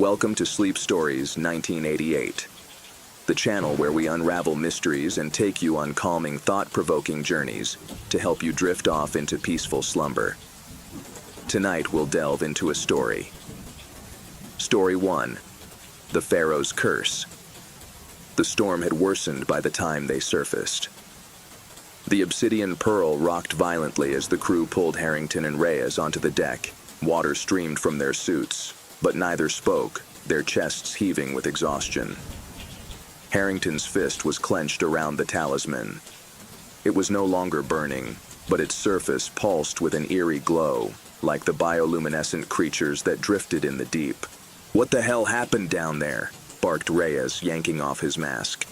Welcome to Sleep Stories 1988, the channel where we unravel mysteries and take you on calming, thought-provoking journeys to help you drift off into peaceful slumber. Tonight we'll delve into a story. Story 1, The Pharaoh's Curse. The storm had worsened by the time they surfaced. The obsidian pearl rocked violently as the crew pulled Harrington and Reyes onto the deck. Water streamed from their suits, but neither spoke, their chests heaving with exhaustion. Harrington's fist was clenched around the talisman. It was no longer burning, but its surface pulsed with an eerie glow, like the bioluminescent creatures that drifted in the deep. "What the hell happened down there?" barked Reyes, yanking off his mask.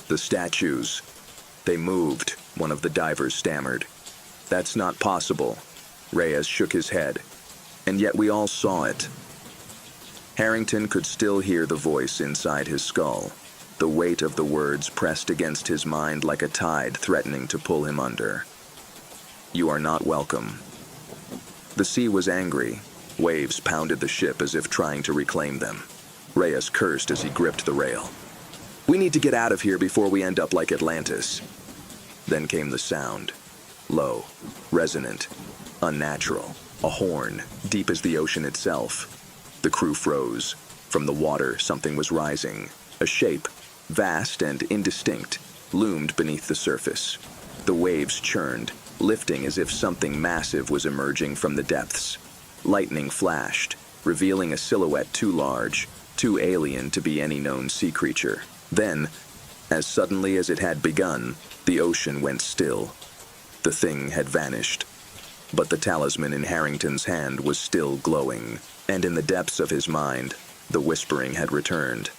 "The statues. They moved," one of the divers stammered. "That's not possible." Reyes shook his head. "And yet we all saw it." Harrington could still hear the voice inside his skull. The weight of the words pressed against his mind like a tide threatening to pull him under. "You are not welcome." The sea was angry. Waves pounded the ship as if trying to reclaim them. Reyes cursed as he gripped the rail. "We need to get out of here before we end up like Atlantis." Then came the sound. Low, resonant, unnatural. A horn, deep as the ocean itself. The crew froze. From the water, something was rising. A shape, vast and indistinct, loomed beneath the surface. The waves churned, lifting as if something massive was emerging from the depths. Lightning flashed, revealing a silhouette too large, too alien to be any known sea creature. Then, as suddenly as it had begun, the ocean went still. The thing had vanished. But the talisman in Harrington's hand was still glowing, and in the depths of his mind, the whispering had returned.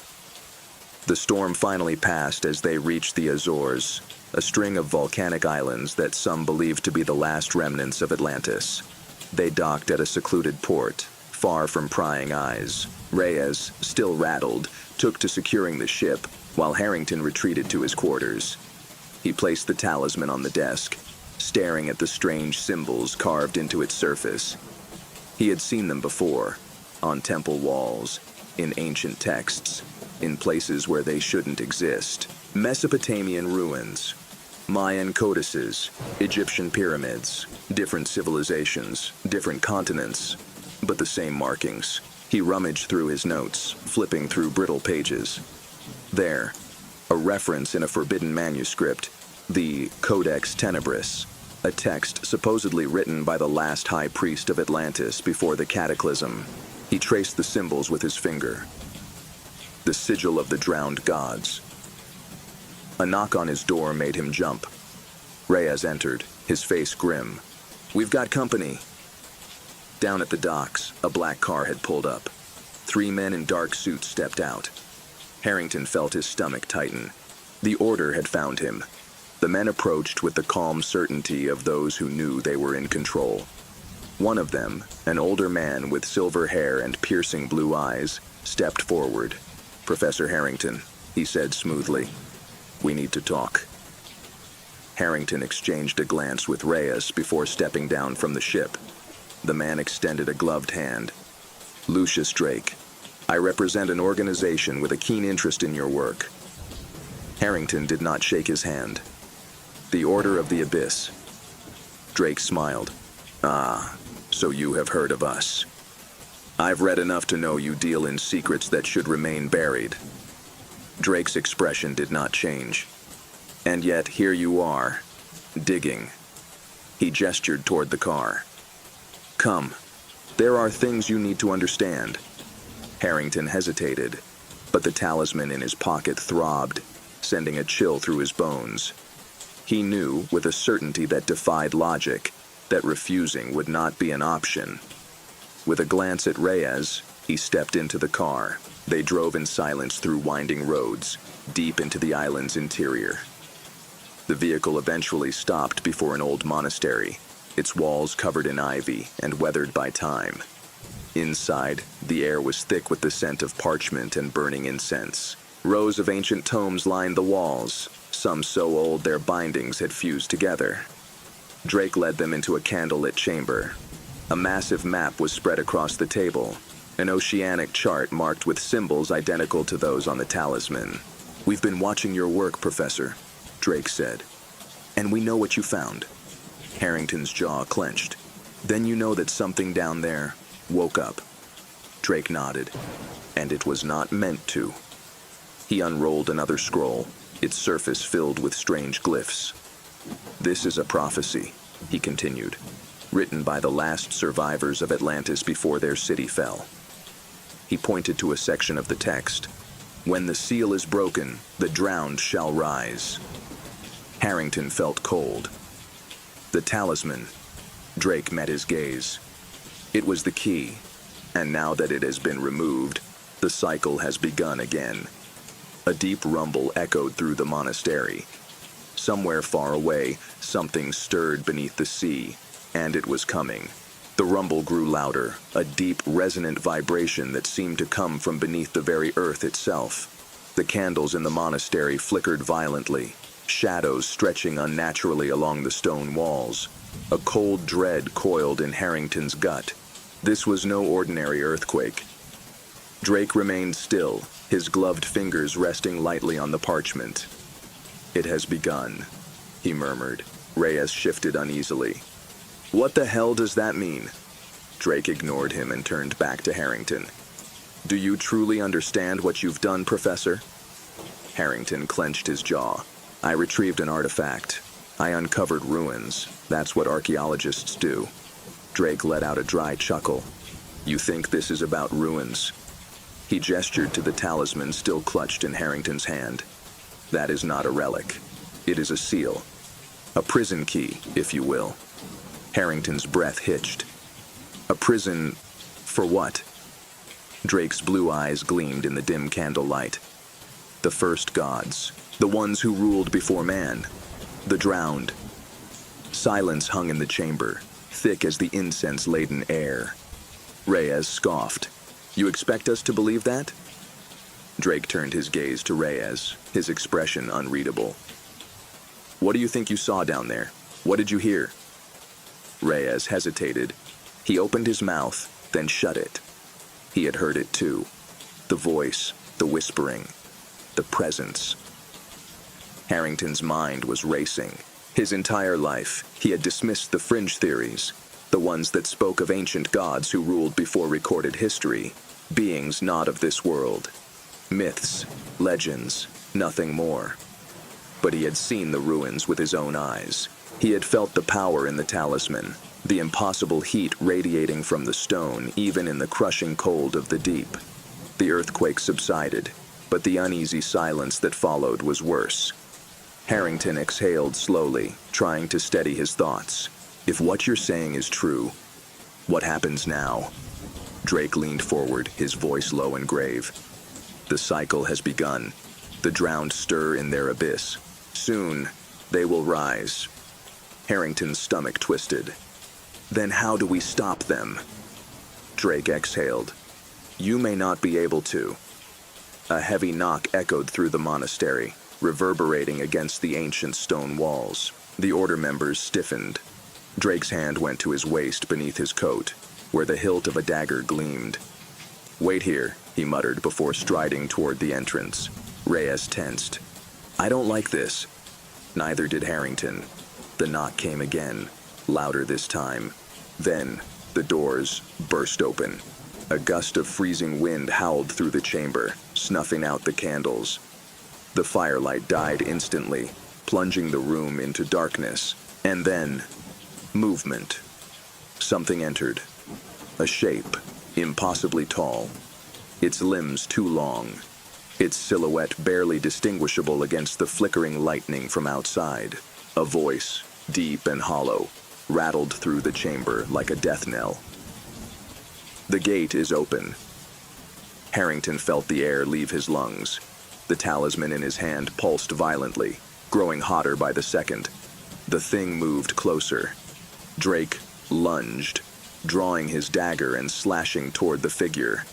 The storm finally passed as they reached the Azores, a string of volcanic islands that some believed to be the last remnants of Atlantis. They docked at a secluded port, far from prying eyes. Reyes, still rattled, took to securing the ship, while Harrington retreated to his quarters. He placed the talisman on the desk, staring at the strange symbols carved into its surface. He had seen them before, on temple walls, in ancient texts, in places where they shouldn't exist. Mesopotamian ruins, Mayan codices, Egyptian pyramids, different civilizations, different continents, but the same markings. He rummaged through his notes, flipping through brittle pages. There, a reference in a forbidden manuscript, the Codex Tenebris, a text supposedly written by the last high priest of Atlantis before the cataclysm. He traced the symbols with his finger. The sigil of the drowned gods. A knock on his door made him jump. Reyes entered, his face grim. "We've got company." Down at the docks, a black car had pulled up. 3 men in dark suits stepped out. Harrington felt his stomach tighten. The order had found him. The men approached with the calm certainty of those who knew they were in control. One of them, an older man with silver hair and piercing blue eyes, stepped forward. "Professor Harrington," he said smoothly. "We need to talk." Harrington exchanged a glance with Reyes before stepping down from the ship. The man extended a gloved hand. "Lucius Drake, I represent an organization with a keen interest in your work." Harrington did not shake his hand. "The Order of the Abyss." Drake smiled. "Ah, so you have heard of us. I've read enough to know you deal in secrets that should remain buried." Drake's expression did not change. "And yet here you are, digging." He gestured toward the car. "Come, there are things you need to understand." Harrington hesitated, but the talisman in his pocket throbbed, sending a chill through his bones. He knew, with a certainty that defied logic, that refusing would not be an option. With a glance at Reyes, he stepped into the car. They drove in silence through winding roads, deep into the island's interior. The vehicle eventually stopped before an old monastery, its walls covered in ivy and weathered by time. Inside, the air was thick with the scent of parchment and burning incense. Rows of ancient tomes lined the walls, some so old their bindings had fused together. Drake led them into a candlelit chamber. A massive map was spread across the table. An oceanic chart marked with symbols identical to those on the talisman. "We've been watching your work, Professor," Drake said. "And we know what you found." Harrington's jaw clenched. "Then you know that something down there woke up." Drake nodded. "And it was not meant to." He unrolled another scroll, its surface filled with strange glyphs. "This is a prophecy," he continued, "written by the last survivors of Atlantis before their city fell." He pointed to a section of the text. "When the seal is broken, the drowned shall rise." Harrington felt cold. The talisman. Drake met his gaze. It was the key, and now that it has been removed, the cycle has begun again. A deep rumble echoed through the monastery. Somewhere far away, something stirred beneath the sea, and it was coming. The rumble grew louder, a deep, resonant vibration that seemed to come from beneath the very earth itself. The candles in the monastery flickered violently, shadows stretching unnaturally along the stone walls. A cold dread coiled in Harrington's gut. This was no ordinary earthquake. Drake remained still, his gloved fingers resting lightly on the parchment. "It has begun," he murmured. Reyes shifted uneasily. "What the hell does that mean?" Drake ignored him and turned back to Harrington. "Do you truly understand what you've done, Professor?" Harrington clenched his jaw. "I retrieved an artifact. I uncovered ruins. That's what archaeologists do." Drake let out a dry chuckle. "You think this is about ruins?" He gestured to the talisman still clutched in Harrington's hand. "That is not a relic. It is a seal. A prison key, if you will." Harrington's breath hitched. "A prison for what?" Drake's blue eyes gleamed in the dim candlelight. "The first gods, the ones who ruled before man, the drowned." Silence hung in the chamber, thick as the incense-laden air. Reyes scoffed. "You expect us to believe that?" Drake turned his gaze to Reyes, his expression unreadable. "What do you think you saw down there? What did you hear?" Reyes hesitated. He opened his mouth, then shut it. He had heard it too. The voice, the whispering, the presence. Harrington's mind was racing. His entire life, he had dismissed the fringe theories, the ones that spoke of ancient gods who ruled before recorded history, beings not of this world. Myths, legends, nothing more. But he had seen the ruins with his own eyes. He had felt the power in the talisman, the impossible heat radiating from the stone even in the crushing cold of the deep. The earthquake subsided, but the uneasy silence that followed was worse. Harrington exhaled slowly, trying to steady his thoughts. "If what you're saying is true, what happens now?" Drake leaned forward, his voice low and grave. "The cycle has begun. The drowned stir in their abyss. Soon, they will rise." Harrington's stomach twisted. "Then how do we stop them?" Drake exhaled. "You may not be able to." A heavy knock echoed through the monastery, reverberating against the ancient stone walls. The order members stiffened. Drake's hand went to his waist beneath his coat, where the hilt of a dagger gleamed. "Wait here," he muttered before striding toward the entrance. Reyes tensed. "I don't like this." Neither did Harrington. The knock came again, louder this time. Then, the doors burst open. A gust of freezing wind howled through the chamber, snuffing out the candles. The firelight died instantly, plunging the room into darkness. And then, movement. Something entered. A shape, impossibly tall. Its limbs too long. Its silhouette barely distinguishable against the flickering lightning from outside. A voice, deep and hollow, rattled through the chamber like a death knell. "The gate is open." Harrington felt the air leave his lungs. The talisman in his hand pulsed violently, growing hotter by the second. The thing moved closer. Drake lunged, drawing his dagger and slashing toward the figure.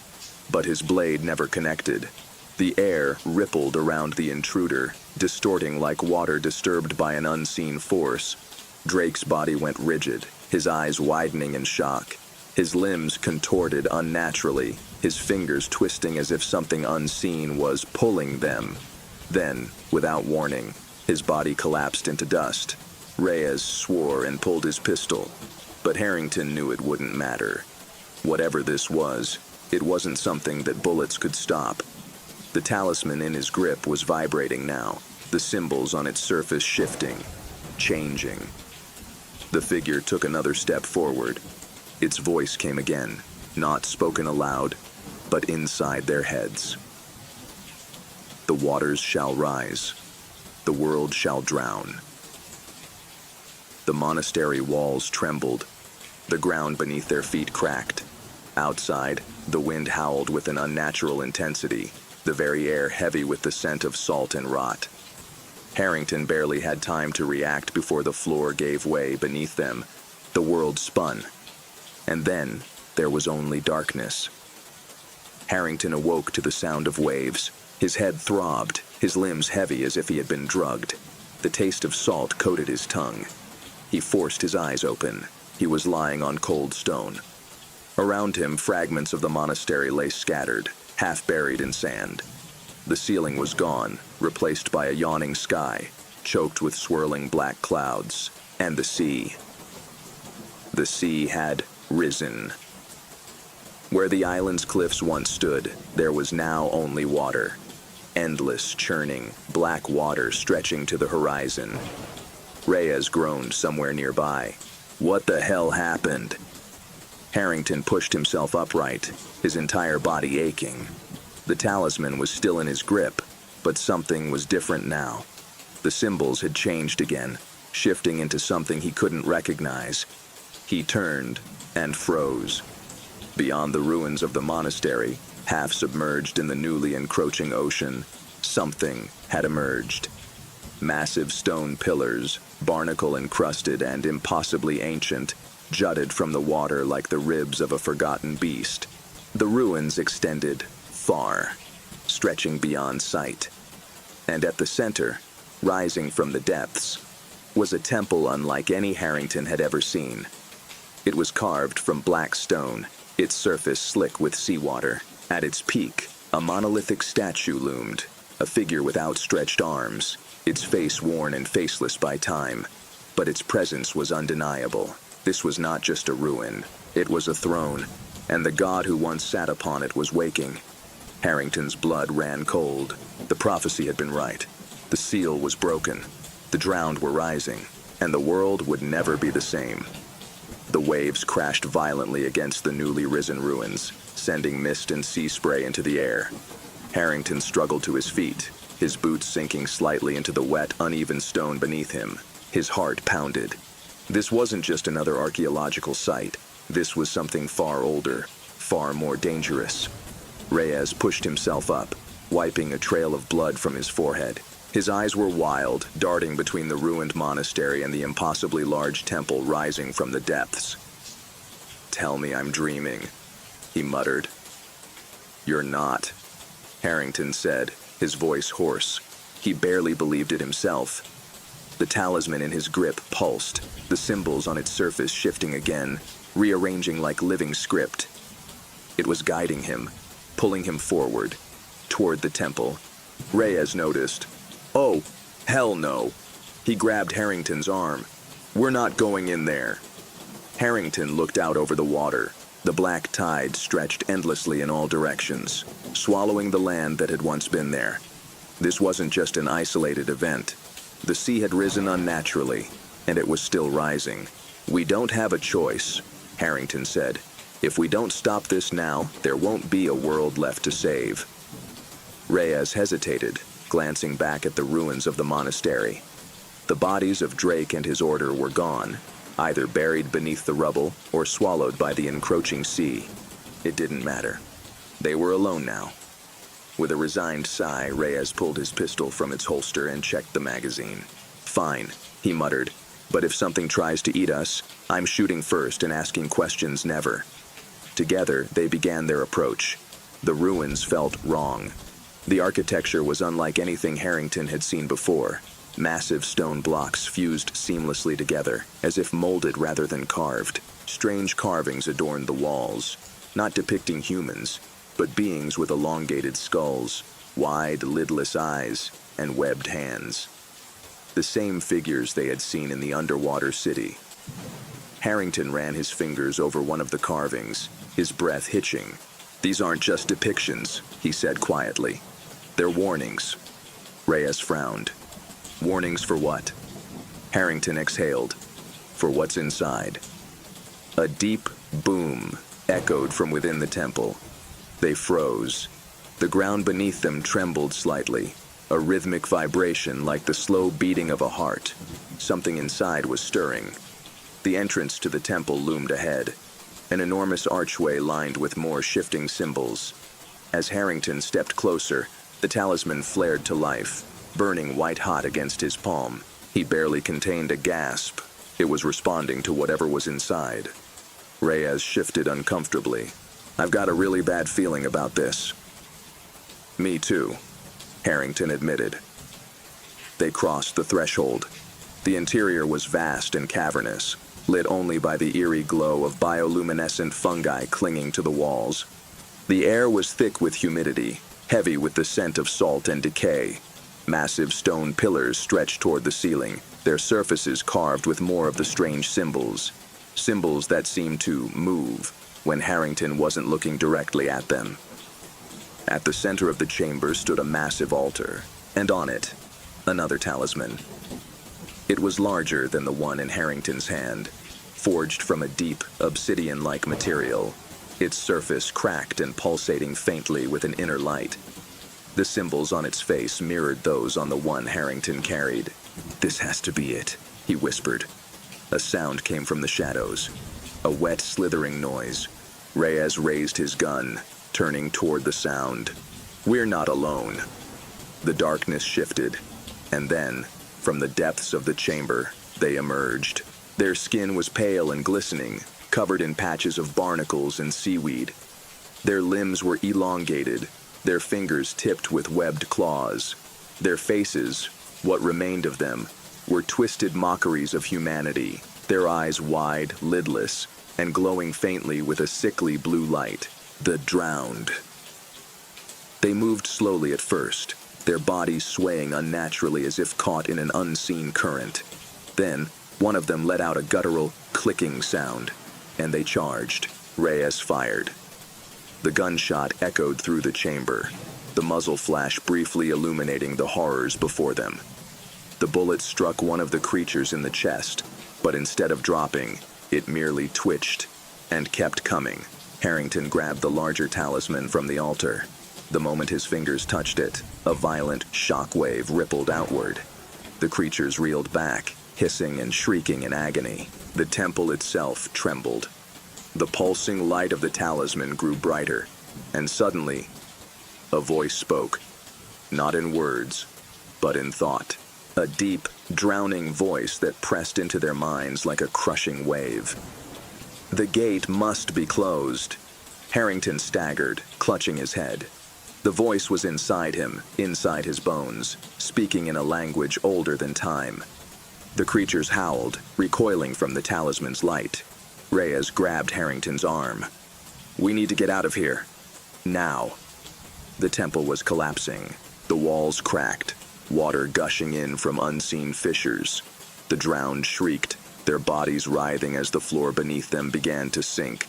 But his blade never connected. The air rippled around the intruder, distorting like water disturbed by an unseen force. Drake's body went rigid, his eyes widening in shock. His limbs contorted unnaturally, his fingers twisting as if something unseen was pulling them. Then, without warning, his body collapsed into dust. Reyes swore and pulled his pistol, but Harrington knew it wouldn't matter. Whatever this was, it wasn't something that bullets could stop. The talisman in his grip was vibrating now, the symbols on its surface shifting, changing. The figure took another step forward. Its voice came again, not spoken aloud, but inside their heads. The waters shall rise. The world shall drown. The monastery walls trembled. The ground beneath their feet cracked. Outside, the wind howled with an unnatural intensity, the very air heavy with the scent of salt and rot. Harrington barely had time to react before the floor gave way beneath them. The world spun. And then, there was only darkness. Harrington awoke to the sound of waves. His head throbbed, his limbs heavy as if he had been drugged. The taste of salt coated his tongue. He forced his eyes open. He was lying on cold stone. Around him, fragments of the monastery lay scattered, half buried in sand. The ceiling was gone, replaced by a yawning sky, choked with swirling black clouds, and the sea. The sea had risen. Where the island's cliffs once stood, there was now only water. Endless, churning, black water stretching to the horizon. Reyes groaned somewhere nearby. What the hell happened? Harrington pushed himself upright, his entire body aching. The talisman was still in his grip, but something was different now. The symbols had changed again, shifting into something he couldn't recognize. He turned and froze. Beyond the ruins of the monastery, half submerged in the newly encroaching ocean, something had emerged. Massive stone pillars, barnacle-encrusted and impossibly ancient, jutted from the water like the ribs of a forgotten beast. The ruins extended far, stretching beyond sight. And at the center, rising from the depths, was a temple unlike any Harrington had ever seen. It was carved from black stone, its surface slick with seawater. At its peak, a monolithic statue loomed, a figure with outstretched arms, its face worn and faceless by time. But its presence was undeniable. This was not just a ruin, it was a throne, and the god who once sat upon it was waking. Harrington's blood ran cold. The prophecy had been right. The seal was broken. The drowned were rising, and the world would never be the same. The waves crashed violently against the newly risen ruins, sending mist and sea spray into the air. Harrington struggled to his feet, his boots sinking slightly into the wet, uneven stone beneath him. His heart pounded. This wasn't just another archaeological site. This was something far older, far more dangerous. Reyes pushed himself up, wiping a trail of blood from his forehead. His eyes were wild, darting between the ruined monastery and the impossibly large temple rising from the depths. "Tell me I'm dreaming," he muttered. "You're not," Harrington said, his voice hoarse. He barely believed it himself. The talisman in his grip pulsed, the symbols on its surface shifting again, rearranging like living script. It was guiding him, pulling him forward, toward the temple. Reyes noticed. "Oh, hell no." He grabbed Harrington's arm. "We're not going in there." Harrington looked out over the water. The black tide stretched endlessly in all directions, swallowing the land that had once been there. This wasn't just an isolated event. The sea had risen unnaturally, and it was still rising. "We don't have a choice," Harrington said. "If we don't stop this now, there won't be a world left to save." Reyes hesitated, glancing back at the ruins of the monastery. The bodies of Drake and his order were gone, either buried beneath the rubble or swallowed by the encroaching sea. It didn't matter. They were alone now. With a resigned sigh, Reyes pulled his pistol from its holster and checked the magazine. "Fine," he muttered, "but if something tries to eat us, I'm shooting first and asking questions never." Together, they began their approach. The ruins felt wrong. The architecture was unlike anything Harrington had seen before. Massive stone blocks fused seamlessly together, as if molded rather than carved. Strange carvings adorned the walls, not depicting humans, but beings with elongated skulls, wide, lidless eyes, and webbed hands. The same figures they had seen in the underwater city. Harrington ran his fingers over one of the carvings, his breath hitching. "These aren't just depictions," he said quietly. "They're warnings." Reyes frowned. "Warnings for what?" Harrington exhaled. "For what's inside." A deep boom echoed from within the temple. They froze. The ground beneath them trembled slightly, a rhythmic vibration like the slow beating of a heart. Something inside was stirring. The entrance to the temple loomed ahead, an enormous archway lined with more shifting symbols. As Harrington stepped closer, the talisman flared to life, burning white-hot against his palm. He barely contained a gasp. It was responding to whatever was inside. Reyes shifted uncomfortably. "I've got a really bad feeling about this." "Me too," Harrington admitted. They crossed the threshold. The interior was vast and cavernous, lit only by the eerie glow of bioluminescent fungi clinging to the walls. The air was thick with humidity, heavy with the scent of salt and decay. Massive stone pillars stretched toward the ceiling, their surfaces carved with more of the strange symbols. Symbols that seemed to move when Harrington wasn't looking directly at them. At the center of the chamber stood a massive altar, and on it, another talisman. It was larger than the one in Harrington's hand, forged from a deep, obsidian-like material, its surface cracked and pulsating faintly with an inner light. The symbols on its face mirrored those on the one Harrington carried. "This has to be it," he whispered. A sound came from the shadows, a wet, slithering noise. Reyes raised his gun, turning toward the sound. "We're not alone." The darkness shifted, and then, from the depths of the chamber, they emerged. Their skin was pale and glistening, covered in patches of barnacles and seaweed. Their limbs were elongated, their fingers tipped with webbed claws. Their faces, what remained of them, were twisted mockeries of humanity, their eyes wide, lidless, and glowing faintly with a sickly blue light. The drowned. They moved slowly at first, their bodies swaying unnaturally as if caught in an unseen current. Then, one of them let out a guttural, clicking sound, and they charged. Reyes fired. The gunshot echoed through the chamber, the muzzle flash briefly illuminating the horrors before them. The bullet struck one of the creatures in the chest, but instead of dropping, it merely twitched and kept coming. Harrington grabbed the larger talisman from the altar. The moment his fingers touched it, a violent shockwave rippled outward. The creatures reeled back, hissing and shrieking in agony. The temple itself trembled. The pulsing light of the talisman grew brighter, and suddenly, a voice spoke, not in words, but in thought. A deep, drowning voice that pressed into their minds like a crushing wave. The gate must be closed. Harrington staggered, clutching his head. The voice was inside him, inside his bones, speaking in a language older than time. The creatures howled, recoiling from the talisman's light. Reyes grabbed Harrington's arm. "We need to get out of here. Now." The temple was collapsing. The walls cracked, water gushing in from unseen fissures. The drowned shrieked, their bodies writhing as the floor beneath them began to sink.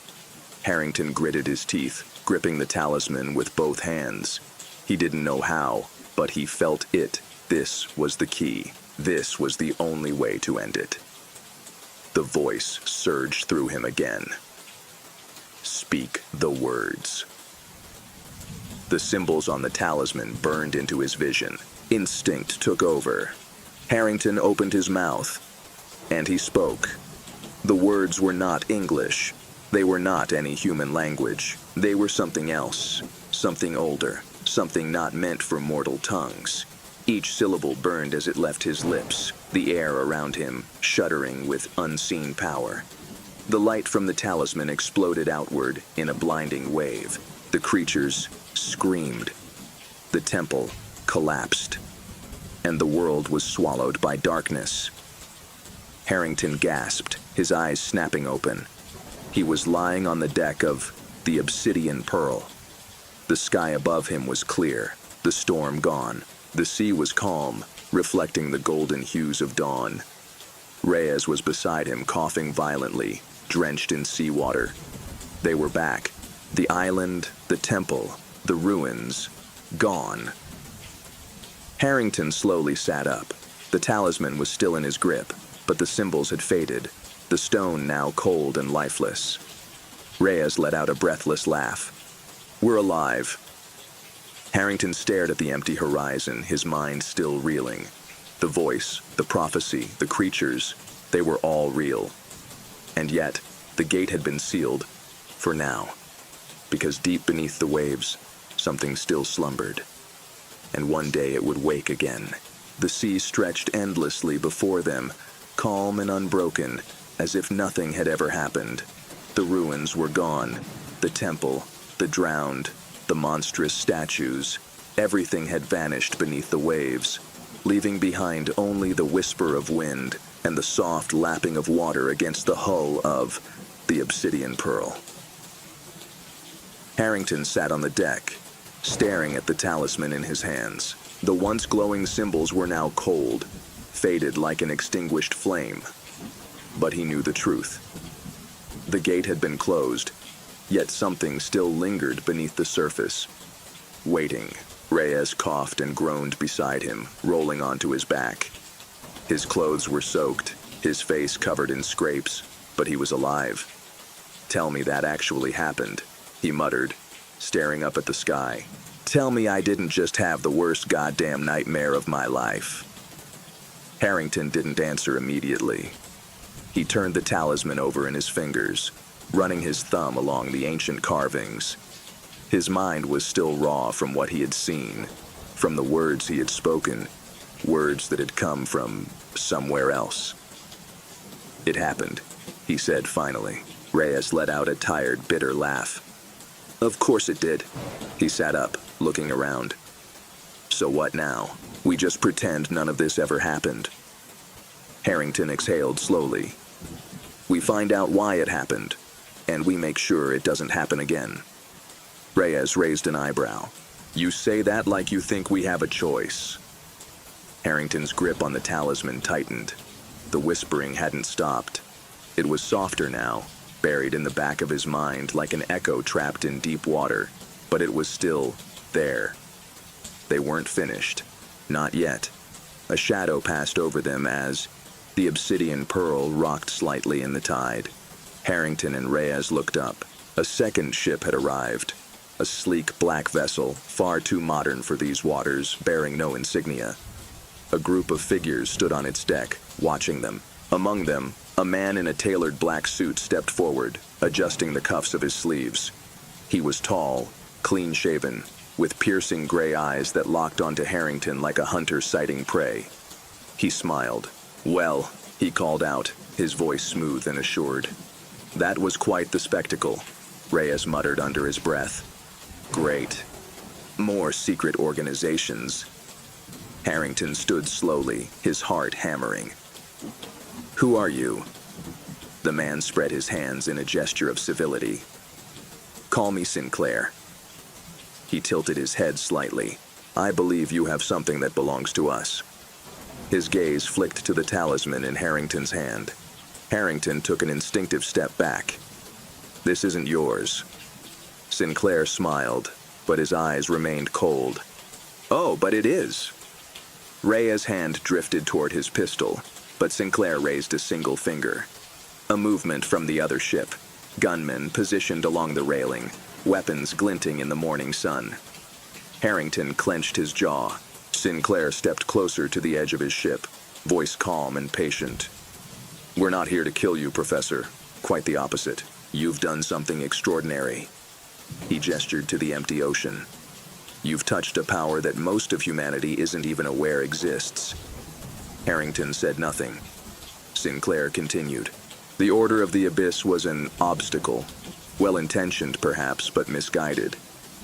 Harrington gritted his teeth, gripping the talisman with both hands. He didn't know how, but he felt it. This was the key. This was the only way to end it. The voice surged through him again. "Speak the words." The symbols on the talisman burned into his vision. Instinct took over. Harrington opened his mouth, and he spoke. The words were not English. They were not any human language. They were something else, something older, something not meant for mortal tongues. Each syllable burned as it left his lips, the air around him shuddering with unseen power. The light from the talisman exploded outward in a blinding wave. The creatures screamed. The temple collapsed, and the world was swallowed by darkness. Harrington gasped, his eyes snapping open. He was lying on the deck of the Obsidian Pearl. The sky above him was clear, the storm gone. The sea was calm, reflecting the golden hues of dawn. Reyes was beside him, coughing violently, drenched in seawater. They were back. The island, the temple, the ruins, gone. Harrington slowly sat up. The talisman was still in his grip, but the symbols had faded, the stone now cold and lifeless. Reyes let out a breathless laugh. "We're alive." Harrington stared at the empty horizon, his mind still reeling. The voice, the prophecy, the creatures, they were all real. And yet, the gate had been sealed, for now, because deep beneath the waves, something still slumbered. And one day it would wake again. The sea stretched endlessly before them, calm and unbroken, as if nothing had ever happened. The ruins were gone, the temple, the drowned, the monstrous statues. Everything had vanished beneath the waves, leaving behind only the whisper of wind and the soft lapping of water against the hull of the obsidian pearl. Harrington sat on the deck, staring at the talisman in his hands. The once glowing symbols were now cold, faded like an extinguished flame. But he knew the truth. The gate had been closed, yet something still lingered beneath the surface. Waiting, Reyes coughed and groaned beside him, rolling onto his back. His clothes were soaked, his face covered in scrapes, but he was alive. "Tell me that actually happened," he muttered, staring up at the sky. "Tell me I didn't just have the worst goddamn nightmare of my life." Harrington didn't answer immediately. He turned the talisman over in his fingers, running his thumb along the ancient carvings. His mind was still raw from what he had seen, from the words he had spoken, words that had come from somewhere else. "It happened," he said finally. Reyes let out a tired, bitter laugh. "Of course it did." He sat up, looking around. "So what now? We just pretend none of this ever happened." Harrington exhaled slowly. "We find out why it happened, and we make sure it doesn't happen again." Reyes raised an eyebrow. "You say that like you think we have a choice." Harrington's grip on the talisman tightened. The whispering hadn't stopped. It was softer now, buried in the back of his mind like an echo trapped in deep water, but it was still there. They weren't finished. Not yet. A shadow passed over them as the obsidian pearl rocked slightly in the tide. Harrington and Reyes looked up. A second ship had arrived. A sleek black vessel, far too modern for these waters, bearing no insignia. A group of figures stood on its deck, watching them. Among them, a man in a tailored black suit stepped forward, adjusting the cuffs of his sleeves. He was tall, clean-shaven, with piercing gray eyes that locked onto Harrington like a hunter sighting prey. He smiled. "Well," he called out, his voice smooth and assured. "That was quite the spectacle," Reyes muttered under his breath. "Great. More secret organizations." Harrington stood slowly, his heart hammering. "Who are you?" The man spread his hands in a gesture of civility. "Call me Sinclair." He tilted his head slightly. "I believe you have something that belongs to us." His gaze flicked to the talisman in Harrington's hand. Harrington took an instinctive step back. "This isn't yours." Sinclair smiled, but his eyes remained cold. "Oh, but it is." Reyes' hand drifted toward his pistol, but Sinclair raised a single finger. A movement from the other ship. Gunmen positioned along the railing, weapons glinting in the morning sun. Harrington clenched his jaw. Sinclair stepped closer to the edge of his ship, voice calm and patient. "We're not here to kill you, Professor. Quite the opposite. You've done something extraordinary." He gestured to the empty ocean. "You've touched a power that most of humanity isn't even aware exists." Harrington said nothing. Sinclair continued. "The Order of the Abyss was an obstacle. Well-intentioned, perhaps, but misguided.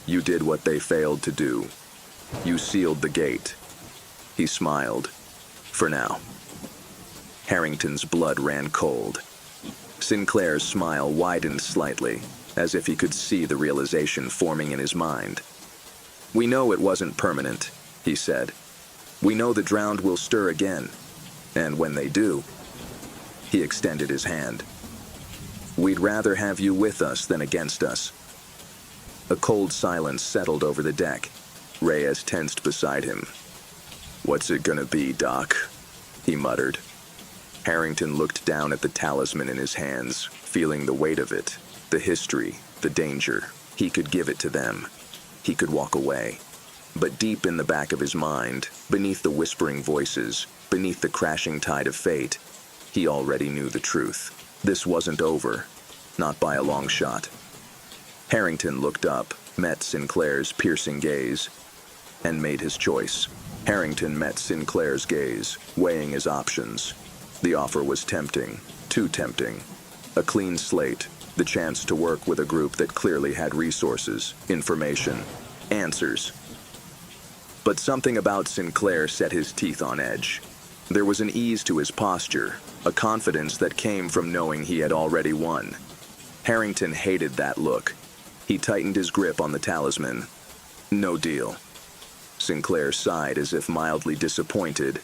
You did what they failed to do. You sealed the gate." He smiled. "For now." Harrington's blood ran cold. Sinclair's smile widened slightly, as if he could see the realization forming in his mind. "We know it wasn't permanent," he said. "We know the drowned will stir again. And when they do," he extended his hand, "we'd rather have you with us than against us." A cold silence settled over the deck. Reyes tensed beside him. "What's it gonna be, Doc?" he muttered. Harrington looked down at the talisman in his hands, feeling the weight of it, the history, the danger. He could give it to them. He could walk away. But deep in the back of his mind, beneath the whispering voices, beneath the crashing tide of fate, he already knew the truth. This wasn't over, not by a long shot. Harrington looked up, met Sinclair's piercing gaze, and made his choice. Harrington met Sinclair's gaze, weighing his options. The offer was tempting, too tempting. A clean slate, the chance to work with a group that clearly had resources, information, answers. But something about Sinclair set his teeth on edge. There was an ease to his posture, a confidence that came from knowing he had already won. Harrington hated that look. He tightened his grip on the talisman. "No deal." Sinclair sighed as if mildly disappointed,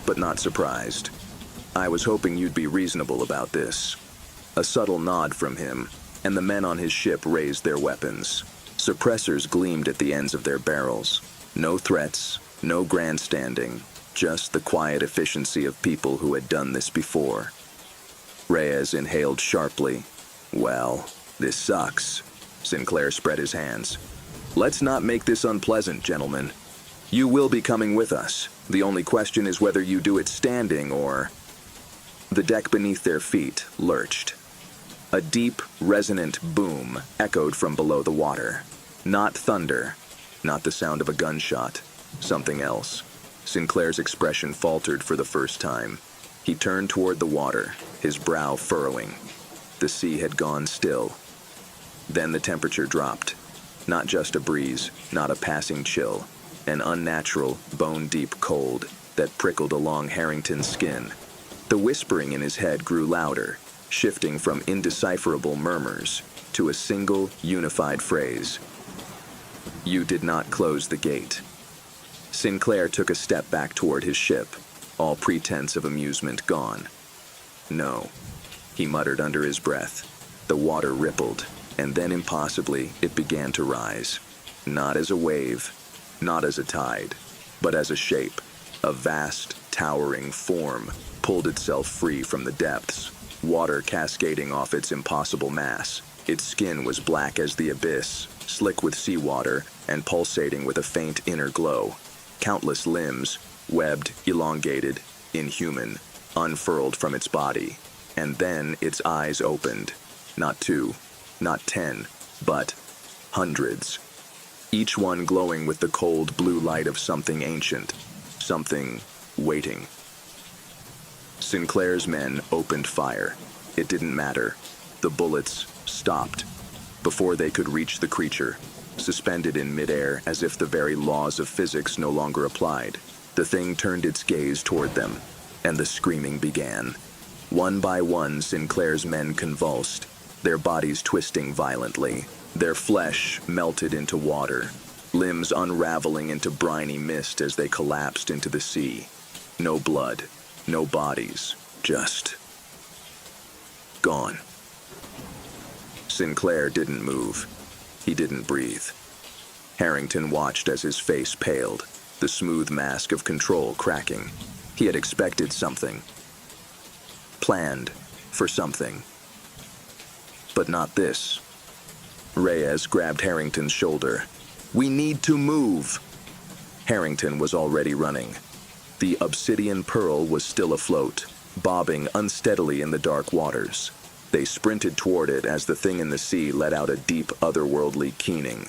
but not surprised. "I was hoping you'd be reasonable about this." A subtle nod from him, and the men on his ship raised their weapons. Suppressors gleamed at the ends of their barrels. No threats, no grandstanding, just the quiet efficiency of people who had done this before. Reyes inhaled sharply. "Well, this sucks." Sinclair spread his hands. "Let's not make this unpleasant, gentlemen. You will be coming with us. The only question is whether you do it standing or..." The deck beneath their feet lurched. A deep, resonant boom echoed from below the water. Not thunder, not the sound of a gunshot, something else. Sinclair's expression faltered for the first time. He turned toward the water, his brow furrowing. The sea had gone still. Then the temperature dropped. Not just a breeze, not a passing chill. An unnatural, bone-deep cold that prickled along Harrington's skin. The whispering in his head grew louder, shifting from indecipherable murmurs to a single, unified phrase. "You did not close the gate." Sinclair took a step back toward his ship, all pretense of amusement gone. "No," he muttered under his breath. The water rippled, and then impossibly it began to rise. Not as a wave, not as a tide, but as a shape. A vast, towering form pulled itself free from the depths, water cascading off its impossible mass. Its skin was black as the abyss, slick with seawater, and pulsating with a faint inner glow. Countless limbs, webbed, elongated, inhuman, unfurled from its body. And then its eyes opened. Not 2, not 10, but hundreds. Each one glowing with the cold blue light of something ancient, something waiting. Sinclair's men opened fire. It didn't matter. The bullets stopped before they could reach the creature, suspended in midair as if the very laws of physics no longer applied. The thing turned its gaze toward them, and the screaming began. One by one, Sinclair's men convulsed, their bodies twisting violently, their flesh melted into water, limbs unraveling into briny mist as they collapsed into the sea. No blood, no bodies, just gone. Sinclair didn't move. He didn't breathe. Harrington watched as his face paled, the smooth mask of control cracking. He had expected something. Planned for something. But not this. Reyes grabbed Harrington's shoulder. "We need to move!" Harrington was already running. The obsidian pearl was still afloat, bobbing unsteadily in the dark waters. They sprinted toward it as the thing in the sea let out a deep, otherworldly keening.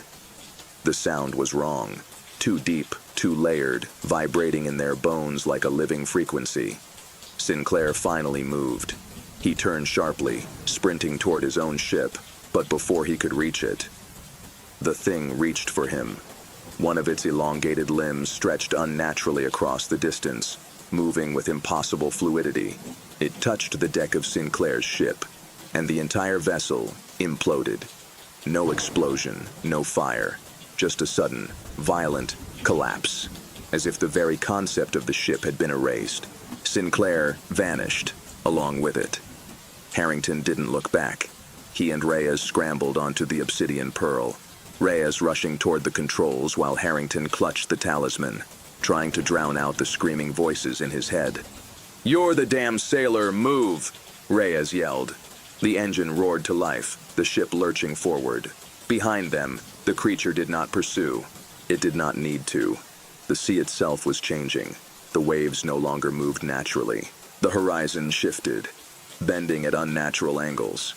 The sound was wrong. Too deep, too layered, vibrating in their bones like a living frequency. Sinclair finally moved. He turned sharply, sprinting toward his own ship, but before he could reach it, the thing reached for him. One of its elongated limbs stretched unnaturally across the distance, moving with impossible fluidity. It touched the deck of Sinclair's ship, and the entire vessel imploded. No explosion, no fire, just a sudden, violent collapse, as if the very concept of the ship had been erased. Sinclair vanished, along with it. Harrington didn't look back. He and Reyes scrambled onto the obsidian pearl, Reyes rushing toward the controls while Harrington clutched the talisman, trying to drown out the screaming voices in his head. "You're the damn sailor, move!" Reyes yelled. The engine roared to life, the ship lurching forward. Behind them, the creature did not pursue. It did not need to. The sea itself was changing. The waves no longer moved naturally. The horizon shifted, bending at unnatural angles.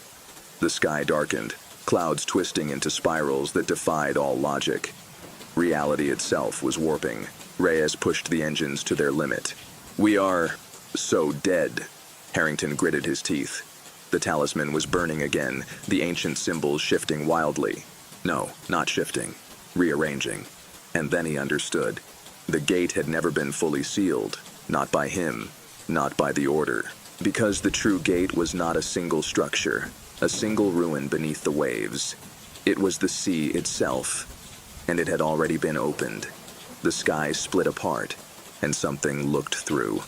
The sky darkened, clouds twisting into spirals that defied all logic. Reality itself was warping. Reyes pushed the engines to their limit. "We are so dead." Harrington gritted his teeth. The talisman was burning again, the ancient symbols shifting wildly. No, not shifting, rearranging. And then he understood. The gate had never been fully sealed, not by him, not by the Order. Because the true gate was not a single structure, a single ruin beneath the waves. It was the sea itself, and it had already been opened. The sky split apart, and something looked through.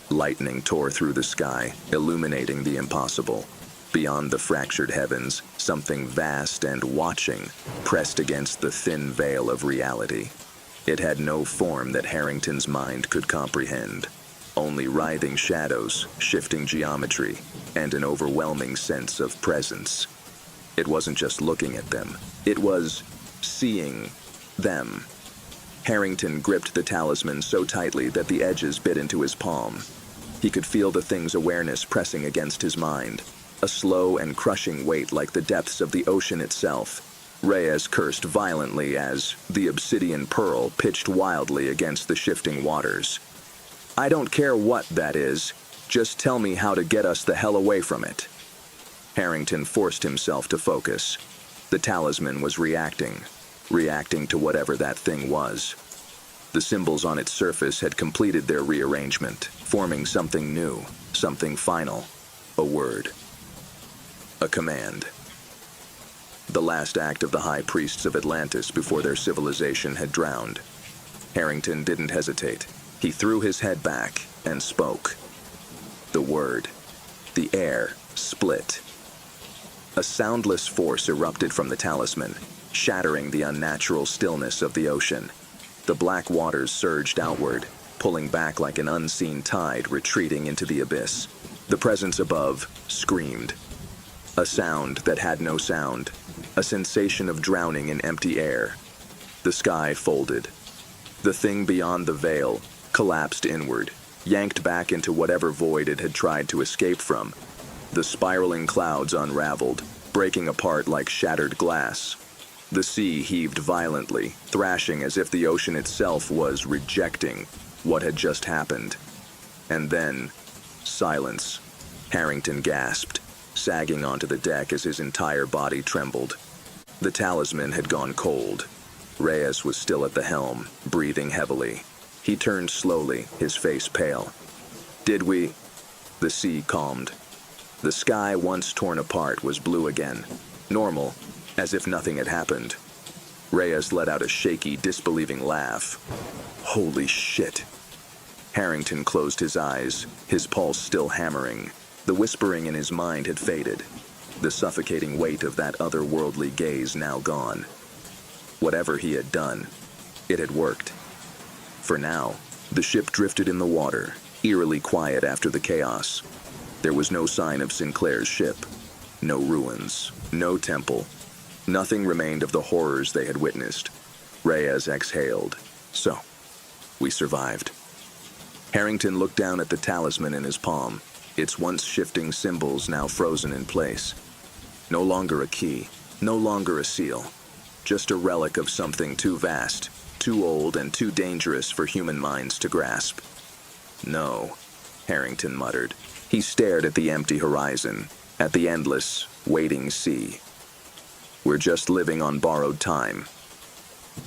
Lightning tore through the sky, illuminating the impossible. Beyond the fractured heavens, something vast and watching pressed against the thin veil of reality. It had no form that Harrington's mind could comprehend. Only writhing shadows, shifting geometry, and an overwhelming sense of presence. It wasn't just looking at them. It was seeing them. Harrington gripped the talisman so tightly that the edges bit into his palm. He could feel the thing's awareness pressing against his mind, a slow and crushing weight like the depths of the ocean itself. Reyes cursed violently as the obsidian pearl pitched wildly against the shifting waters. "I don't care what that is. Just tell me how to get us the hell away from it." Harrington forced himself to focus. The talisman was reacting to whatever that thing was. The symbols on its surface had completed their rearrangement, forming something new, something final. A word. A command. The last act of the high priests of Atlantis before their civilization had drowned. Harrington didn't hesitate. He threw his head back and spoke. The word. The air split. A soundless force erupted from the talisman, shattering the unnatural stillness of the ocean. The black waters surged outward, pulling back like an unseen tide retreating into the abyss. The presence above screamed. A sound that had no sound, a sensation of drowning in empty air. The sky folded. The thing beyond the veil collapsed inward, yanked back into whatever void it had tried to escape from. The spiraling clouds unraveled, breaking apart like shattered glass. The sea heaved violently, thrashing as if the ocean itself was rejecting what had just happened. And then, silence. Harrington gasped, sagging onto the deck as his entire body trembled. The talisman had gone cold. Reyes was still at the helm, breathing heavily. He turned slowly, his face pale. "Did we?" The sea calmed. The sky, once torn apart, was blue again. Normal, as if nothing had happened. Reyes let out a shaky, disbelieving laugh. "Holy shit." Harrington closed his eyes, his pulse still hammering. The whispering in his mind had faded. The suffocating weight of that otherworldly gaze now gone. Whatever he had done, it had worked. For now, the ship drifted in the water, eerily quiet after the chaos. There was no sign of Sinclair's ship. No ruins, no temple. Nothing remained of the horrors they had witnessed. Reyes exhaled. So, we survived. Harrington looked down at the talisman in his palm, its once shifting symbols now frozen in place. No longer a key, no longer a seal. Just a relic of something too vast, too old, and too dangerous for human minds to grasp. "No," Harrington muttered. He stared at the empty horizon, at the endless, waiting sea. "We're just living on borrowed time."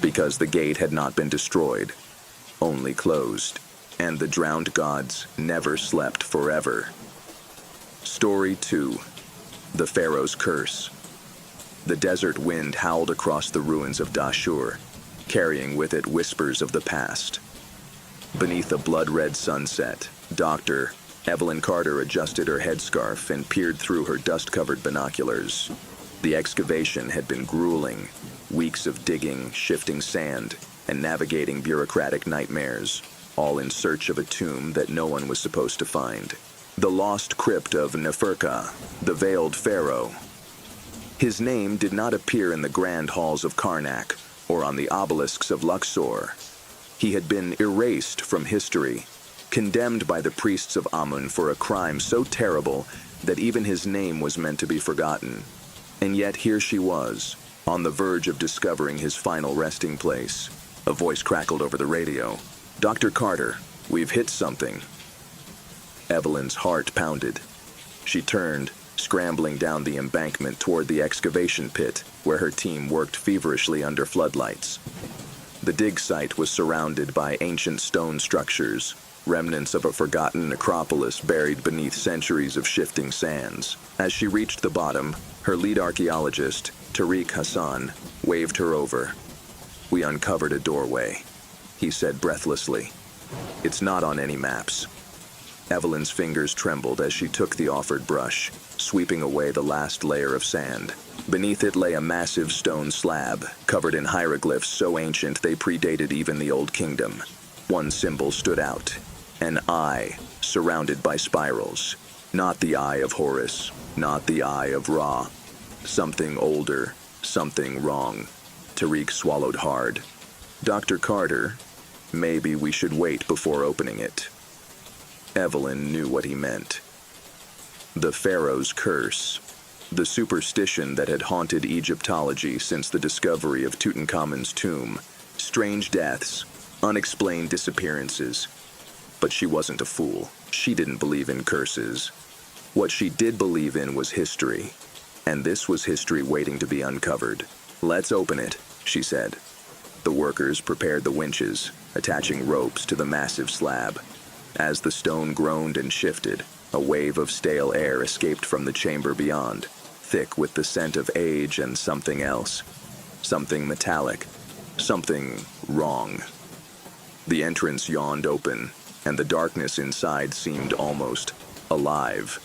Because the gate had not been destroyed, only closed, and the drowned gods never slept forever. Story 2. The Pharaoh's Curse. The desert wind howled across the ruins of Dashur, carrying with it whispers of the past. Beneath a blood-red sunset, Dr. Evelyn Carter adjusted her headscarf and peered through her dust-covered binoculars. The excavation had been grueling, weeks of digging, shifting sand, and navigating bureaucratic nightmares, all in search of a tomb that no one was supposed to find. The lost crypt of Neferka, the veiled pharaoh. His name did not appear in the grand halls of Karnak or on the obelisks of Luxor. He had been erased from history, condemned by the priests of Amun for a crime so terrible that even his name was meant to be forgotten. And yet here she was, on the verge of discovering his final resting place. A voice crackled over the radio. "Dr. Carter, we've hit something." Evelyn's heart pounded. She turned, scrambling down the embankment toward the excavation pit, where her team worked feverishly under floodlights. The dig site was surrounded by ancient stone structures, remnants of a forgotten necropolis buried beneath centuries of shifting sands. As she reached the bottom, her lead archaeologist, Tariq Hassan, waved her over. "We uncovered a doorway," he said breathlessly. "It's not on any maps." Evelyn's fingers trembled as she took the offered brush, sweeping away the last layer of sand. Beneath it lay a massive stone slab, covered in hieroglyphs so ancient they predated even the Old Kingdom. One symbol stood out, an eye surrounded by spirals. Not the eye of Horus, not the eye of Ra. Something older, something wrong. Tariq swallowed hard. "Dr. Carter, maybe we should wait before opening it." Evelyn knew what he meant. The Pharaoh's curse, the superstition that had haunted Egyptology since the discovery of Tutankhamun's tomb. Strange deaths, unexplained disappearances. But she wasn't a fool. She didn't believe in curses. What she did believe in was history, and this was history waiting to be uncovered. "Let's open it," she said. The workers prepared the winches, attaching ropes to the massive slab. As the stone groaned and shifted, a wave of stale air escaped from the chamber beyond, thick with the scent of age and something else. Something metallic. Something wrong. The entrance yawned open, and the darkness inside seemed almost alive.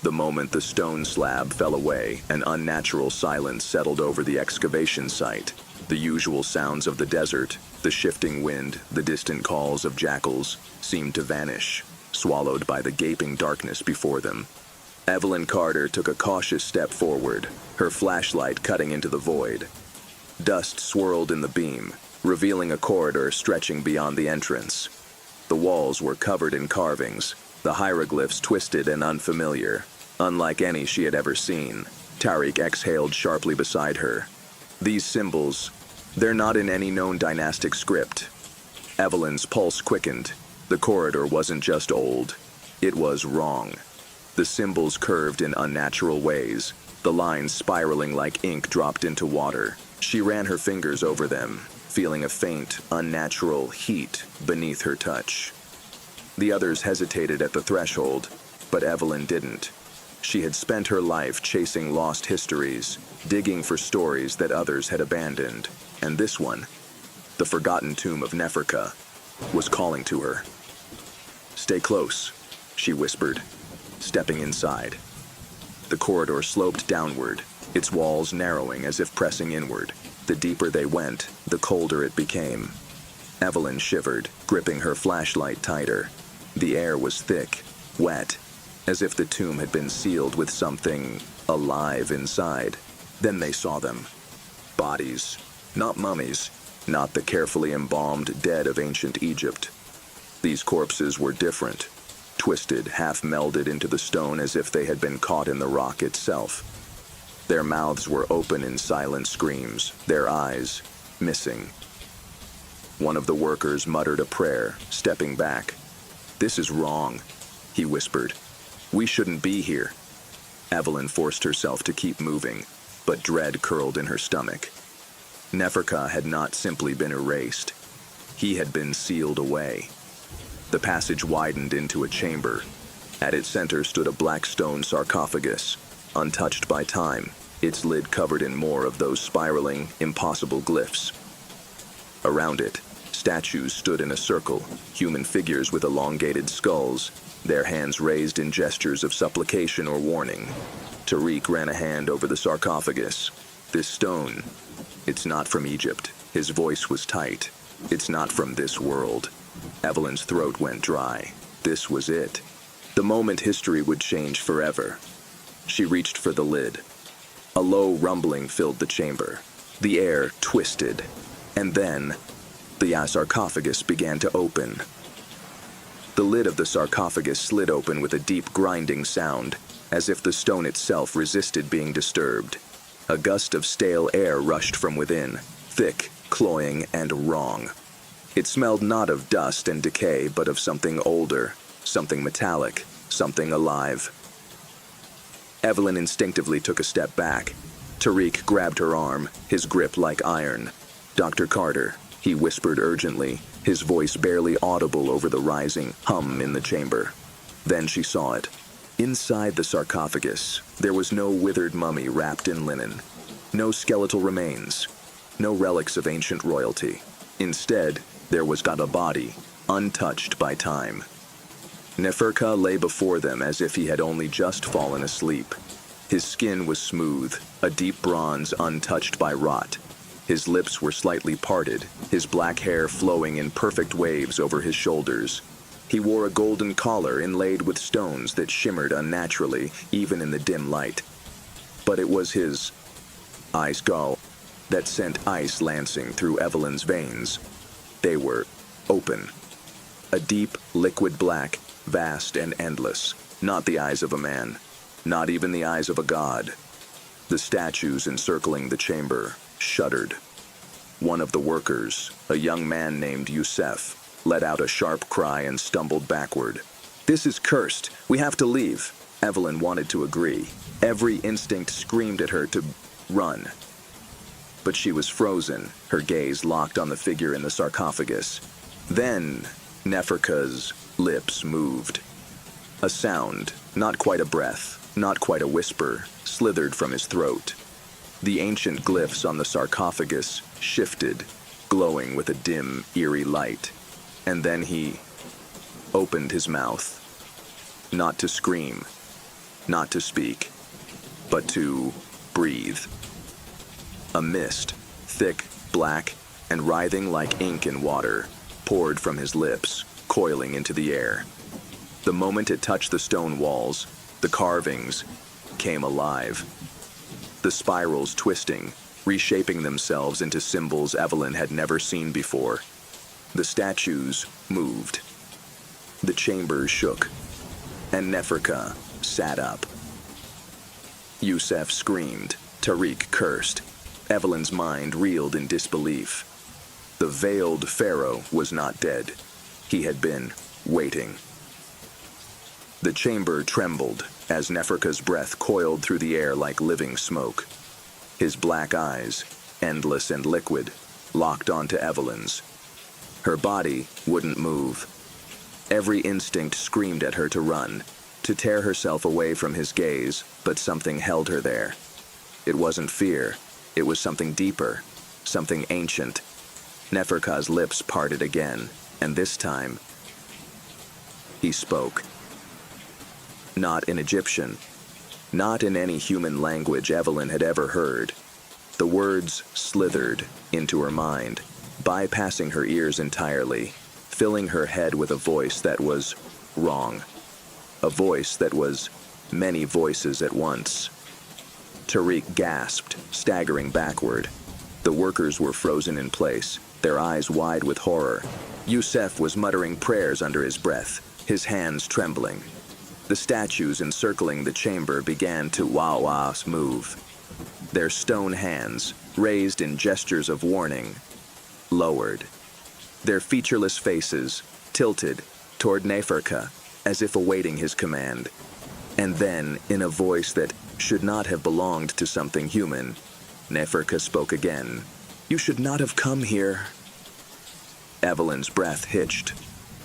The moment the stone slab fell away, an unnatural silence settled over the excavation site. The usual sounds of the desert, the shifting wind, the distant calls of jackals, seemed to vanish, swallowed by the gaping darkness before them. Evelyn Carter took a cautious step forward, her flashlight cutting into the void. Dust swirled in the beam, revealing a corridor stretching beyond the entrance. The walls were covered in carvings, the hieroglyphs twisted and unfamiliar, unlike any she had ever seen. Tariq exhaled sharply beside her. "These symbols, they're not in any known dynastic script." Evelyn's pulse quickened. The corridor wasn't just old, it was wrong. The symbols curved in unnatural ways, the lines spiraling like ink dropped into water. She ran her fingers over them, feeling a faint, unnatural heat beneath her touch. The others hesitated at the threshold, but Evelyn didn't. She had spent her life chasing lost histories, digging for stories that others had abandoned, and this one, the forgotten tomb of Neferka, was calling to her. "Stay close," she whispered, stepping inside. The corridor sloped downward, its walls narrowing as if pressing inward. The deeper they went, the colder it became. Evelyn shivered, gripping her flashlight tighter. The air was thick, wet, as if the tomb had been sealed with something alive inside. Then they saw them. Bodies. Not mummies, not the carefully embalmed dead of ancient Egypt. These corpses were different, twisted, half-melded into the stone as if they had been caught in the rock itself. Their mouths were open in silent screams, their eyes missing. One of the workers muttered a prayer, stepping back. "This is wrong," he whispered. "We shouldn't be here." Evelyn forced herself to keep moving, but dread curled in her stomach. Neferka had not simply been erased. He had been sealed away. The passage widened into a chamber. At its center stood a black stone sarcophagus, untouched by time, its lid covered in more of those spiraling, impossible glyphs. Around it, statues stood in a circle, human figures with elongated skulls, their hands raised in gestures of supplication or warning. Tariq ran a hand over the sarcophagus. This stone, it's not from Egypt. His voice was tight. It's not from this world. Evelyn's throat went dry. This was it. The moment history would change forever. She reached for the lid. A low rumbling filled the chamber. The air twisted. And then, the sarcophagus began to open. The lid of the sarcophagus slid open with a deep grinding sound, as if the stone itself resisted being disturbed. A gust of stale air rushed from within, thick, cloying, and wrong. It smelled not of dust and decay, but of something older, something metallic, something alive. Evelyn instinctively took a step back. Tariq grabbed her arm, his grip like iron. "Dr. Carter," he whispered urgently, his voice barely audible over the rising hum in the chamber. Then she saw it. Inside the sarcophagus, there was no withered mummy wrapped in linen, no skeletal remains, no relics of ancient royalty. Instead, there was got a body, untouched by time. Neferka lay before them as if he had only just fallen asleep. His skin was smooth, a deep bronze untouched by rot. His lips were slightly parted, his black hair flowing in perfect waves over his shoulders. He wore a golden collar inlaid with stones that shimmered unnaturally, even in the dim light. But it was his eye skull that sent ice lancing through Evelyn's veins. They were open. A deep, liquid black, vast and endless. Not the eyes of a man, not even the eyes of a god. The statues encircling the chamber shuddered. One of the workers, a young man named Youssef, let out a sharp cry and stumbled backward. "This is cursed. We have to leave." Evelyn wanted to agree. Every instinct screamed at her to run. But she was frozen, her gaze locked on the figure in the sarcophagus. Then, Neferka's lips moved. A sound, not quite a breath, not quite a whisper, slithered from his throat. The ancient glyphs on the sarcophagus shifted, glowing with a dim, eerie light. And then he opened his mouth. Not to scream, not to speak, but to breathe. A mist, thick, black, and writhing like ink in water, poured from his lips, coiling into the air. The moment it touched the stone walls, the carvings came alive. The spirals twisting, reshaping themselves into symbols Evelyn had never seen before. The statues moved. The chamber shook, and Neferka sat up. Youssef screamed. Tariq cursed. Evelyn's mind reeled in disbelief. The veiled pharaoh was not dead. He had been waiting. The chamber trembled as Neferka's breath coiled through the air like living smoke. His black eyes, endless and liquid, locked onto Evelyn's. Her body wouldn't move. Every instinct screamed at her to run, to tear herself away from his gaze, but something held her there. It wasn't fear. It was something deeper, something ancient. Neferka's lips parted again, and this time, he spoke. Not in Egyptian, not in any human language Evelyn had ever heard. The words slithered into her mind, bypassing her ears entirely, filling her head with a voice that was wrong. A voice that was many voices at once. Tariq gasped, staggering backward. The workers were frozen in place, their eyes wide with horror. Youssef was muttering prayers under his breath, his hands trembling. The statues encircling the chamber began to wah-wahs move. Their stone hands, raised in gestures of warning, lowered. Their featureless faces tilted toward Neferka, as if awaiting his command. And then, in a voice that should not have belonged to something human, Neferka spoke again. "You should not have come here." Evelyn's breath hitched.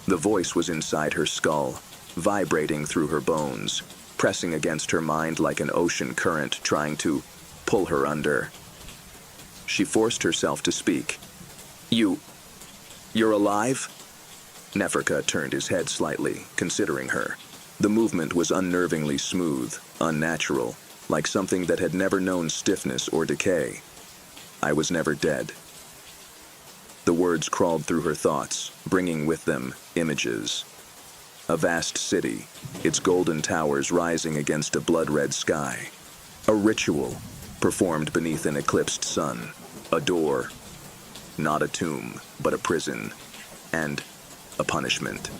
The voice was inside her skull, vibrating through her bones, pressing against her mind like an ocean current trying to pull her under. She forced herself to speak. You're alive?" Neferka turned his head slightly, considering her. The movement was unnervingly smooth, unnatural, like something that had never known stiffness or decay. "I was never dead." The words crawled through her thoughts, bringing with them images. A vast city, its golden towers rising against a blood-red sky. A ritual, performed beneath an eclipsed sun. A door, not a tomb, but a prison. And a punishment.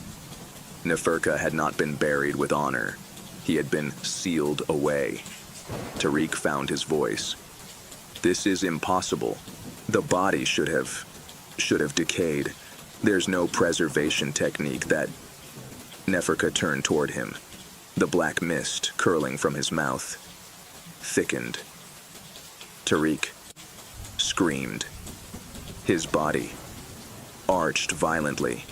Neferka had not been buried with honor. He had been sealed away. Tariq found his voice. "This is impossible. The body should have decayed. There's no preservation technique that..." Neferka turned toward him. The black mist curling from his mouth thickened. Tariq screamed. His body arched violently,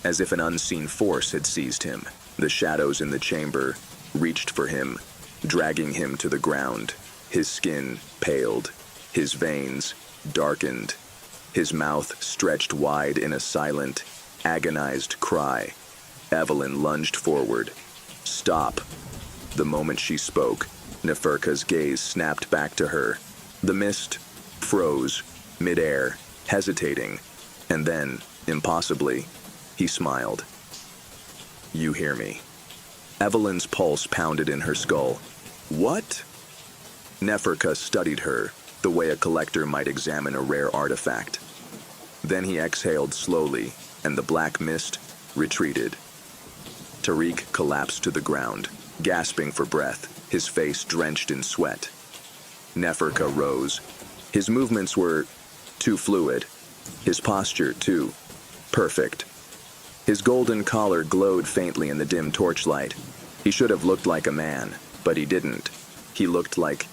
as if an unseen force had seized him. The shadows in the chamber reached for him, dragging him to the ground. His skin paled, his veins darkened, his mouth stretched wide in a silent, agonized cry. Evelyn lunged forward. "Stop." The moment she spoke, Neferka's gaze snapped back to her. The mist froze, midair, hesitating, and then, impossibly, he smiled. "You hear me." Evelyn's pulse pounded in her skull. "What?" Neferka studied her, the way a collector might examine a rare artifact. Then he exhaled slowly, and the black mist retreated. Tariq collapsed to the ground, gasping for breath, his face drenched in sweat. Neferka rose. His movements were too fluid, his posture too perfect. His golden collar glowed faintly in the dim torchlight. He should have looked like a man, but he didn't. He looked like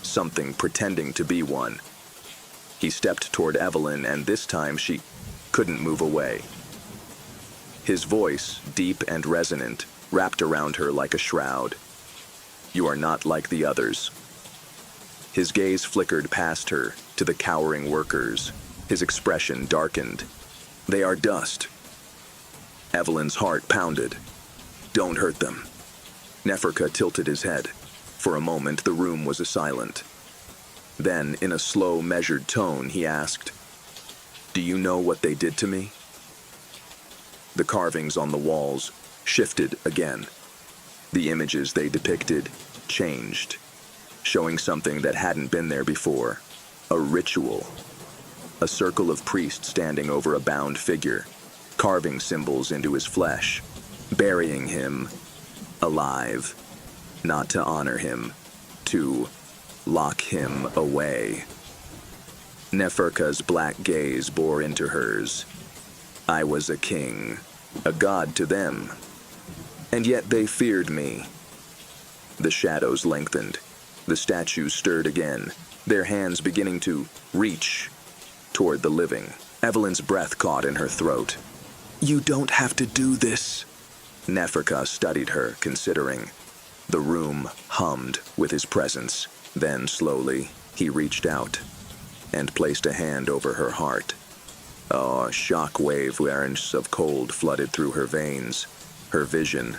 something pretending to be one. He stepped toward Evelyn, and this time she couldn't move away. His voice, deep and resonant, wrapped around her like a shroud. "You are not like the others." His gaze flickered past her to the cowering workers. His expression darkened. "They are dust." Evelyn's heart pounded. "Don't hurt them." Neferka tilted his head. For a moment, the room was silent. Then, in a slow, measured tone, he asked, "Do you know what they did to me?" The carvings on the walls shifted again. The images they depicted changed, showing something that hadn't been there before. A ritual. A circle of priests standing over a bound figure, carving symbols into his flesh, burying him alive, not to honor him, to lock him away. Neferka's black gaze bore into hers. "I was a king, a god to them, and yet they feared me." The shadows lengthened. The statues stirred again, their hands beginning to reach toward the living. Evelyn's breath caught in her throat. "You don't have to do this." Neferka studied her, considering. The room hummed with his presence. Then, slowly, he reached out and placed a hand over her heart. A shock-wave waves of cold flooded through her veins. Her vision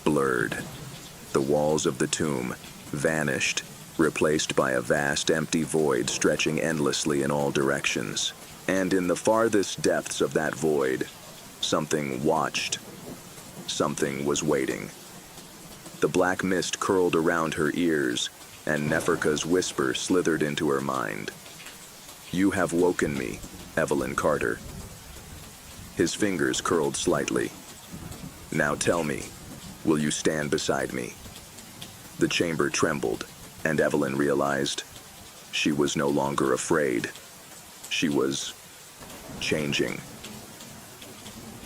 blurred. The walls of the tomb vanished, replaced by a vast empty void stretching endlessly in all directions. And in the farthest depths of that void, something watched. Something was waiting. The black mist curled around her ears, and Neferka's whisper slithered into her mind. "You have woken me, Evelyn Carter." His fingers curled slightly. "Now tell me, will you stand beside me?" The chamber trembled, and Evelyn realized she was no longer afraid. She was changing.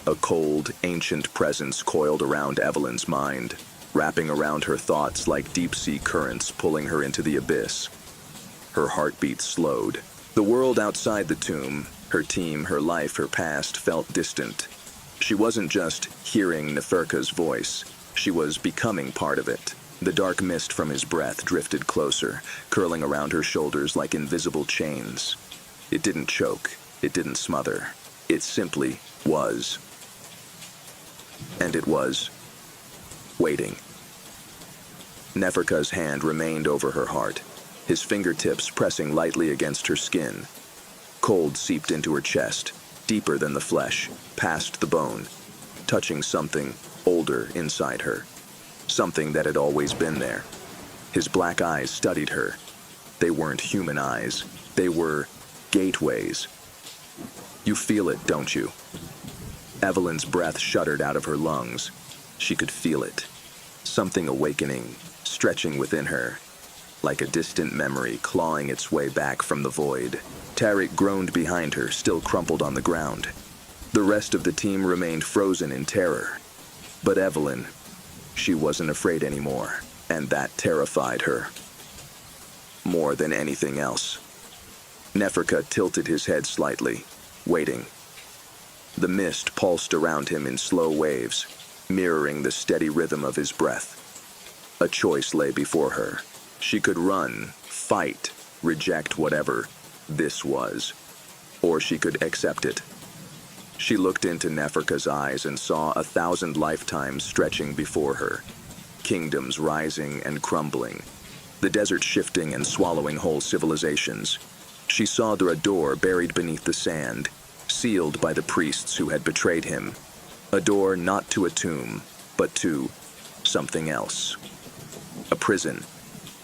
A cold, ancient presence coiled around Evelyn's mind, wrapping around her thoughts like deep-sea currents pulling her into the abyss. Her heartbeat slowed. The world outside the tomb, her team, her life, her past, felt distant. She wasn't just hearing Neferka's voice. She was becoming part of it. The dark mist from his breath drifted closer, curling around her shoulders like invisible chains. It didn't choke, it didn't smother. It simply was. And it was waiting. Neferka's hand remained over her heart, his fingertips pressing lightly against her skin. Cold seeped into her chest, deeper than the flesh, past the bone, touching something older inside her. Something that had always been there. His black eyes studied her. They weren't human eyes. They were gateways. You feel it, don't you? Evelyn's breath shuddered out of her lungs. She could feel it. Something awakening, stretching within her, like a distant memory clawing its way back from the void. Tariq groaned behind her, still crumpled on the ground. The rest of the team remained frozen in terror. But Evelyn, she wasn't afraid anymore, and that terrified her. More than anything else. Neferka tilted his head slightly, waiting. The mist pulsed around him in slow waves, mirroring the steady rhythm of his breath. A choice lay before her. She could run, fight, reject whatever this was, or she could accept it. She looked into Neferka's eyes and saw 1,000 lifetimes stretching before her, kingdoms rising and crumbling, the desert shifting and swallowing whole civilizations. She saw through a door buried beneath the sand, sealed by the priests who had betrayed him. A door not to a tomb, but to something else. A prison,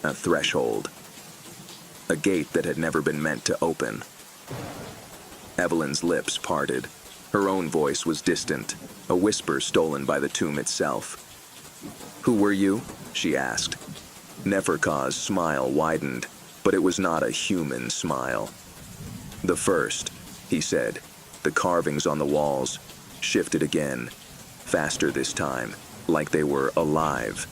a threshold, a gate that had never been meant to open. Evelyn's lips parted. Her own voice was distant, a whisper stolen by the tomb itself. "Who were you?" she asked. Neferka's smile widened, but it was not a human smile. "The first," he said. The carvings on the walls shifted again, faster this time, like they were alive.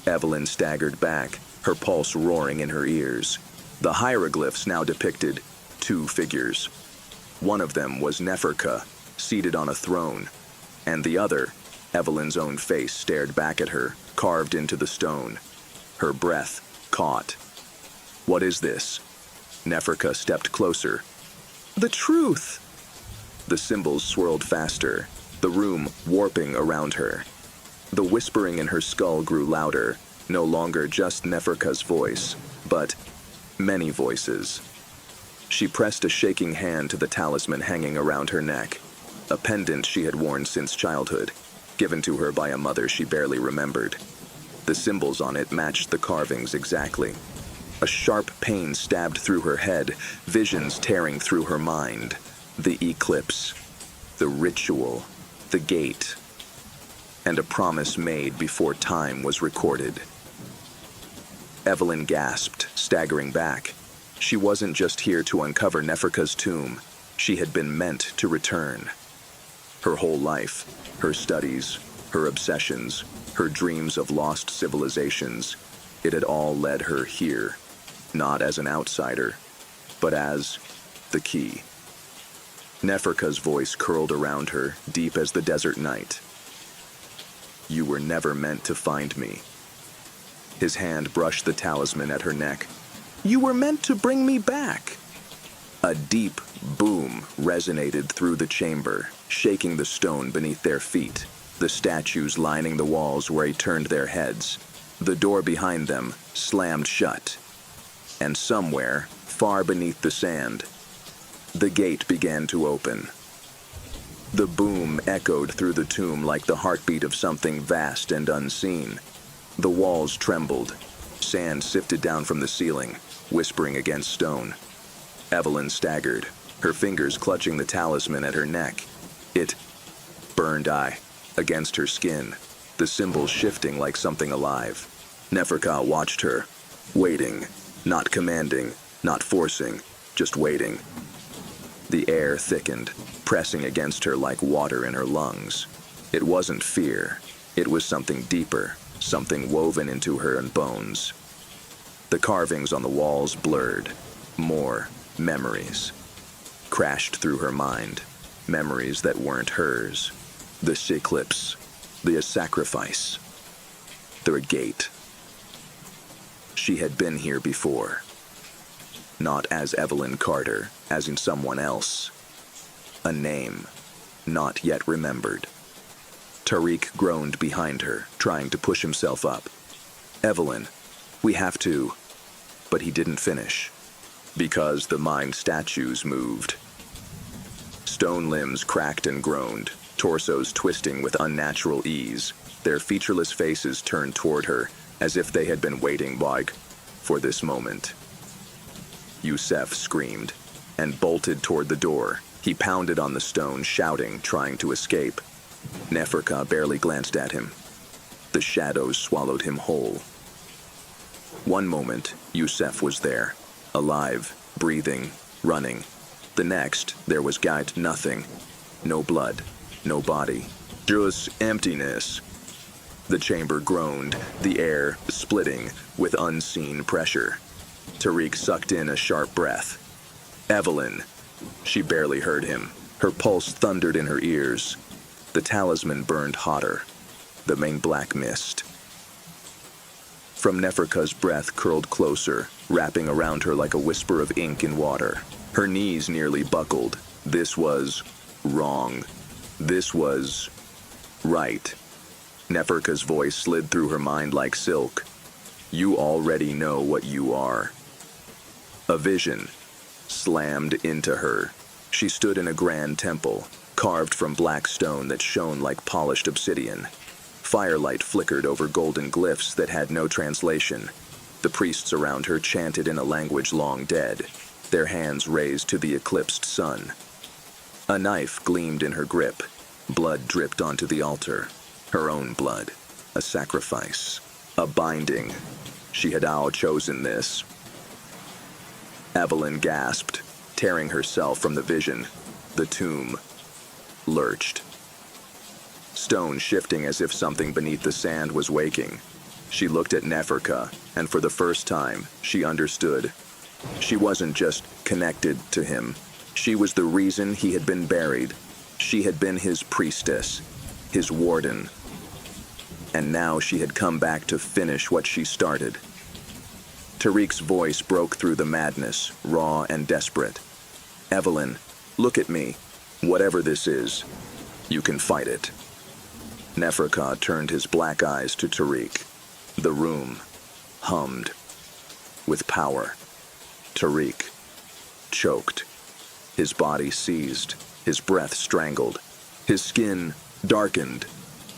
Evelyn staggered back, her pulse roaring in her ears. The hieroglyphs now depicted 2 figures. One of them was Neferka, seated on a throne, and the other, Evelyn's own face, stared back at her, carved into the stone. Her breath caught. "What is this?" Neferka stepped closer. "The truth!" The symbols swirled faster, the room warping around her. The whispering in her skull grew louder, no longer just Neferka's voice, but many voices. She pressed a shaking hand to the talisman hanging around her neck, a pendant she had worn since childhood, given to her by a mother she barely remembered. The symbols on it matched the carvings exactly. A sharp pain stabbed through her head, visions tearing through her mind. The eclipse, the ritual, the gate, and a promise made before time was recorded. Evelyn gasped, staggering back. She wasn't just here to uncover Neferka's tomb. She had been meant to return. Her whole life, her studies, her obsessions, her dreams of lost civilizations, it had all led her here, not as an outsider, but as the key. Neferka's voice curled around her, deep as the desert night. "You were never meant to find me." His hand brushed the talisman at her neck. "You were meant to bring me back." A deep boom resonated through the chamber, shaking the stone beneath their feet, the statues lining the walls where he turned their heads. The door behind them slammed shut. And somewhere, far beneath the sand, the gate began to open. The boom echoed through the tomb like the heartbeat of something vast and unseen. The walls trembled. Sand sifted down from the ceiling, whispering against stone. Evelyn staggered, her fingers clutching the talisman at her neck. It burned against her skin, the symbols shifting like something alive. Neferka watched her, waiting, not commanding, not forcing, just waiting. The air thickened, pressing against her like water in her lungs. It wasn't fear. It was something deeper, something woven into her own bones. The carvings on the walls blurred. More memories crashed through her mind. Memories that weren't hers. The eclipse, the sacrifice, the gate, She had been here before. Not as Evelyn Carter, as in someone else. A name, not yet remembered. Tariq groaned behind her, trying to push himself up. Evelyn, we have to... But he didn't finish. Because the mime statues moved. Stone limbs cracked and groaned, torsos twisting with unnatural ease, their featureless faces turned toward her, as if they had been waiting, for this moment. Youssef screamed, and bolted toward the door. He pounded on the stone, shouting, trying to escape. Neferka barely glanced at him. The shadows swallowed him whole. One moment, Youssef was there, alive, breathing, running. The next, there was nothing. No blood, no body. Just emptiness. The chamber groaned, the air splitting with unseen pressure. Tariq sucked in a sharp breath. Evelyn. She barely heard him. Her pulse thundered in her ears. The talisman burned hotter. The main black mist. From Neferka's breath curled closer, wrapping around her like a whisper of ink in water. Her knees nearly buckled. This was wrong. This was right. Neferka's voice slid through her mind like silk. You already know what you are. A vision slammed into her. She stood in a grand temple, carved from black stone that shone like polished obsidian. Firelight flickered over golden glyphs that had no translation. The priests around her chanted in a language long dead, their hands raised to the eclipsed sun. A knife gleamed in her grip. Blood dripped onto the altar. Her own blood. A sacrifice. A binding. She had all chosen this. Evelyn gasped, tearing herself from the vision. The tomb lurched. Stone shifting as if something beneath the sand was waking. She looked at Neferka, and for the first time, she understood. She wasn't just connected to him. She was the reason he had been buried. She had been his priestess, his warden. And now she had come back to finish what she started. Tariq's voice broke through the madness, raw and desperate. Evelyn, look at me. Whatever this is, you can fight it. Neferka turned his black eyes to Tariq. The room hummed with power. Tariq choked. His body seized, his breath strangled, his skin darkened,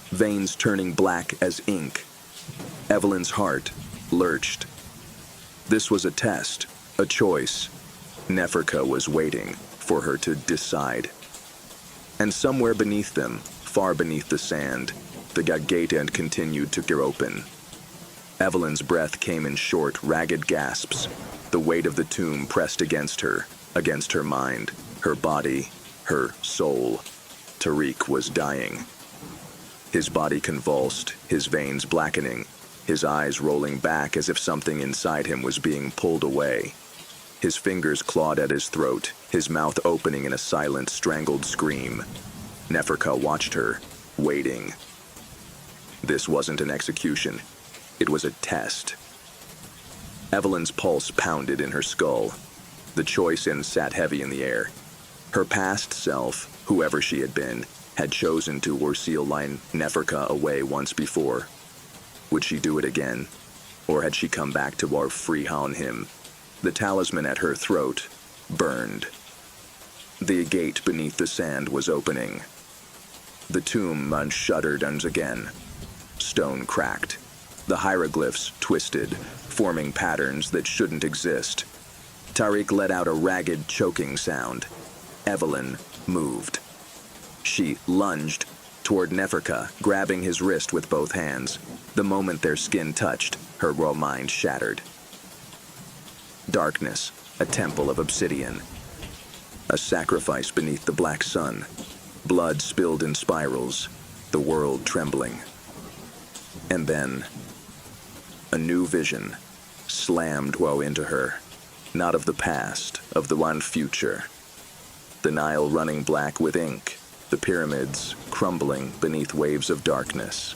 veins turning black as ink. Evelyn's heart lurched. This was a test, a choice. Neferka was waiting for her to decide. And somewhere beneath them, far beneath the sand, the gate end continued to get open. Evelyn's breath came in short, ragged gasps. The weight of the tomb pressed against her mind, her body, her soul. Tariq was dying. His body convulsed, his veins blackening, his eyes rolling back as if something inside him was being pulled away. His fingers clawed at his throat, his mouth opening in a silent, strangled scream. Neferka watched her, waiting. This wasn't an execution. It was a test. Evelyn's pulse pounded in her skull. The choice sat heavy in the air. Her past self, whoever she had been, had chosen to seal Neferka away once before. Would she do it again? Or had she come back to free him? The talisman at her throat burned. The gate beneath the sand was opening. The tomb shuddered again. Stone cracked. The hieroglyphs twisted, forming patterns that shouldn't exist. Tariq let out a ragged, choking sound. Evelyn moved. She lunged toward Neferka, grabbing his wrist with both hands. The moment their skin touched, her raw mind shattered. Darkness, a temple of obsidian. A sacrifice beneath the black sun. Blood spilled in spirals, the world trembling. And then, a new vision slammed into her. Not of the past, of the one future. The Nile running black with ink, the pyramids crumbling beneath waves of darkness.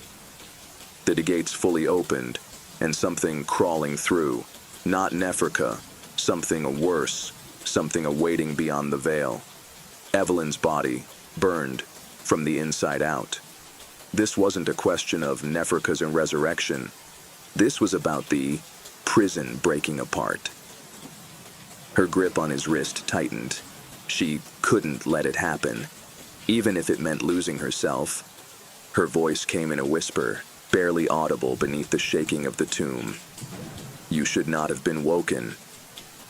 The gates fully opened, and something crawling through. Not Neferka, something worse, something awaiting beyond the veil. Evelyn's body burned from the inside out. This wasn't a question of Neferka's resurrection. This was about the prison breaking apart. Her grip on his wrist tightened. She couldn't let it happen, even if it meant losing herself. Her voice came in a whisper, barely audible beneath the shaking of the tomb. "You should not have been woken."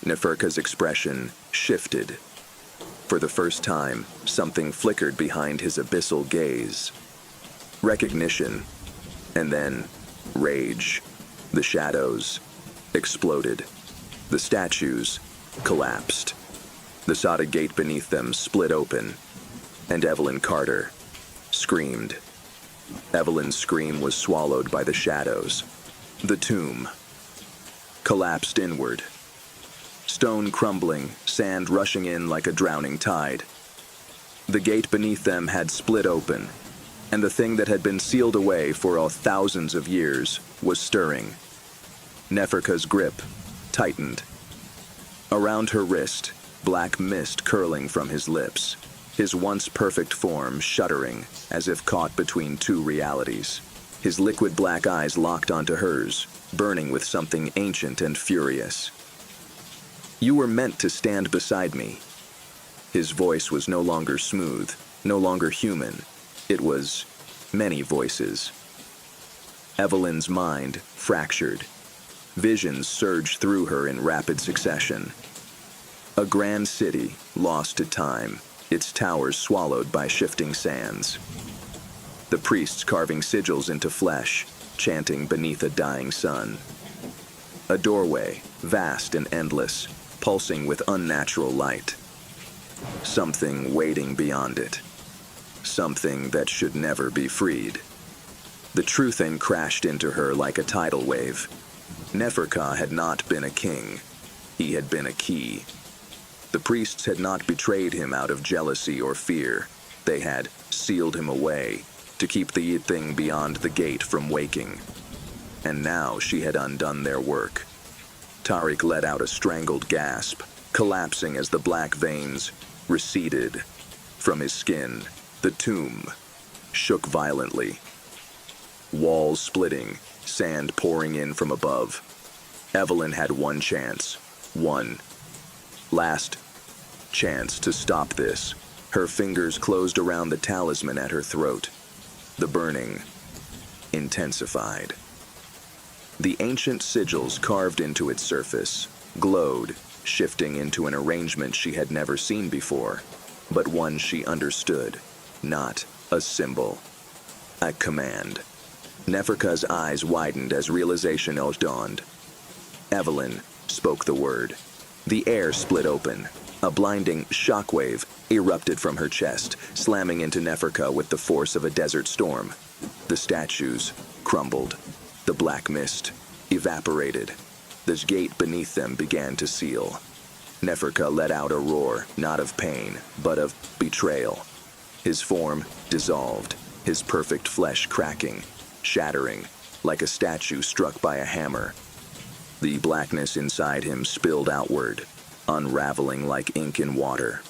Neferka's expression shifted. For the first time, something flickered behind his abyssal gaze. Recognition, and then rage. The shadows exploded. The statues collapsed. The sodded gate beneath them split open, and Evelyn Carter screamed. Evelyn's scream was swallowed by the shadows. The tomb collapsed inward. Stone crumbling, sand rushing in like a drowning tide. The gate beneath them had split open, and the thing that had been sealed away for thousands of years was stirring. Neferka's grip tightened. Around her wrist, black mist curling from his lips, his once perfect form shuddering as if caught between two realities. His liquid black eyes locked onto hers, burning with something ancient and furious. "You were meant to stand beside me." His voice was no longer smooth, no longer human. It was many voices. Evelyn's mind fractured. Visions surged through her in rapid succession. A grand city lost to time, its towers swallowed by shifting sands. The priests carving sigils into flesh, chanting beneath a dying sun. A doorway, vast and endless, pulsing with unnatural light. Something waiting beyond it. Something that should never be freed. The truth then crashed into her like a tidal wave. Neferka had not been a king. He had been a key. The priests had not betrayed him out of jealousy or fear. They had sealed him away to keep the thing beyond the gate from waking. And now she had undone their work. Tariq let out a strangled gasp, collapsing as the black veins receded from his skin. The tomb shook violently. Walls splitting, sand pouring in from above. Evelyn had one chance, one last chance to stop this. Her fingers closed around the talisman at her throat. The burning intensified. The ancient sigils carved into its surface glowed, shifting into an arrangement she had never seen before, but one she understood, not a symbol, a command. Neferka's eyes widened as realization dawned. Evelyn spoke the word. The air split open. A blinding shockwave erupted from her chest, slamming into Neferka with the force of a desert storm. The statues crumbled. The black mist evaporated. The gate beneath them began to seal. Neferka let out a roar, not of pain, but of betrayal. His form dissolved, his perfect flesh cracking, shattering, like a statue struck by a hammer. The blackness inside him spilled outward, unraveling like ink in water.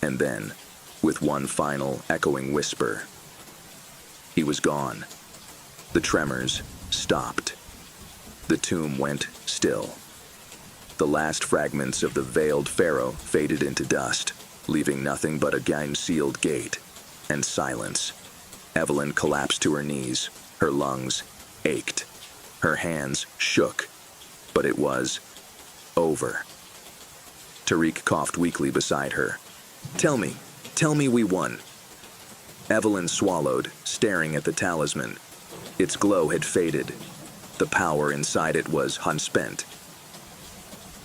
And then, with one final echoing whisper, he was gone. The tremors stopped. The tomb went still. The last fragments of the veiled pharaoh faded into dust, leaving nothing but a sealed gate and silence. Evelyn collapsed to her knees. Her lungs ached. Her hands shook. But it was over. Tariq coughed weakly beside her. Tell me we won." Evelyn swallowed, staring at the talisman. Its glow had faded. The power inside it was unspent.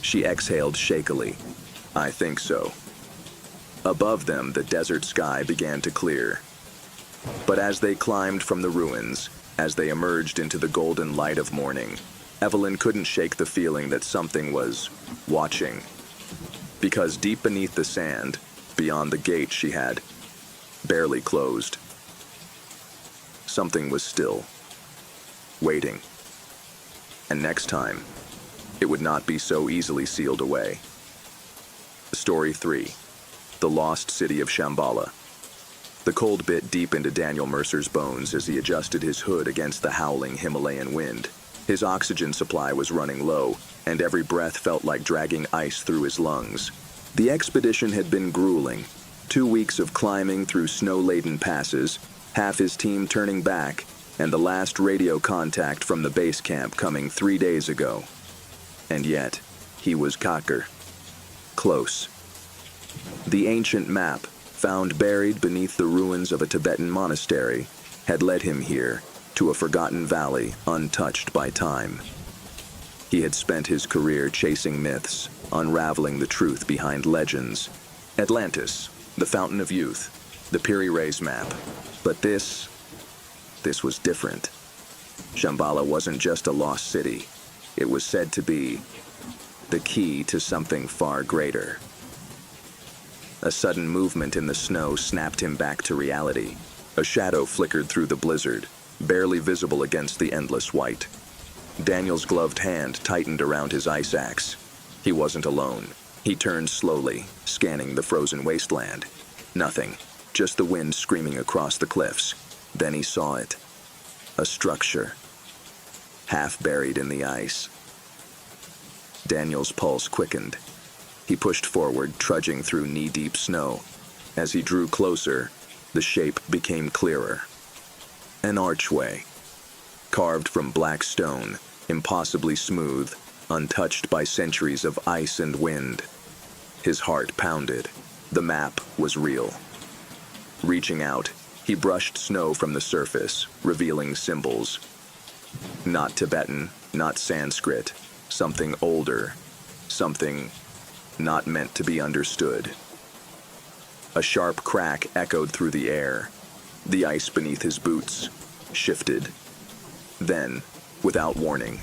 She exhaled shakily. "I think so." Above them, the desert sky began to clear. But as they climbed from the ruins, as they emerged into the golden light of morning, Evelyn couldn't shake the feeling that something was watching. Because deep beneath the sand, beyond the gate she had barely closed, something was still, waiting. And next time, it would not be so easily sealed away. Story 3. The Lost City of Shambhala. The cold bit deep into Daniel Mercer's bones as he adjusted his hood against the howling Himalayan wind. His oxygen supply was running low, and every breath felt like dragging ice through his lungs. The expedition had been grueling. 2 weeks of climbing through snow-laden passes, half his team turning back, and the last radio contact from the base camp coming 3 days ago. And yet, he was Kaker. Close. The ancient map, found buried beneath the ruins of a Tibetan monastery, had led him here, to a forgotten valley untouched by time. He had spent his career chasing myths, unraveling the truth behind legends. Atlantis, the Fountain of Youth, the Piri Reis map. But this was different. Shambhala wasn't just a lost city. It was said to be the key to something far greater. A sudden movement in the snow snapped him back to reality. A shadow flickered through the blizzard, barely visible against the endless white. Daniel's gloved hand tightened around his ice axe. He wasn't alone. He turned slowly, scanning the frozen wasteland. Nothing, just the wind screaming across the cliffs. Then he saw it. A structure, half buried in the ice. Daniel's pulse quickened. He pushed forward, trudging through knee-deep snow. As he drew closer, the shape became clearer. An archway, carved from black stone, impossibly smooth, untouched by centuries of ice and wind. His heart pounded. The map was real. Reaching out, he brushed snow from the surface, revealing symbols. Not Tibetan, not Sanskrit, something older, something not meant to be understood. A sharp crack echoed through the air. The ice beneath his boots shifted. Then, without warning,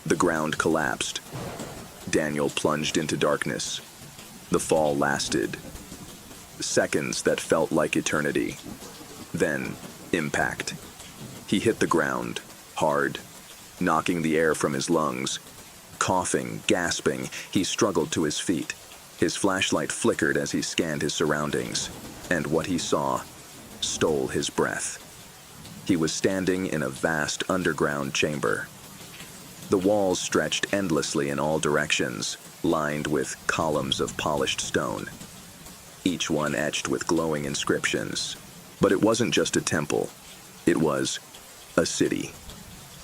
the ground collapsed. Daniel plunged into darkness. The fall lasted seconds that felt like eternity. Then, impact. He hit the ground, hard, knocking the air from his lungs. Coughing, gasping, he struggled to his feet. His flashlight flickered as he scanned his surroundings, and what he saw stole his breath. He was standing in a vast underground chamber. The walls stretched endlessly in all directions, lined with columns of polished stone, each one etched with glowing inscriptions. But it wasn't just a temple. It was a city.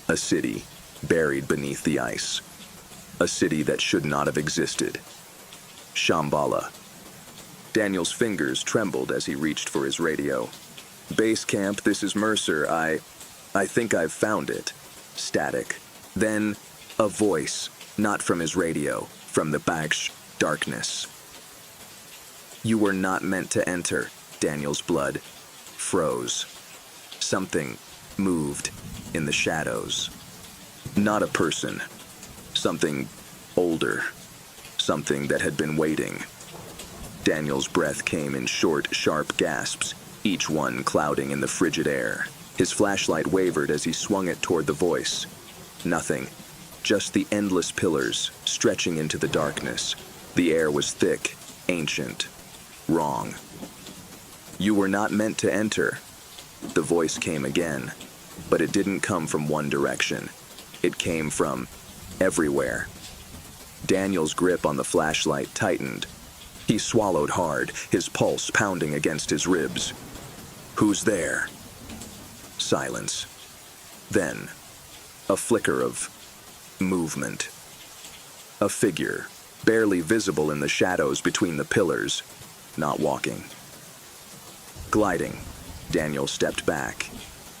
A city buried beneath the ice. A city that should not have existed. Shambhala. Daniel's fingers trembled as he reached for his radio. "Base camp, this is Mercer. I think I've found it." Static. Then, a voice, not from his radio, from the back's darkness. "You were not meant to enter." Daniel's blood froze. Something moved in the shadows. Not a person. Something older. Something that had been waiting. Daniel's breath came in short, sharp gasps, each one clouding in the frigid air. His flashlight wavered as he swung it toward the voice. Nothing. Just the endless pillars, stretching into the darkness. The air was thick, ancient, wrong. "You were not meant to enter." The voice came again, but it didn't come from one direction. It came from everywhere. Daniel's grip on the flashlight tightened. He swallowed hard, his pulse pounding against his ribs. "Who's there?" Silence. Then, a flicker of movement. A figure, barely visible in the shadows between the pillars, not walking. Gliding, Daniel stepped back.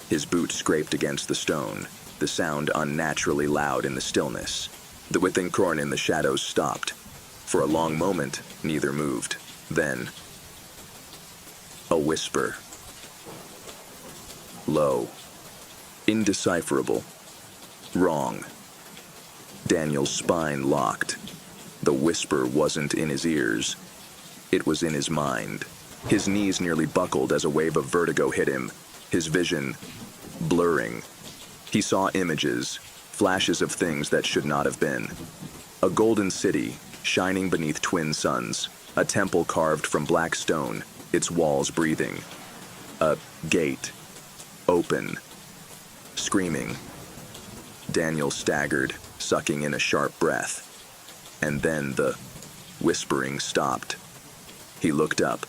His boot scraped against the stone, the sound unnaturally loud in the stillness. The Withenkorn in the shadows stopped. For a long moment, neither moved. Then, a whisper. Low. Indecipherable. Wrong. Daniel's spine locked. The whisper wasn't in his ears. It was in his mind. His knees nearly buckled as a wave of vertigo hit him, his vision blurring. He saw images, flashes of things that should not have been. A golden city, shining beneath twin suns, a temple carved from black stone, its walls breathing. A gate, open, screaming. Daniel staggered, sucking in a sharp breath. And then the whispering stopped. He looked up.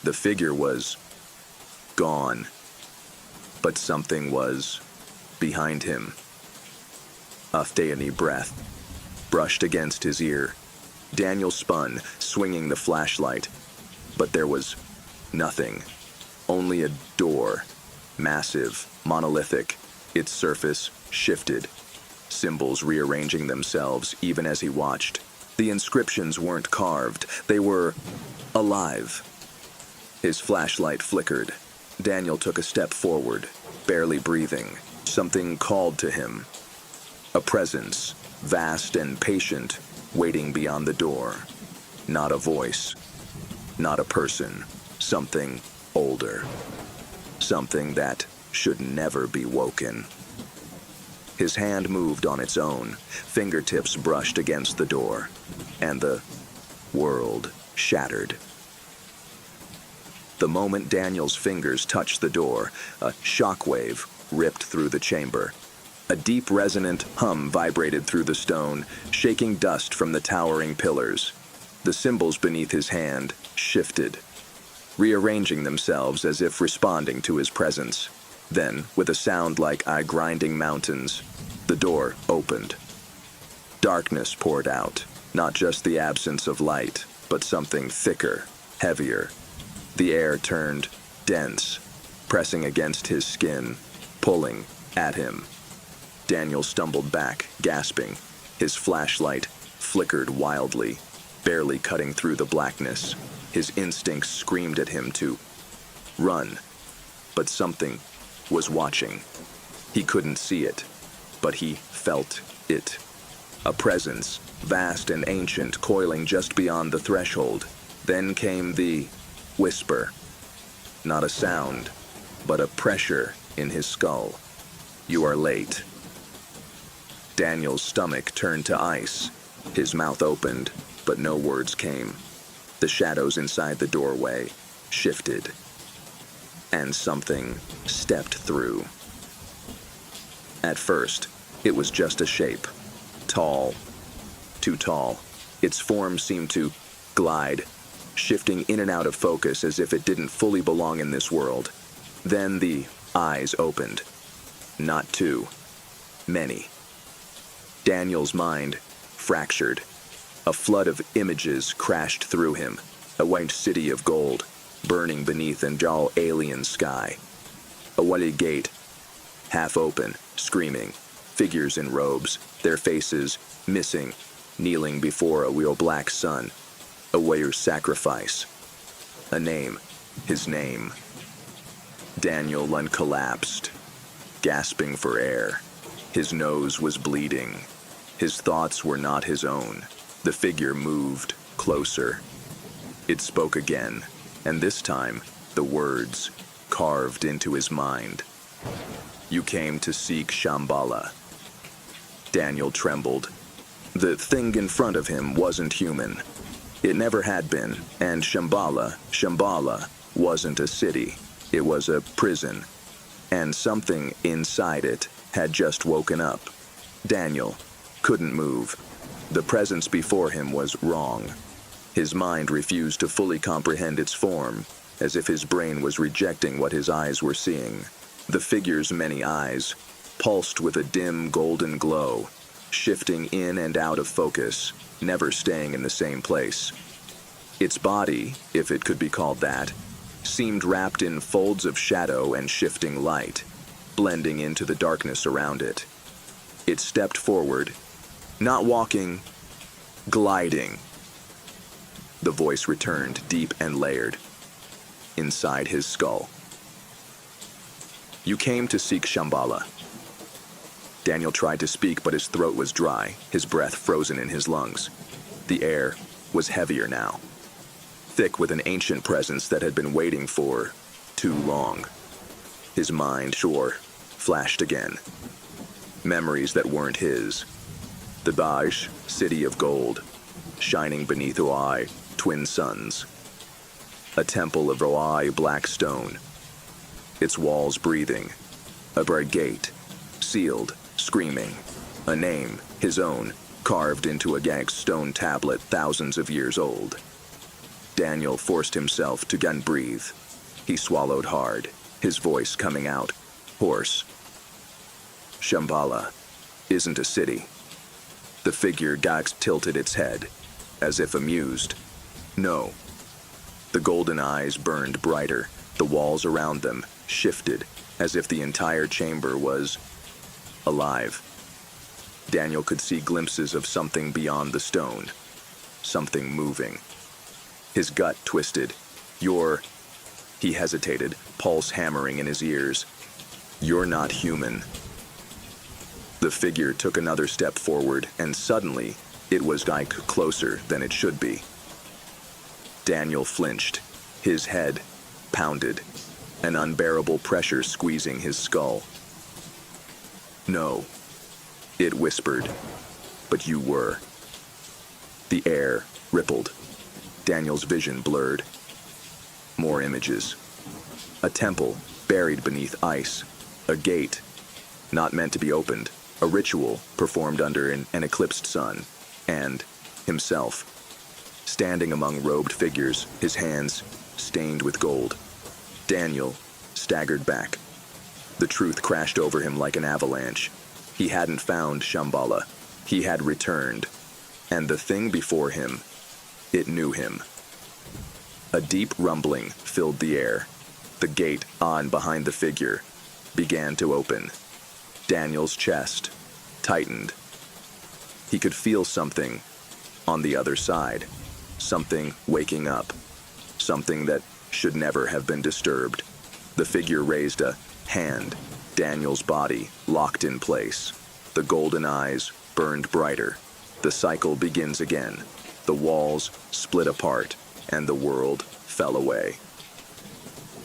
The figure was gone. But something was behind him. A tiny breath brushed against his ear. Daniel spun, swinging the flashlight. But there was nothing. Only a door. Massive, monolithic. Its surface shifted. Symbols rearranging themselves even as he watched. The inscriptions weren't carved. They were alive. His flashlight flickered. Daniel took a step forward, barely breathing. Something called to him. A presence, vast and patient, waiting beyond the door. Not a voice. Not a person. Something older. Something that should never be woken. His hand moved on its own, fingertips brushed against the door, and the world shattered. The moment Daniel's fingers touched the door, a shockwave ripped through the chamber. A deep resonant hum vibrated through the stone, shaking dust from the towering pillars. The symbols beneath his hand shifted, rearranging themselves as if responding to his presence. Then, with a sound like eye-grinding mountains, the door opened. Darkness poured out, not just the absence of light, but something thicker, heavier. The air turned dense, pressing against his skin, pulling at him. Daniel stumbled back, gasping. His flashlight flickered wildly, barely cutting through the blackness. His instincts screamed at him to run, but something was watching. He couldn't see it, but he felt it. A presence, vast and ancient, coiling just beyond the threshold. Then came the whisper. Not a sound, but a pressure in his skull. You are late. Daniel's stomach turned to ice. His mouth opened, but no words came. The shadows inside the doorway shifted, and something stepped through. At first, it was just a shape. Tall. Too tall. Its form seemed to glide, shifting in and out of focus as if it didn't fully belong in this world. Then the eyes opened. Not two. Many. Daniel's mind fractured. A flood of images crashed through him. A white city of gold, burning beneath an all alien sky. A wide gate, half open, screaming. Figures in robes, their faces missing, kneeling before a real black sun. A warrior's sacrifice. A name. His name. Daniel collapsed, gasping for air. His nose was bleeding. His thoughts were not his own. The figure moved closer. It spoke again, and this time, the words carved into his mind. You came to seek Shambhala. Daniel trembled. The thing in front of him wasn't human. It never had been, and Shambhala wasn't a city. It was a prison, and something inside it had just woken up. Daniel couldn't move. The presence before him was wrong. His mind refused to fully comprehend its form, as if his brain was rejecting what his eyes were seeing. The figure's many eyes pulsed with a dim golden glow, shifting in and out of focus, never staying in the same place. Its body, if it could be called that, seemed wrapped in folds of shadow and shifting light, blending into the darkness around it. It stepped forward, not walking, gliding. The voice returned, deep and layered, inside his skull. You came to seek Shambhala. Daniel tried to speak, but his throat was dry, his breath frozen in his lungs. The air was heavier now, thick with an ancient presence that had been waiting for too long. His mind, flashed again. memories that weren't his. The Baish, city of gold, shining beneath Oi, twin suns. A temple of Oi black stone, its walls breathing. A bright gate, sealed, screaming. A name, his own, carved into a gang's stone tablet thousands of years old. Daniel forced himself to breathe. He swallowed hard, his voice coming out, hoarse. Shambhala isn't a city. The figure Gax tilted its head, as if amused. No. The golden eyes burned brighter, the walls around them shifted, as if the entire chamber was alive. Daniel could see glimpses of something beyond the stone, something moving. His gut twisted. He hesitated, pulse hammering in his ears. You're not human. The figure took another step forward, and suddenly, it was closer than it should be. Daniel flinched, his head pounded, an unbearable pressure squeezing his skull. No, it whispered, but you were. The air rippled. Daniel's vision blurred. More images. A temple buried beneath ice. A gate, not meant to be opened. A ritual performed under an eclipsed sun. And himself, standing among robed figures, his hands stained with gold. Daniel staggered back. The truth crashed over him like an avalanche. He hadn't found Shambhala. He had returned. And the thing before him, it knew him. A deep rumbling filled the air. The gate on behind the figure began to open. Daniel's chest tightened. He could feel something on the other side. Something waking up. Something that should never have been disturbed. The figure raised a hand. Daniel's body locked in place. The golden eyes burned brighter. The cycle begins again. The walls split apart, and the world fell away.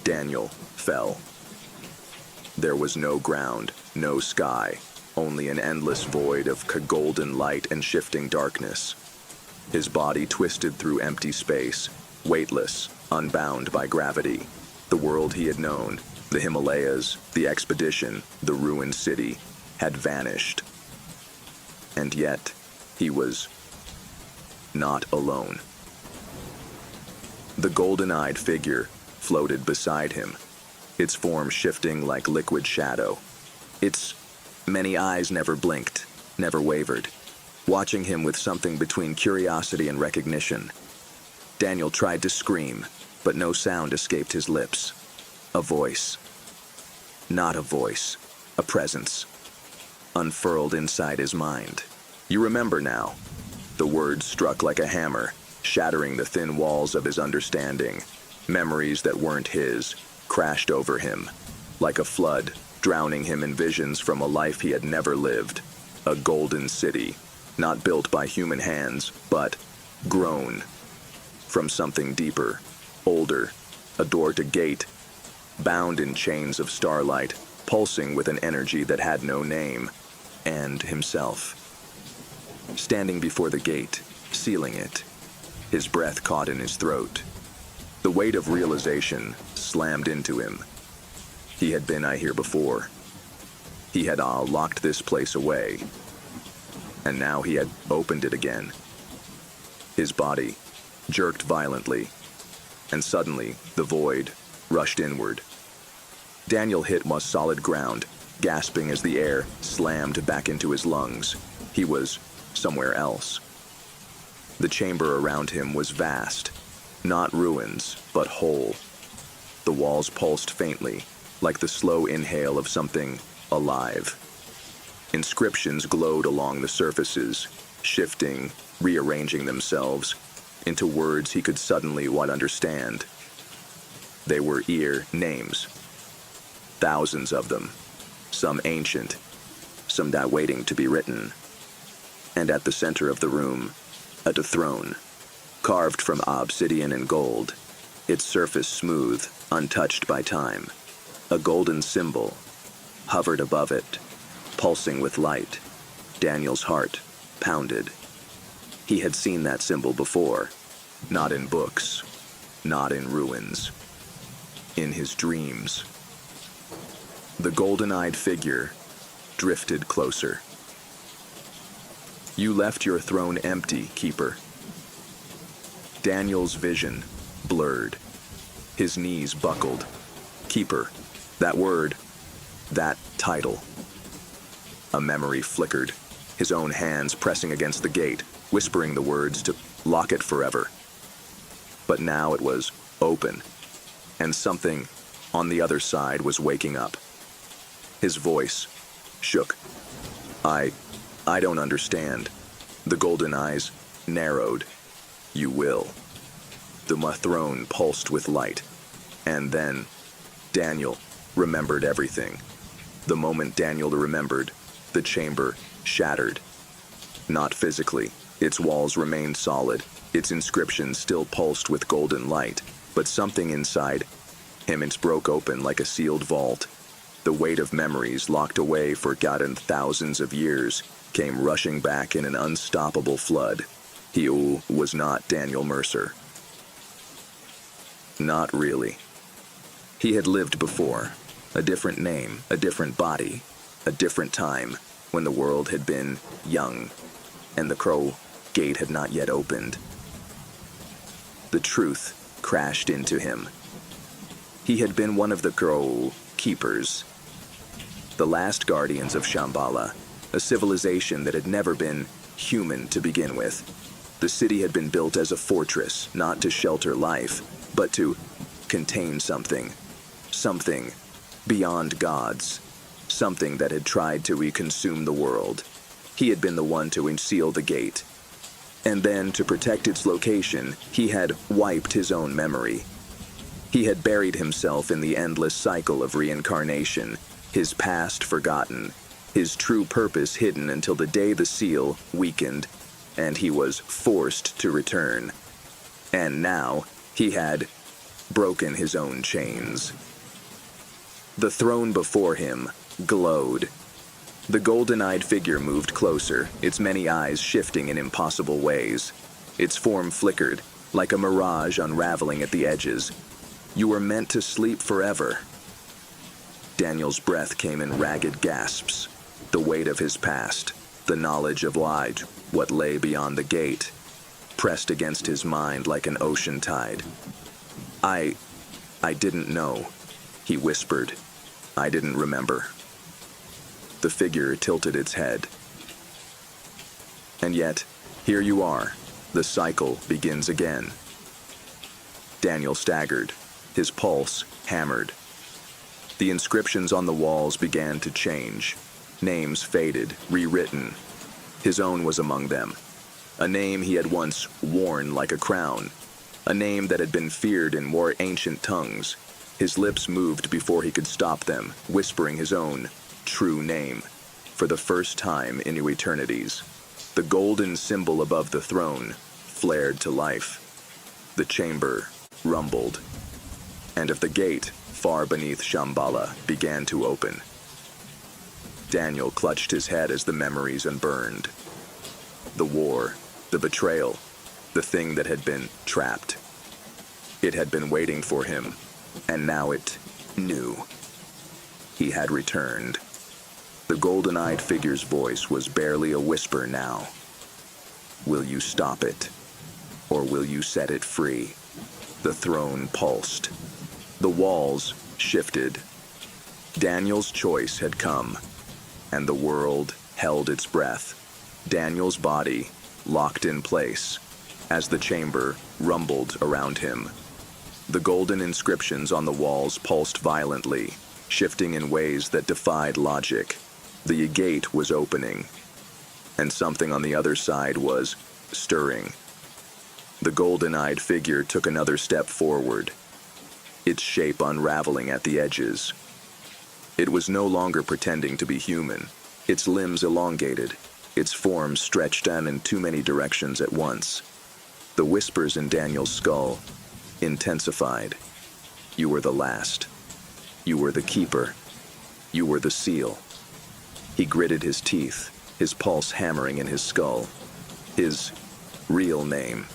Daniel fell. There was no ground, no sky, only an endless void of golden light and shifting darkness. His body twisted through empty space, weightless, unbound by gravity. The world he had known, the Himalayas, the expedition, the ruined city, had vanished. And yet, he was not alone. The golden-eyed figure floated beside him, its form shifting like liquid shadow. Its many eyes never blinked, never wavered, watching him with something between curiosity and recognition. Daniel tried to scream, but no sound escaped his lips. A voice. Not a voice, a presence, unfurled inside his mind. You remember now. The words struck like a hammer, shattering the thin walls of his understanding. Memories that weren't his crashed over him, like a flood, drowning him in visions from a life he had never lived. A golden city, not built by human hands, but grown from something deeper, older, a door to gate, bound in chains of starlight, pulsing with an energy that had no name, and himself. Standing before the gate, sealing it, his breath caught in his throat. The weight of realization slammed into him. He had been here before. He had locked this place away, and now he had opened it again. His body jerked violently, and suddenly the void rushed inward. Daniel hit solid ground, gasping as the air slammed back into his lungs. He was somewhere else. The chamber around him was vast, not ruins, but whole. The walls pulsed faintly, like the slow inhale of something alive. Inscriptions glowed along the surfaces, shifting, rearranging themselves into words he could suddenly understand. They were names. Thousands of them, some ancient, some that waiting to be written. And at the center of the room, a throne, carved from obsidian and gold, its surface smooth, untouched by time. A golden symbol hovered above it, pulsing with light. Daniel's heart pounded. He had seen that symbol before, not in books, not in ruins, in his dreams. The golden-eyed figure drifted closer. You left your throne empty, Keeper. Daniel's vision blurred. His knees buckled. Keeper, that word, that title. A memory flickered, his own hands pressing against the gate, whispering the words to lock it forever. But now it was open, and something on the other side was waking up. His voice shook. I don't understand. The golden eyes narrowed. You will. The throne pulsed with light. And then Daniel remembered everything. The moment Daniel remembered, the chamber shattered. Not physically. Its walls remained solid. Its inscription still pulsed with golden light. But something inside him broke open like a sealed vault. The weight of memories locked away forgotten thousands of years came rushing back in an unstoppable flood. He was not Daniel Mercer. Not really. He had lived before. A different name, a different body, a different time, when the world had been young, and the Crow Gate had not yet opened. The truth crashed into him. He had been one of the Crow Keepers, the last guardians of Shambhala, a civilization that had never been human to begin with. The city had been built as a fortress, not to shelter life, but to contain something beyond gods, something that had tried to consume the world. He had been the one to unseal the gate. And then, to protect its location, he had wiped his own memory. He had buried himself in the endless cycle of reincarnation, his past forgotten, his true purpose hidden until the day the seal weakened, and he was forced to return. And now, he had broken his own chains. The throne before him glowed. The golden-eyed figure moved closer, its many eyes shifting in impossible ways. Its form flickered, like a mirage unraveling at the edges. You were meant to sleep forever. Daniel's breath came in ragged gasps. The weight of his past, the knowledge of what lay beyond the gate, pressed against his mind like an ocean tide. I didn't know, he whispered. I didn't remember. The figure tilted its head. And yet, here you are. The cycle begins again. Daniel staggered, his pulse hammered. The inscriptions on the walls began to change. Names faded, rewritten. His own was among them. A name he had once worn like a crown. A name that had been feared in more ancient tongues. His lips moved before he could stop them, whispering his own true name. For the first time in eternities, the golden symbol above the throne flared to life. The chamber rumbled, and of the gate far beneath Shambhala began to open. Daniel clutched his head as the memories unburned. The war, the betrayal, the thing that had been trapped. It had been waiting for him, and now it knew. He had returned. The golden-eyed figure's voice was barely a whisper now. Will you stop it, or will you set it free? The throne pulsed. The walls shifted. Daniel's choice had come, and the world held its breath. Daniel's body locked in place as the chamber rumbled around him. The golden inscriptions on the walls pulsed violently, shifting in ways that defied logic. The gate was opening, and something on the other side was stirring. The golden-eyed figure took another step forward, its shape unraveling at the edges. It was no longer pretending to be human, its limbs elongated, its form stretched out in too many directions at once. The whispers in Daniel's skull intensified. You were the last. You were the keeper. You were the seal. He gritted his teeth, his pulse hammering in his skull. His real name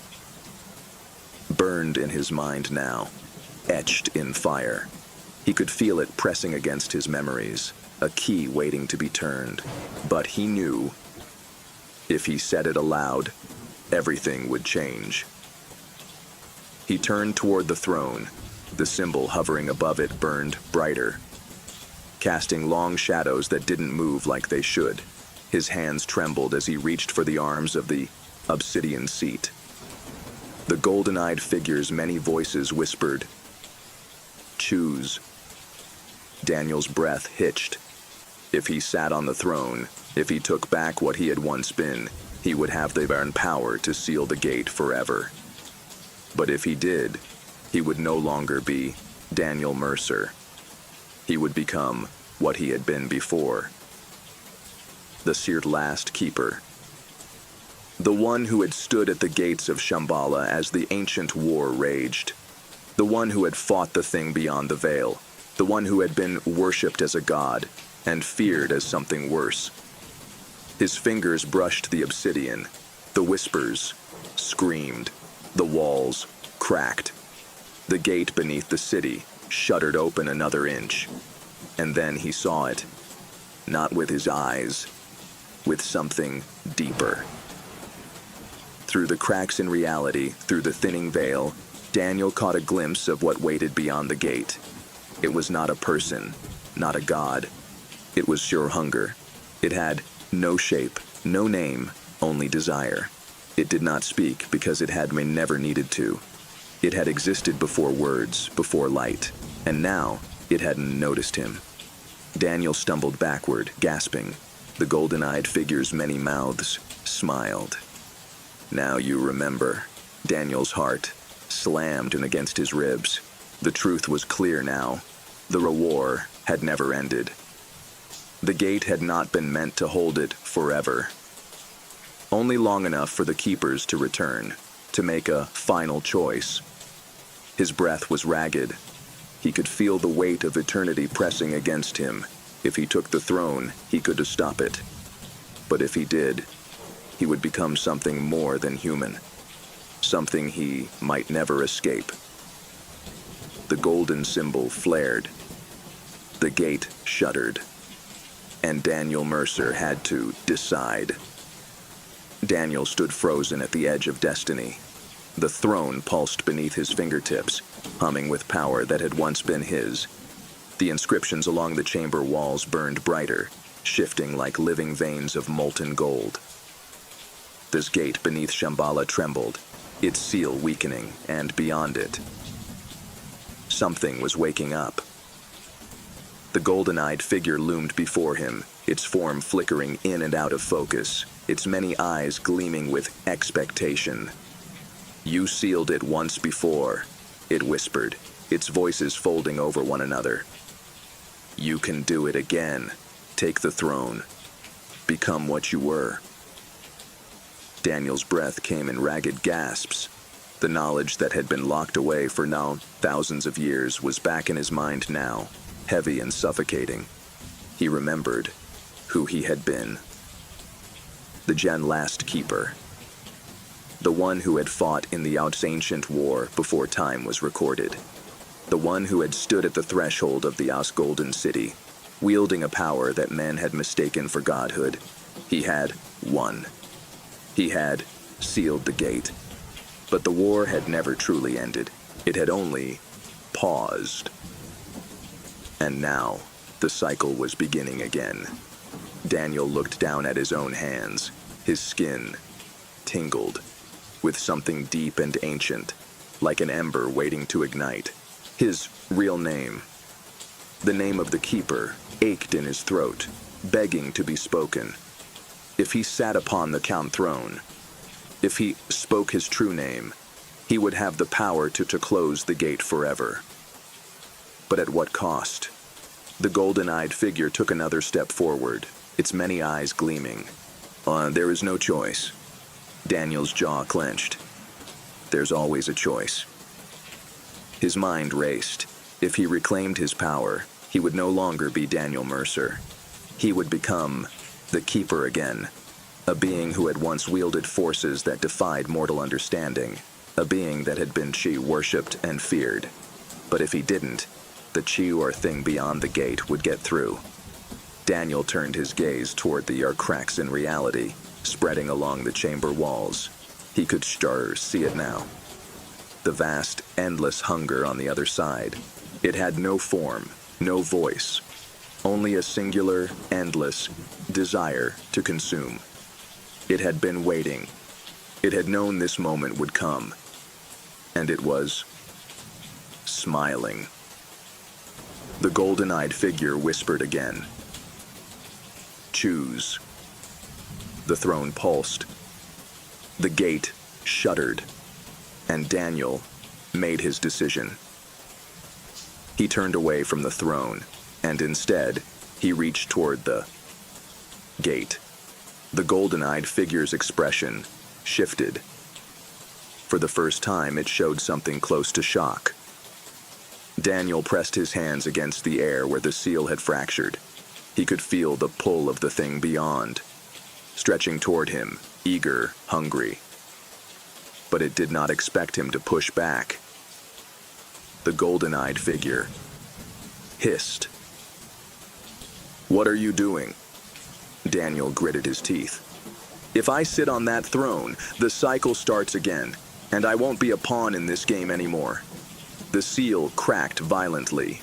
burned in his mind now, etched in fire. He could feel it pressing against his memories, a key waiting to be turned. But he knew, if he said it aloud, everything would change. He turned toward the throne. The symbol hovering above it burned brighter, casting long shadows that didn't move like they should. His hands trembled as he reached for the arms of the obsidian seat. The golden-eyed figure's many voices whispered, "Choose." Daniel's breath hitched. If he sat on the throne, if he took back what he had once been, he would have the iron power to seal the gate forever. But if he did, he would no longer be Daniel Mercer. He would become what he had been before. The seared last keeper. The one who had stood at the gates of Shambhala as the ancient war raged. The one who had fought the thing beyond the veil. The one who had been worshipped as a god and feared as something worse. His fingers brushed the obsidian. The whispers screamed. The walls cracked. The gate beneath the city shuddered open another inch. And then he saw it. Not with his eyes, with something deeper. Through the cracks in reality, through the thinning veil, Daniel caught a glimpse of what waited beyond the gate. It was not a person, not a god. It was pure hunger. It had no shape, no name, only desire. It did not speak because it had never needed to. It had existed before words, before light, and now it hadn't noticed him. Daniel stumbled backward, gasping. The golden-eyed figure's many mouths smiled. "Now you remember." Daniel's heart slammed in against his ribs. The truth was clear now. The war had never ended. The gate had not been meant to hold it forever. Only long enough for the keepers to return, to make a final choice. His breath was ragged. He could feel the weight of eternity pressing against him. If he took the throne, he could stop it. But if he did, he would become something more than human. Something he might never escape. The golden symbol flared. The gate shuddered. And Daniel Mercer had to decide. Daniel stood frozen at the edge of destiny. The throne pulsed beneath his fingertips, humming with power that had once been his. The inscriptions along the chamber walls burned brighter, shifting like living veins of molten gold. This gate beneath Shambhala trembled, its seal weakening, and beyond it, something was waking up. The golden-eyed figure loomed before him, its form flickering in and out of focus, its many eyes gleaming with expectation. "You sealed it once before," it whispered, its voices folding over one another. "You can do it again. Take the throne. Become what you were." Daniel's breath came in ragged gasps. The knowledge that had been locked away for now thousands of years was back in his mind now, heavy and suffocating. He remembered who he had been. The last keeper. The one who had fought in the ancient war before time was recorded. The one who had stood at the threshold of the Golden City, wielding a power that men had mistaken for godhood. He had won. He had sealed the gate. But the war had never truly ended. It had only paused. And now, the cycle was beginning again. Daniel looked down at his own hands. His skin tingled with something deep and ancient, like an ember waiting to ignite. His real name, the name of the keeper, ached in his throat, begging to be spoken. If he sat upon the crown throne, if he spoke his true name, he would have the power to close the gate forever. But at what cost? The golden-eyed figure took another step forward, its many eyes gleaming. There is no choice. Daniel's jaw clenched. There's always a choice. His mind raced. If he reclaimed his power, he would no longer be Daniel Mercer. He would become the Keeper again, a being who had once wielded forces that defied mortal understanding, a being that had been Chi worshipped and feared. But if he didn't, the Chi or thing beyond the gate would get through. Daniel turned his gaze toward the cracks in reality, spreading along the chamber walls. He could see it now. The vast, endless hunger on the other side. It had no form, no voice, only a singular, endless desire to consume. It had been waiting. It had known this moment would come. And it was smiling. The golden-eyed figure whispered again. Choose. The throne pulsed. The gate shuddered, and Daniel made his decision. He turned away from the throne, and instead, he reached toward the gate. The golden-eyed figure's expression shifted. For the first time, it showed something close to shock. Daniel pressed his hands against the air where the seal had fractured. He could feel the pull of the thing beyond, stretching toward him, eager, hungry. But it did not expect him to push back. The golden-eyed figure hissed. "What are you doing?" Daniel gritted his teeth. "If I sit on that throne, the cycle starts again, and I won't be a pawn in this game anymore." The seal cracked violently,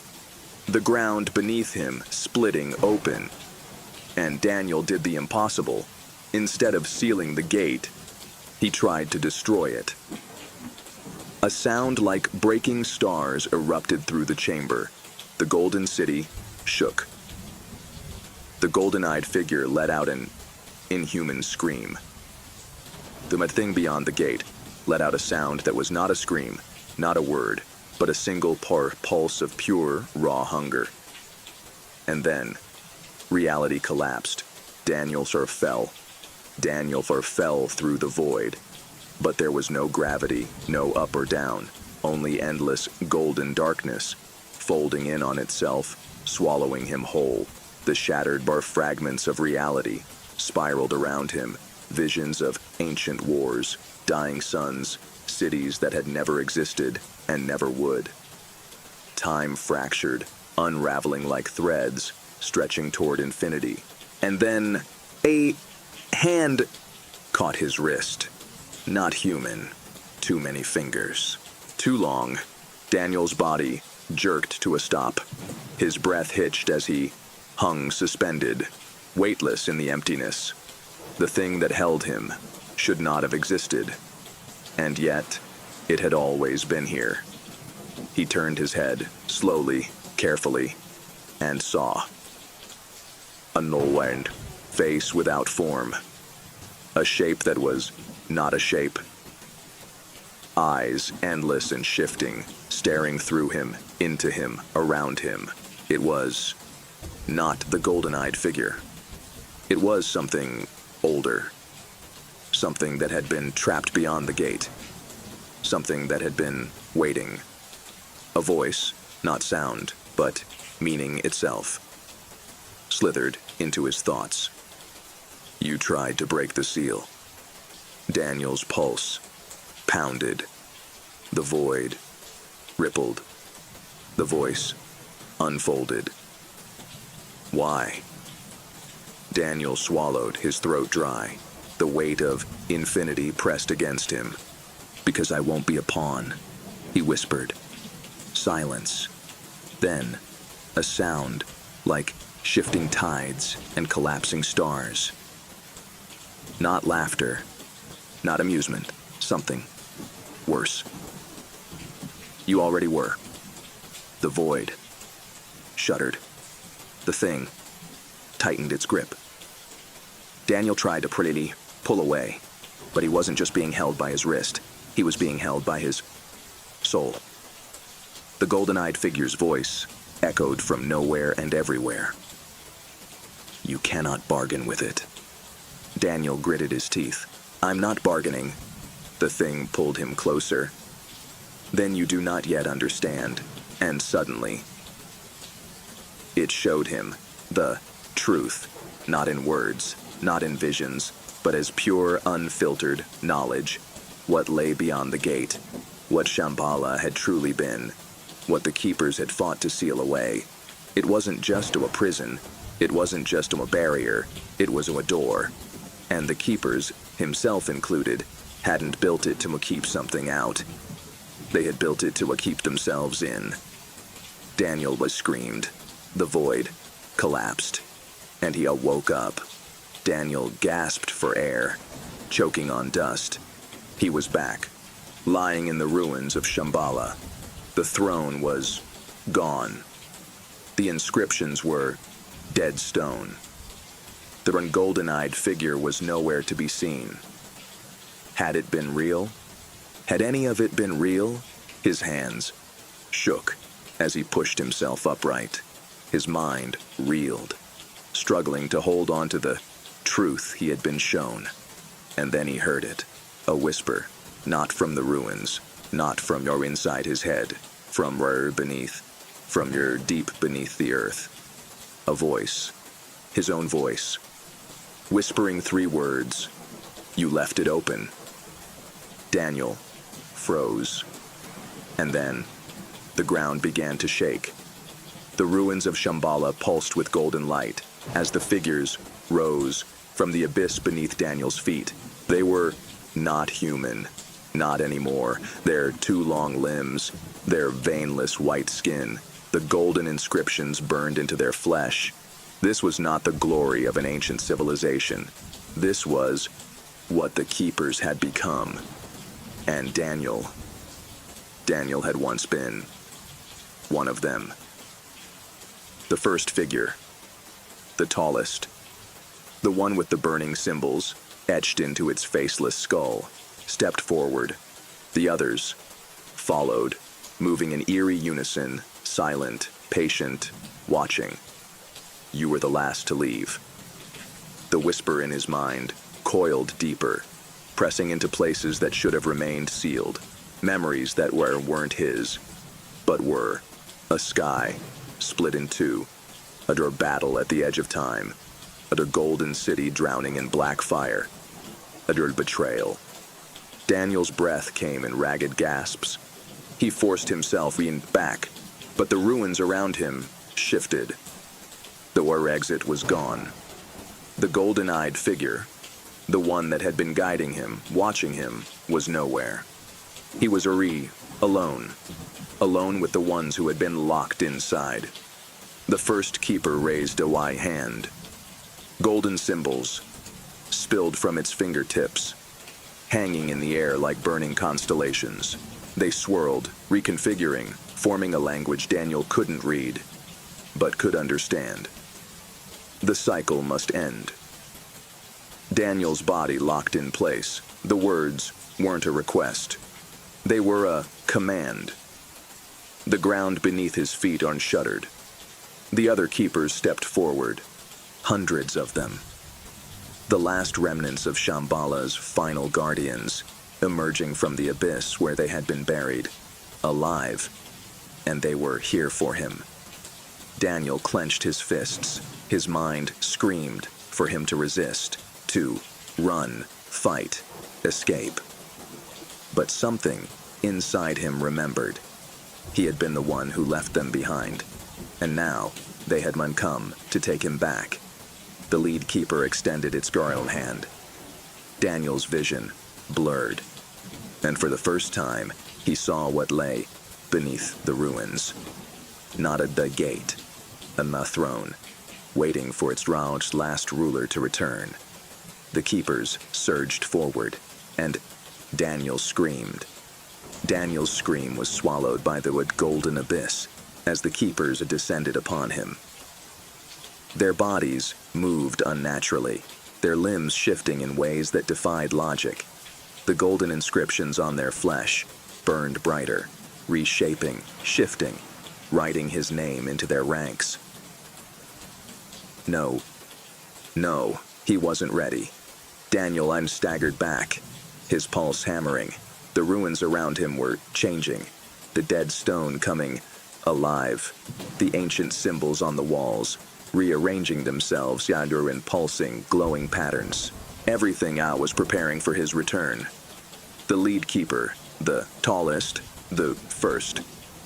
the ground beneath him splitting open. And Daniel did the impossible. Instead of sealing the gate, he tried to destroy it. A sound like breaking stars erupted through the chamber. The golden city shook. The golden-eyed figure let out an inhuman scream. The thing beyond the gate let out a sound that was not a scream, not a word, but a single pulse of pure, raw hunger. And then, reality collapsed. Daniel fell through the void. But there was no gravity, no up or down, only endless golden darkness, folding in on itself, swallowing him whole. The shattered fragments of reality spiraled around him, visions of ancient wars, dying suns, cities that had never existed and never would. Time fractured, unraveling like threads, stretching toward infinity. And then a hand caught his wrist. Not human. Too many fingers. Too long. Daniel's body jerked to a stop. His breath hitched as he hung suspended, weightless in the emptiness. The thing that held him should not have existed. And yet, it had always been here. He turned his head, slowly, carefully, and saw. A null-wind face without form. A shape that was not a shape. Eyes endless and shifting, staring through him, into him, around him. It was not the golden-eyed figure. It was something older. Something that had been trapped beyond the gate. Something that had been waiting. A voice, not sound, but meaning itself, slithered into his thoughts. You tried to break the seal. Daniel's pulse pounded. The void rippled. The voice unfolded. Why? Daniel swallowed, his throat dry. The weight of infinity pressed against him. Because I won't be a pawn, he whispered. Silence. Then, a sound like shifting tides and collapsing stars. Not laughter, not amusement, something worse. You already were. The void shuddered. The thing tightened its grip. Daniel tried to prettily pull away, but he wasn't just being held by his wrist. He was being held by his soul. The golden-eyed figure's voice echoed from nowhere and everywhere. You cannot bargain with it. Daniel gritted his teeth. I'm not bargaining. The thing pulled him closer. Then you do not yet understand. And suddenly, it showed him the truth, not in words, not in visions, but as pure, unfiltered knowledge. What lay beyond the gate, what Shambhala had truly been, what the keepers had fought to seal away. It wasn't just a prison, it wasn't just a barrier, it was a door. And the keepers, himself included, hadn't built it to keep something out. They had built it to keep themselves in. Daniel was screamed. The void collapsed, and he woke up. Daniel gasped for air, choking on dust. He was back, lying in the ruins of Shambhala. The throne was gone. The inscriptions were dead stone. The golden-eyed figure was nowhere to be seen. Had it been real? Had any of it been real? His hands shook as he pushed himself upright. His mind reeled, struggling to hold on to the truth he had been shown. And then he heard it, a whisper, not from the ruins, not from your inside his head, from your beneath, from your deep beneath the earth. A voice, his own voice, whispering 3 words. You left it open. Daniel froze. And then, the ground began to shake. The ruins of Shambhala pulsed with golden light as the figures rose from the abyss beneath Daniel's feet. They were not human, not anymore. Their 2 long limbs, their veinless white skin, the golden inscriptions burned into their flesh. This was not the glory of an ancient civilization. This was what the keepers had become. And Daniel had once been one of them. The first figure, the tallest, the one with the burning symbols etched into its faceless skull, stepped forward. The others followed, moving in eerie unison, silent, patient, watching. You were the last to leave. The whisper in his mind coiled deeper, pressing into places that should have remained sealed, memories that weren't his, but were. A sky split in 2, a battle at the edge of time, a golden city drowning in black fire, a betrayal. Daniel's breath came in ragged gasps. He forced himself back, but the ruins around him shifted. The war exit was gone. The golden-eyed figure, the one that had been guiding him, watching him, was nowhere. He was alone with the ones who had been locked inside. The first keeper raised a white hand. Golden symbols spilled from its fingertips, hanging in the air like burning constellations. They swirled, reconfiguring, forming a language Daniel couldn't read, but could understand. The cycle must end. Daniel's body locked in place. The words weren't a request. They were a command. The ground beneath his feet shuddered. The other keepers stepped forward, hundreds of them. The last remnants of Shambhala's final guardians, emerging from the abyss where they had been buried, alive, and they were here for him. Daniel clenched his fists. His mind screamed for him to resist, to run, fight, escape. But something inside him remembered. He had been the one who left them behind, and now they had come to take him back. The lead keeper extended its garland hand. Daniel's vision blurred, and for the first time, he saw what lay beneath the ruins. Not the gate, and the throne, waiting for its last ruler to return. The keepers surged forward, and Daniel screamed. Daniel's scream was swallowed by the golden abyss as the keepers descended upon him. Their bodies moved unnaturally, their limbs shifting in ways that defied logic. The golden inscriptions on their flesh burned brighter, reshaping, shifting, writing his name into their ranks. No, he wasn't ready. Daniel staggered back, his pulse hammering. The ruins around him were changing, the dead stone coming alive, the ancient symbols on the walls rearranging themselves yonder in pulsing, glowing patterns. Everything out was preparing for his return. The lead keeper, the tallest, the first,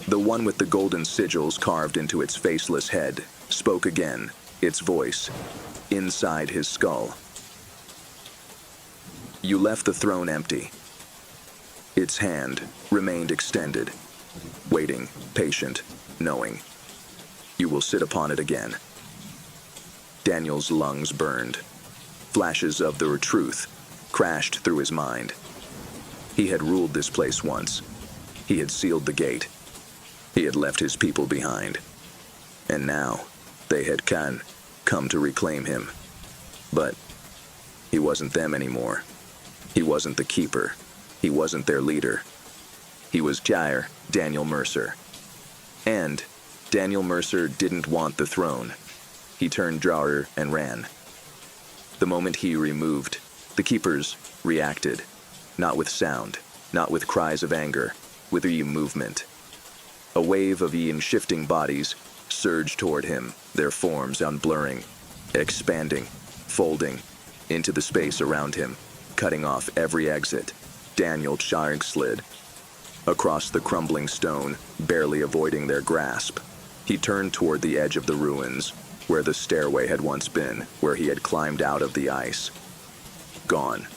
the one with the golden sigils carved into its faceless head, spoke again, its voice, inside his skull. You left the throne empty. Its hand remained extended, waiting, patient, knowing. You will sit upon it again. Daniel's lungs burned. Flashes of the truth crashed through his mind. He had ruled this place once. He had sealed the gate. He had left his people behind. And now, they had come to reclaim him. But he wasn't them anymore. He wasn't the keeper. He wasn't their leader. He was Jair, Daniel Mercer. And Daniel Mercer didn't want the throne. He turned drawer and ran. The moment he removed, the keepers reacted. Not with sound, not with cries of anger, with a movement. A wave of shifting bodies surged toward him, their forms unblurring, expanding, folding, into the space around him, cutting off every exit. Daniel slid across the crumbling stone, barely avoiding their grasp. He turned toward the edge of the ruins, where the stairway had once been, where he had climbed out of the ice. Gone.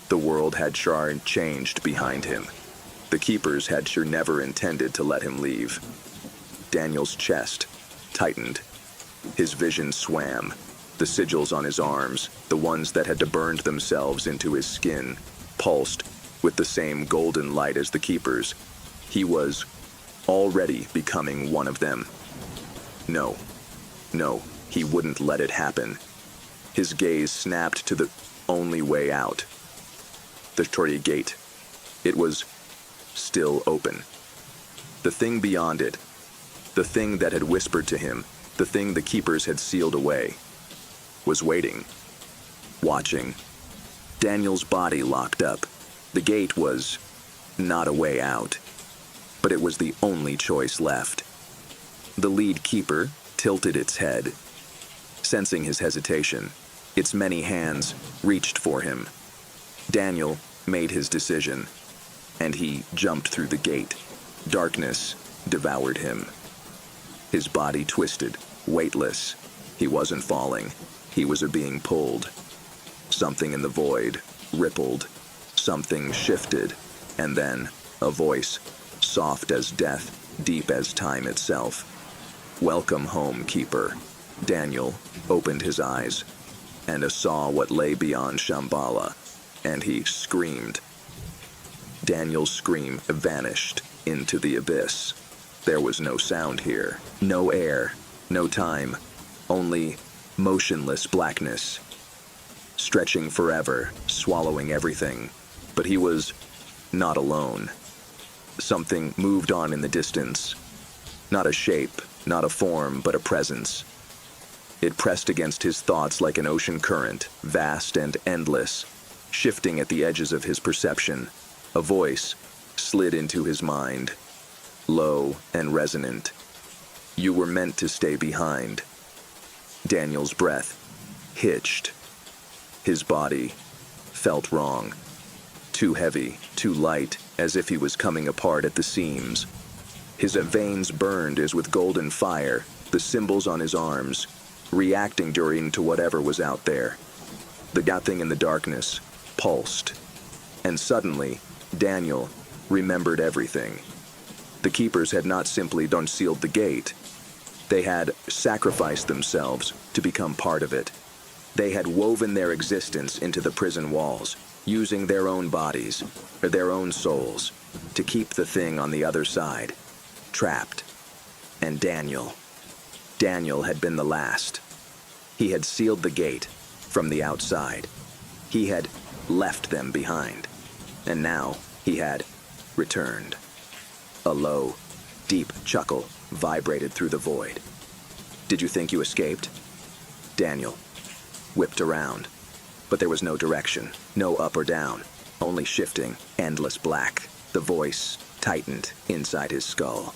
The world had changed behind him. The keepers had never intended to let him leave. Daniel's chest tightened. His vision swam. The sigils on his arms, the ones that had burned themselves into his skin, pulsed with the same golden light as the keepers. He was already becoming one of them. No, he wouldn't let it happen. His gaze snapped to the only way out. The Toria gate. It was still open. The thing beyond it, the thing that had whispered to him, the thing the keepers had sealed away, was waiting, watching. Daniel's body locked up. The gate was not a way out, but it was the only choice left. The lead keeper tilted its head. Sensing his hesitation, its many hands reached for him. Daniel made his decision, and he jumped through the gate. Darkness devoured him. His body twisted, weightless. He wasn't falling. He was being pulled. Something in the void rippled. Something shifted. And then a voice, soft as death, deep as time itself. Welcome home, Keeper. Daniel opened his eyes and saw what lay beyond Shambhala, and he screamed. Daniel's scream vanished into the abyss. There was no sound here, no air, no time, only motionless blackness, stretching forever, swallowing everything. But he was not alone. Something moved on in the distance. Not a shape, not a form, but a presence. It pressed against his thoughts like an ocean current, vast and endless, shifting at the edges of his perception. A voice slid into his mind, low and resonant. You were meant to stay behind. Daniel's breath hitched. His body felt wrong. Too heavy, too light, as if he was coming apart at the seams. His veins burned as with golden fire, the symbols on his arms, reacting during to whatever was out there. The thing in the darkness pulsed. And suddenly, Daniel remembered everything. The keepers had not simply unsealed the gate. They had sacrificed themselves to become part of it. They had woven their existence into the prison walls, using their own bodies, or their own souls, to keep the thing on the other side, trapped. And Daniel had been the last. He had sealed the gate from the outside. He had left them behind. And now he had returned. A low, deep chuckle vibrated through the void. Did you think you escaped? Daniel whipped around, but there was no direction, no up or down, only shifting, endless black. The voice tightened inside his skull.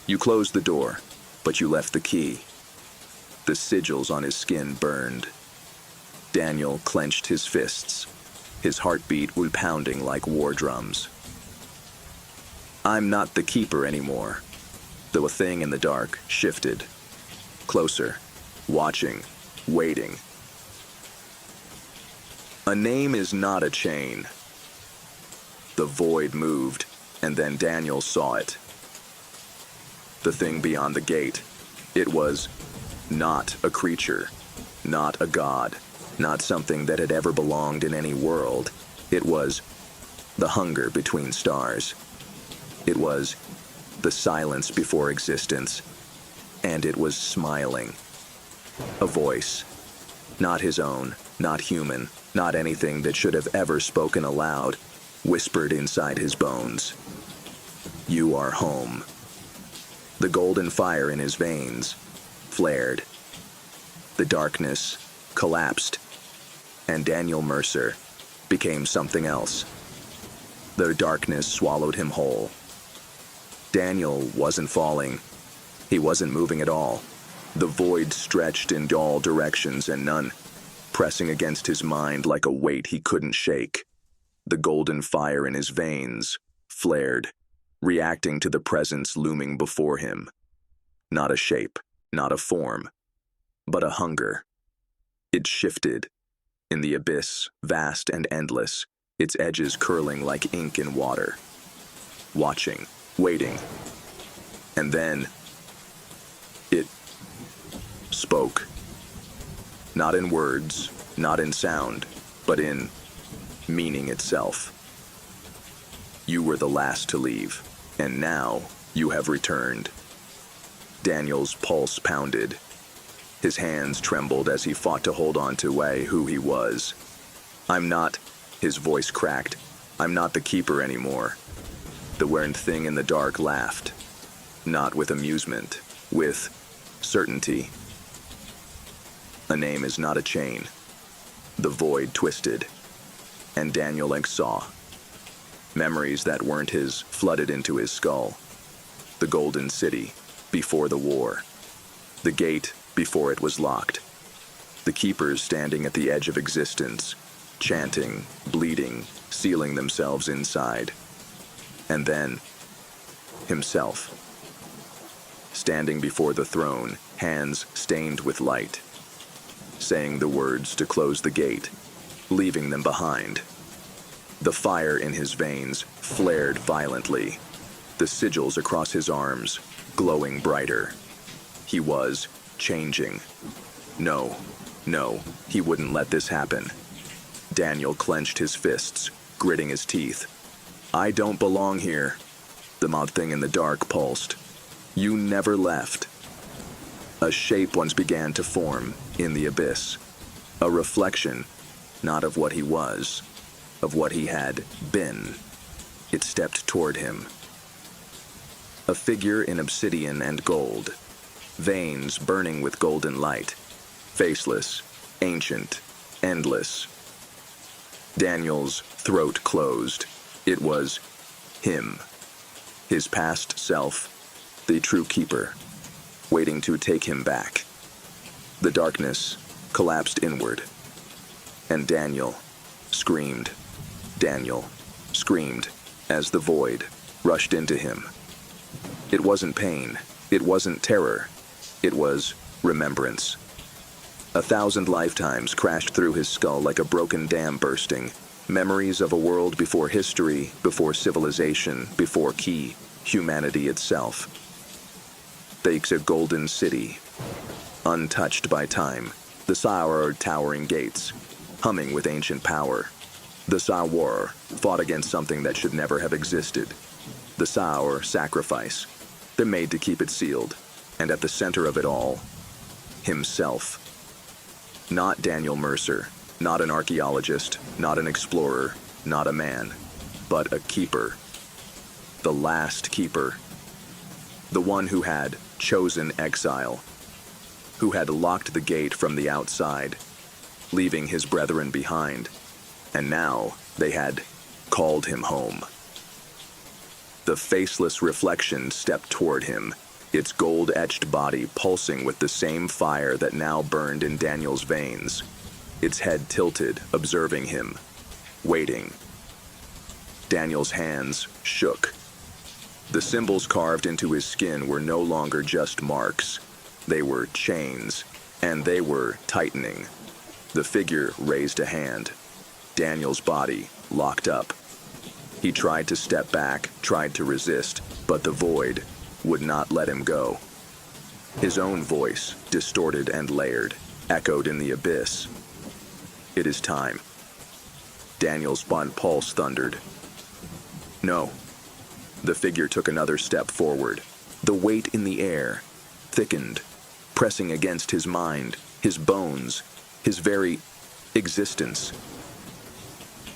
You closed the door, but you left the key. The sigils on his skin burned. Daniel clenched his fists. His heartbeat was pounding like war drums. I'm not the keeper anymore. The thing in the dark shifted. Closer. Watching. Waiting. A name is not a chain. The void moved, and then Daniel saw it. The thing beyond the gate. It was not a creature, not a god, not something that had ever belonged in any world. It was the hunger between stars. It was the silence before existence, and it was smiling. A voice, not his own, not human, not anything that should have ever spoken aloud, whispered inside his bones. You are home. The golden fire in his veins flared. The darkness collapsed, and Daniel Mercer became something else. The darkness swallowed him whole. Daniel wasn't falling. He wasn't moving at all. The void stretched in all directions, and none pressing against his mind like a weight he couldn't shake. The golden fire in his veins flared, reacting to the presence looming before him. Not a shape, not a form, but a hunger. It shifted. In the abyss, vast and endless, its edges curling like ink in water. Watching, waiting. And then it spoke. Not in words, not in sound, but in meaning itself. You were the last to leave, and now you have returned. Daniel's pulse pounded. His hands trembled as he fought to hold on to who he was. I'm not, his voice cracked, I'm not the keeper anymore. The weird thing in the dark laughed. Not with amusement, with certainty. A name is not a chain. The void twisted, and Daniel saw. Memories that weren't his flooded into his skull. The Golden City, before the war. The gate, before it was locked. The keepers standing at the edge of existence, chanting, bleeding, sealing themselves inside. And then, himself. Standing before the throne, hands stained with light. Saying the words to close the gate, leaving them behind. The fire in his veins flared violently, the sigils across his arms glowing brighter. He was changing. No, he wouldn't let this happen. Daniel clenched his fists, gritting his teeth. I don't belong here. The mad thing in the dark pulsed. You never left. A shape once began to form in the abyss. A reflection, not of what he was, of what he had been. It stepped toward him. A figure in obsidian and gold, veins burning with golden light, faceless, ancient, endless. Daniel's throat closed. It was him, his past self, the true keeper, waiting to take him back. The darkness collapsed inward, and Daniel screamed. Daniel screamed as the void rushed into him. It wasn't pain, it wasn't terror, it was remembrance. 1,000 lifetimes crashed through his skull like a broken dam bursting. Memories of a world before history, before civilization, before humanity itself. Takes a golden city, untouched by time. The sour towering gates, humming with ancient power. The sour fought against something that should never have existed. The sour sacrifice, they're made to keep it sealed. And at the center of it all, himself. Not Daniel Mercer, not an archaeologist, not an explorer, not a man, but a keeper. The last keeper. The one who had chosen exile, who had locked the gate from the outside, leaving his brethren behind, and now they had called him home. The faceless reflection stepped toward him, its gold-etched body pulsing with the same fire that now burned in Daniel's veins. Its head tilted, observing him, waiting. Daniel's hands shook. The symbols carved into his skin were no longer just marks. They were chains, and they were tightening. The figure raised a hand. Daniel's body locked up. He tried to step back, tried to resist, but the void would not let him go. His own voice, distorted and layered, echoed in the abyss. It is time. Daniel's pulse thundered. No. The figure took another step forward. The weight in the air thickened, pressing against his mind, his bones, his very existence.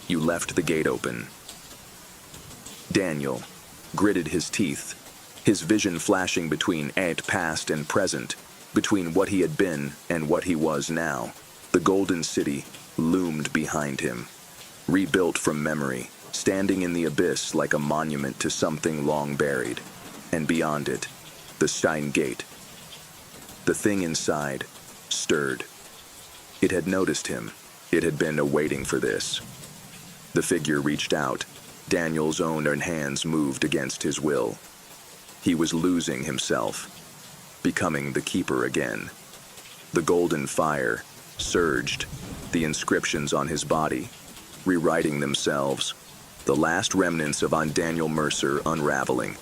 You left the gate open. Daniel gritted his teeth, his vision flashing between past and present, between what he had been and what he was now. The Golden City loomed behind him, rebuilt from memory, standing in the abyss like a monument to something long buried. And beyond it, the Stein Gate. The thing inside stirred. It had noticed him. It had been awaiting for this. The figure reached out. Daniel's own hands moved against his will. He was losing himself, becoming the keeper again. The golden fire surged, the inscriptions on his body, rewriting themselves, the last remnants of Daniel Mercer unraveling.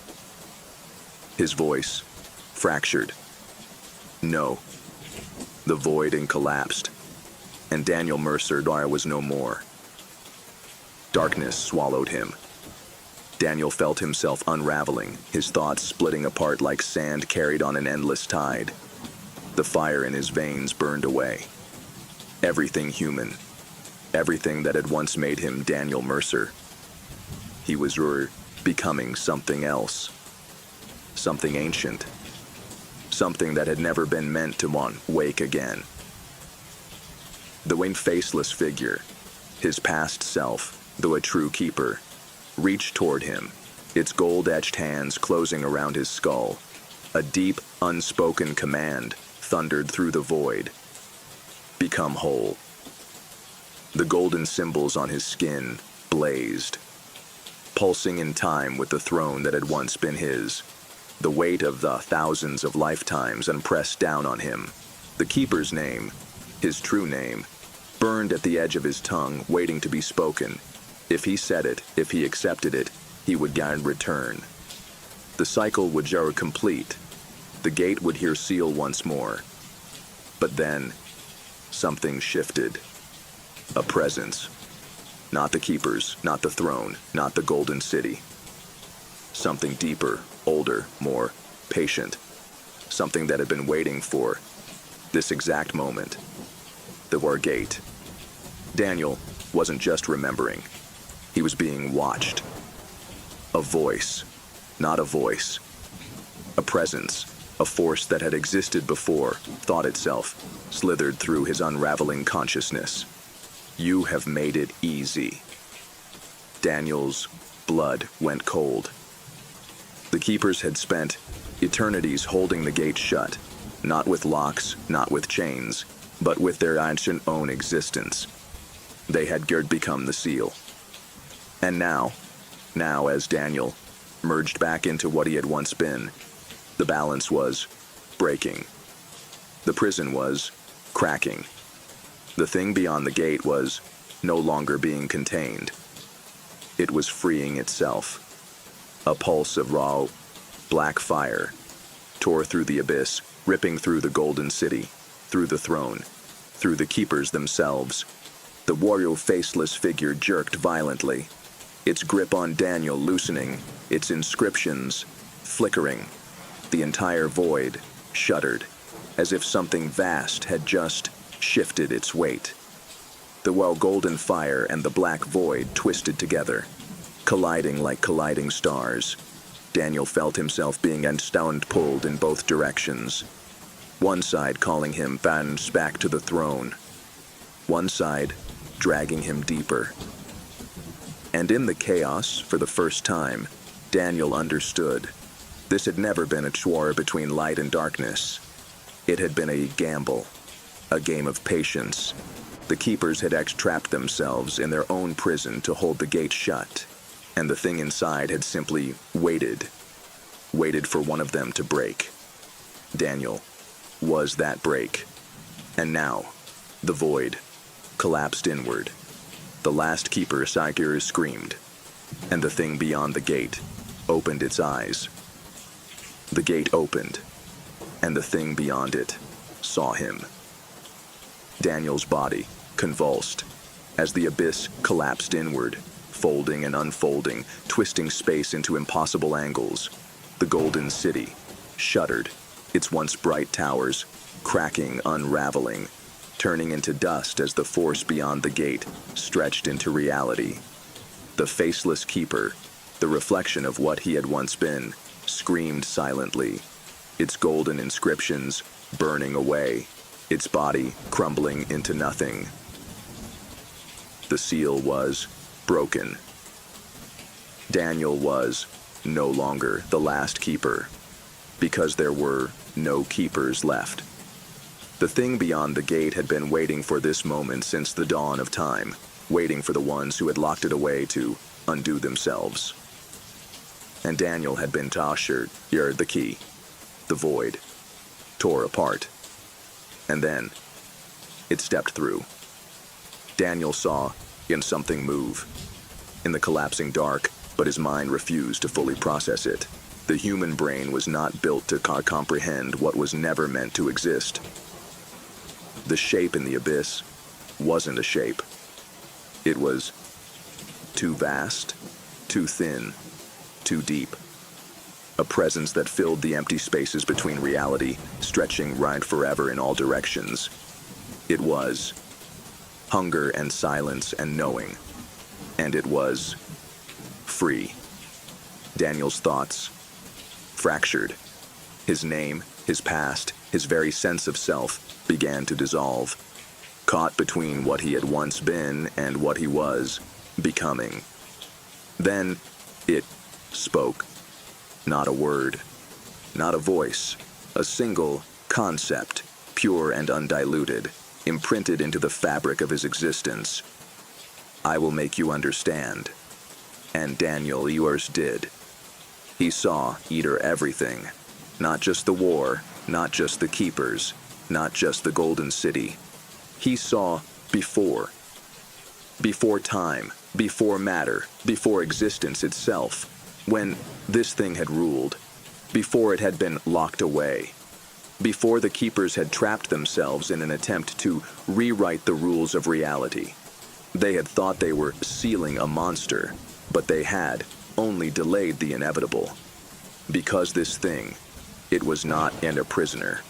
His voice fractured. No. The void collapsed, and Daniel Mercer was no more. Darkness swallowed him. Daniel felt himself unraveling, his thoughts splitting apart like sand carried on an endless tide. The fire in his veins burned away. Everything human, everything that had once made him Daniel Mercer. He was becoming something else. Something ancient. Something that had never been meant to wake again. The faceless figure, his past self, though a true keeper, reached toward him, its gold-etched hands closing around his skull. A deep, unspoken command thundered through the void. Become whole. The golden symbols on his skin blazed, pulsing in time with the throne that had once been his. The weight of the thousands of lifetimes pressed down on him. The keeper's name, his true name, burned at the edge of his tongue, waiting to be spoken. If he said it, if he accepted it, he would return. The cycle would complete. The gate would hear seal once more. But then, something shifted. A presence. Not the keepers, not the throne, not the Golden City. Something deeper, older, more patient. Something that had been waiting for this exact moment. The war gate. Daniel wasn't just remembering. He was being watched. A voice, not a voice. A presence, a force that had existed before, thought itself, slithered through his unraveling consciousness. You have made it easy. Daniel's blood went cold. The keepers had spent eternities holding the gate shut, not with locks, not with chains, but with their ancient own existence. They had become the seal. And now, as Daniel merged back into what he had once been, the balance was breaking. The prison was cracking. The thing beyond the gate was no longer being contained. It was freeing itself. A pulse of raw, black fire tore through the abyss, ripping through the Golden City, through the throne, through the keepers themselves. The warrior faceless figure jerked violently, its grip on Daniel loosening, its inscriptions flickering. The entire void shuddered, as if something vast had just shifted its weight. The golden fire and the black void twisted together, colliding like colliding stars. Daniel felt himself being pulled in both directions. One side calling him back to the throne. One side dragging him deeper. And in the chaos, for the first time, Daniel understood. This had never been a chore between light and darkness. It had been a gamble, a game of patience. The keepers had trapped themselves in their own prison to hold the gate shut, and the thing inside had simply waited for one of them to break. Daniel was that break. And now, the void collapsed inward. The last keeper, Saigir, screamed, and the thing beyond the gate opened its eyes. The gate opened, and the thing beyond it saw him. Daniel's body convulsed as the abyss collapsed inward, folding and unfolding, twisting space into impossible angles. The golden city shuddered, its once bright towers cracking, unraveling, turning into dust as the force beyond the gate stretched into reality. The faceless keeper, the reflection of what he had once been, screamed silently, its golden inscriptions burning away, its body crumbling into nothing. The seal was broken. Daniel was no longer the last keeper, because there were no keepers left. The thing beyond the gate had been waiting for this moment since the dawn of time, waiting for the ones who had locked it away to undo themselves. And Daniel had been toshered, the key, the void, tore apart. And then, it stepped through. Daniel saw something move in the collapsing dark, but his mind refused to fully process it. The human brain was not built to comprehend what was never meant to exist. The shape in the abyss wasn't a shape. It was too vast, too thin, too deep. A presence that filled the empty spaces between reality, stretching right forever in all directions. It was hunger and silence and knowing. And it was free. Daniel's thoughts fractured. His name, his past, his very sense of self began to dissolve, caught between what he had once been and what he was becoming. Then it spoke. Not a word, not a voice, a single concept, pure and undiluted, imprinted into the fabric of his existence. I will make you understand. And Daniel yours did. He saw everything, not just the war, not just the keepers, not just the golden city. He saw before time, before matter, before existence itself, when this thing had ruled, before it had been locked away, before the keepers had trapped themselves in an attempt to rewrite the rules of reality. They had thought they were sealing a monster, but they had only delayed the inevitable. Because this thing, it was not a prisoner.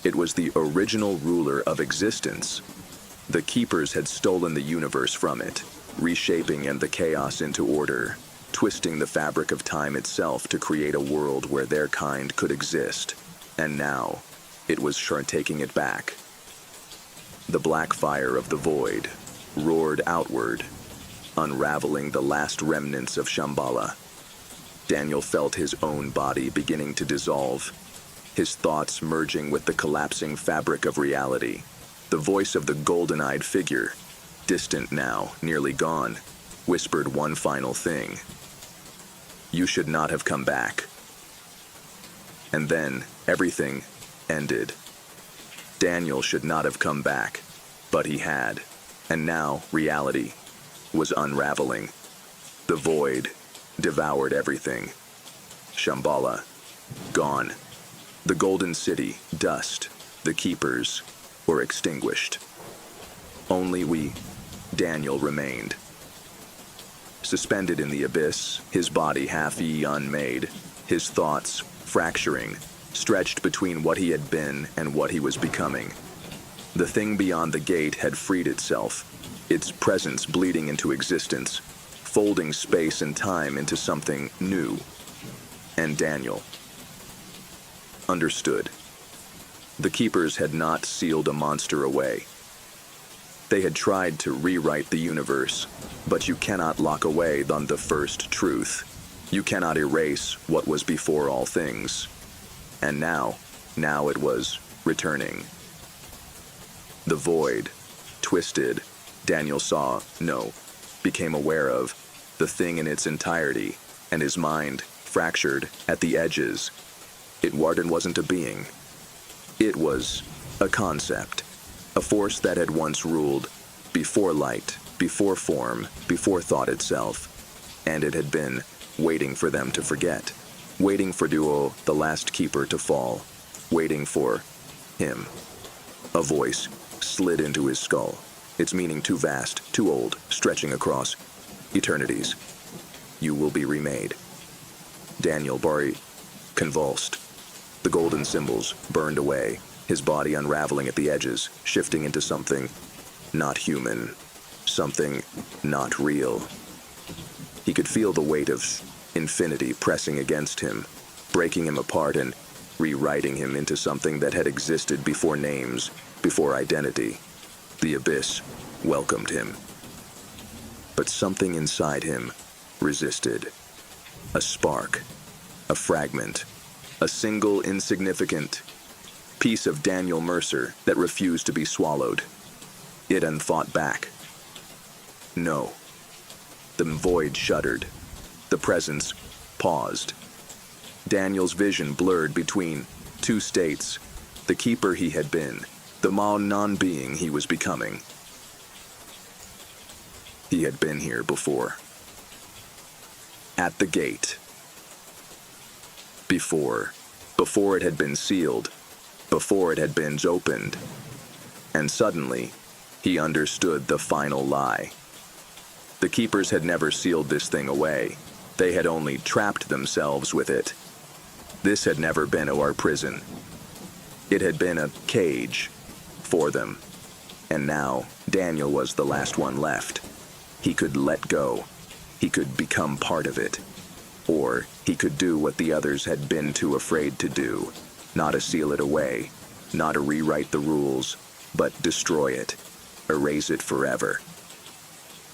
It was the original ruler of existence. The keepers had stolen the universe from it, reshaping the chaos into order, twisting the fabric of time itself to create a world where their kind could exist. And now, it was taking it back. The black fire of the void roared outward, unraveling the last remnants of Shambhala. Daniel felt his own body beginning to dissolve, his thoughts merging with the collapsing fabric of reality. The voice of the golden-eyed figure, distant now, nearly gone, whispered one final thing. You should not have come back. And then, everything ended. Daniel should not have come back, but he had. And now, reality was unraveling. The void devoured everything. Shambhala, gone. The golden city, dust. The keepers were extinguished. Only Daniel, remained. Suspended in the abyss, his body half unmade, his thoughts fracturing, stretched between what he had been and what he was becoming. The thing beyond the gate had freed itself, its presence bleeding into existence, folding space and time into something new. And Daniel understood. The keepers had not sealed a monster away. They had tried to rewrite the universe, but you cannot lock away the first truth. You cannot erase what was before all things. And now it was returning. The void, twisted, Daniel saw, no, became aware of, the thing in its entirety, and his mind, fractured at the edges. It wasn't a being. It was a concept, a force that had once ruled, before light, before form, before thought itself, and it had been waiting for them to forget, waiting for Duo, the last keeper, to fall, waiting for him. A voice slid into his skull, its meaning too vast, too old, stretching across eternities. You will be remade. Daniel Bari convulsed. The golden symbols burned away, his body unraveling at the edges, shifting into something not human, something not real. He could feel the weight of infinity pressing against him, breaking him apart and rewriting him into something that had existed before names, before identity. The abyss welcomed him. But something inside him resisted. A spark, a fragment, a single insignificant piece of Daniel Mercer that refused to be swallowed. It unfought back. No. The void shuddered. The presence paused. Daniel's vision blurred between two states, the keeper he had been, the non-being he was becoming. He had been here before. At the gate. Before it had been sealed, before it had been opened. And suddenly, he understood the final lie. The keepers had never sealed this thing away. They had only trapped themselves with it. This had never been our prison. It had been a cage for them. And now, Daniel was the last one left. He could let go. He could become part of it. Or he could do what the others had been too afraid to do. Not to seal it away, not to rewrite the rules, but destroy it, erase it forever.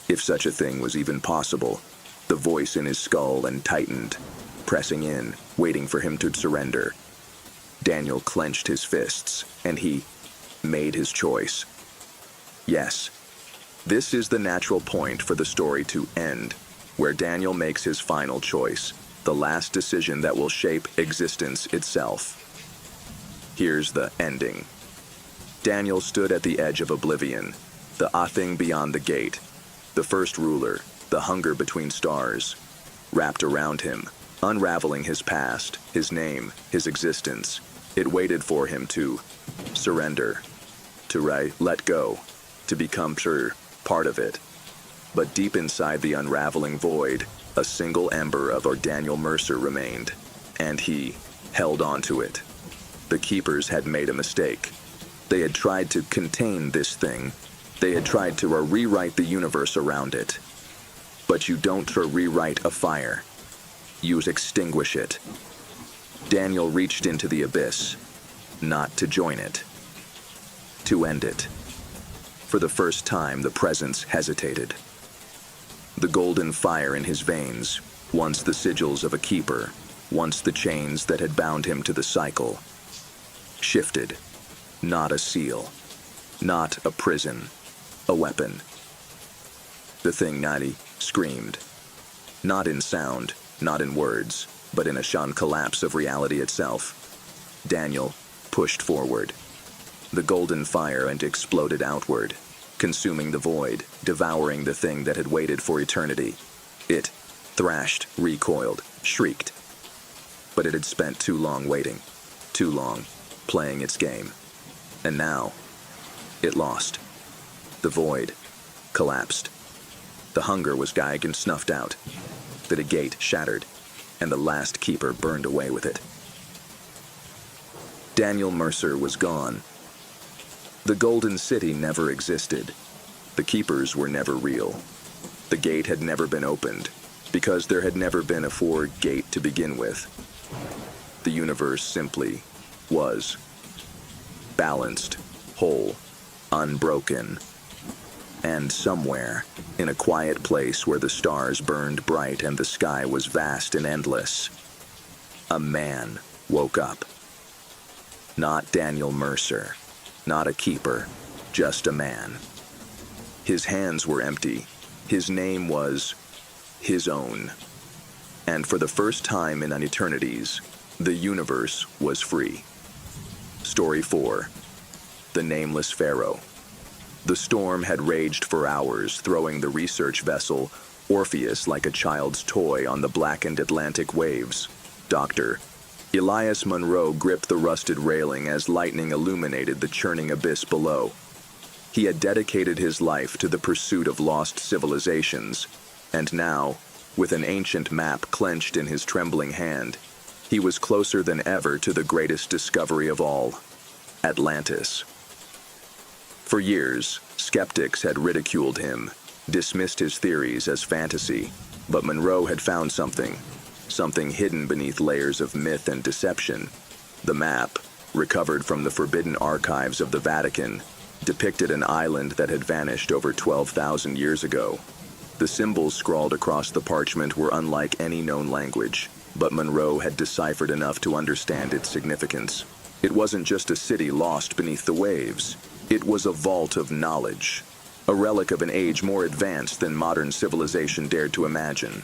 If such a thing was even possible, the voice in his skull tightened, pressing in, waiting for him to surrender. Daniel clenched his fists, and he made his choice. Yes, this is the natural point for the story to end, where Daniel makes his final choice, the last decision that will shape existence itself. Here's the ending. Daniel stood at the edge of oblivion, the thing beyond the gate, the first ruler, the hunger between stars, wrapped around him, unraveling his past, his name, his existence. It waited for him to surrender, to let go, to become part of it. But deep inside the unraveling void, a single ember of our Daniel Mercer remained, and he held on to it. The keepers had made a mistake. They had tried to contain this thing. They had tried to rewrite the universe around it. But you don't rewrite a fire. You extinguish it. Daniel reached into the abyss, not to join it, to end it. For the first time, the presence hesitated. The golden fire in his veins, once the sigils of a keeper, once the chains that had bound him to the cycle, shifted. Not a seal, not a prison, a weapon. The thing Nadi screamed, not in sound, not in words, but in a shunned collapse of reality itself. Daniel pushed forward. The golden fire exploded outward, consuming the void, devouring the thing that had waited for eternity. It thrashed, recoiled, shrieked. But it had spent too long waiting, too long playing its game. And now, it lost. The void collapsed. The hunger was gagged snuffed out. The gate shattered, and the last keeper burned away with it. Daniel Mercer was gone. The Golden City never existed. The keepers were never real. The gate had never been opened, because there had never been a gate to begin with. The universe simply was. Balanced, whole, unbroken. And somewhere, in a quiet place where the stars burned bright and the sky was vast and endless, a man woke up. Not Daniel Mercer, not a keeper, just a man. His hands were empty. His name was his own. And for the first time in an eternities, the universe was free. Story 4. The Nameless Pharaoh. The storm had raged for hours, throwing the research vessel Orpheus like a child's toy on the blackened Atlantic waves. Dr. Elias Munro gripped the rusted railing as lightning illuminated the churning abyss below. He had dedicated his life to the pursuit of lost civilizations, and now, with an ancient map clenched in his trembling hand, he was closer than ever to the greatest discovery of all, Atlantis. For years, skeptics had ridiculed him, dismissed his theories as fantasy, but Munro had found something hidden beneath layers of myth and deception. The map, recovered from the forbidden archives of the Vatican, depicted an island that had vanished over 12,000 years ago. The symbols scrawled across the parchment were unlike any known language, but Munro had deciphered enough to understand its significance. It wasn't just a city lost beneath the waves. It was a vault of knowledge, a relic of an age more advanced than modern civilization dared to imagine.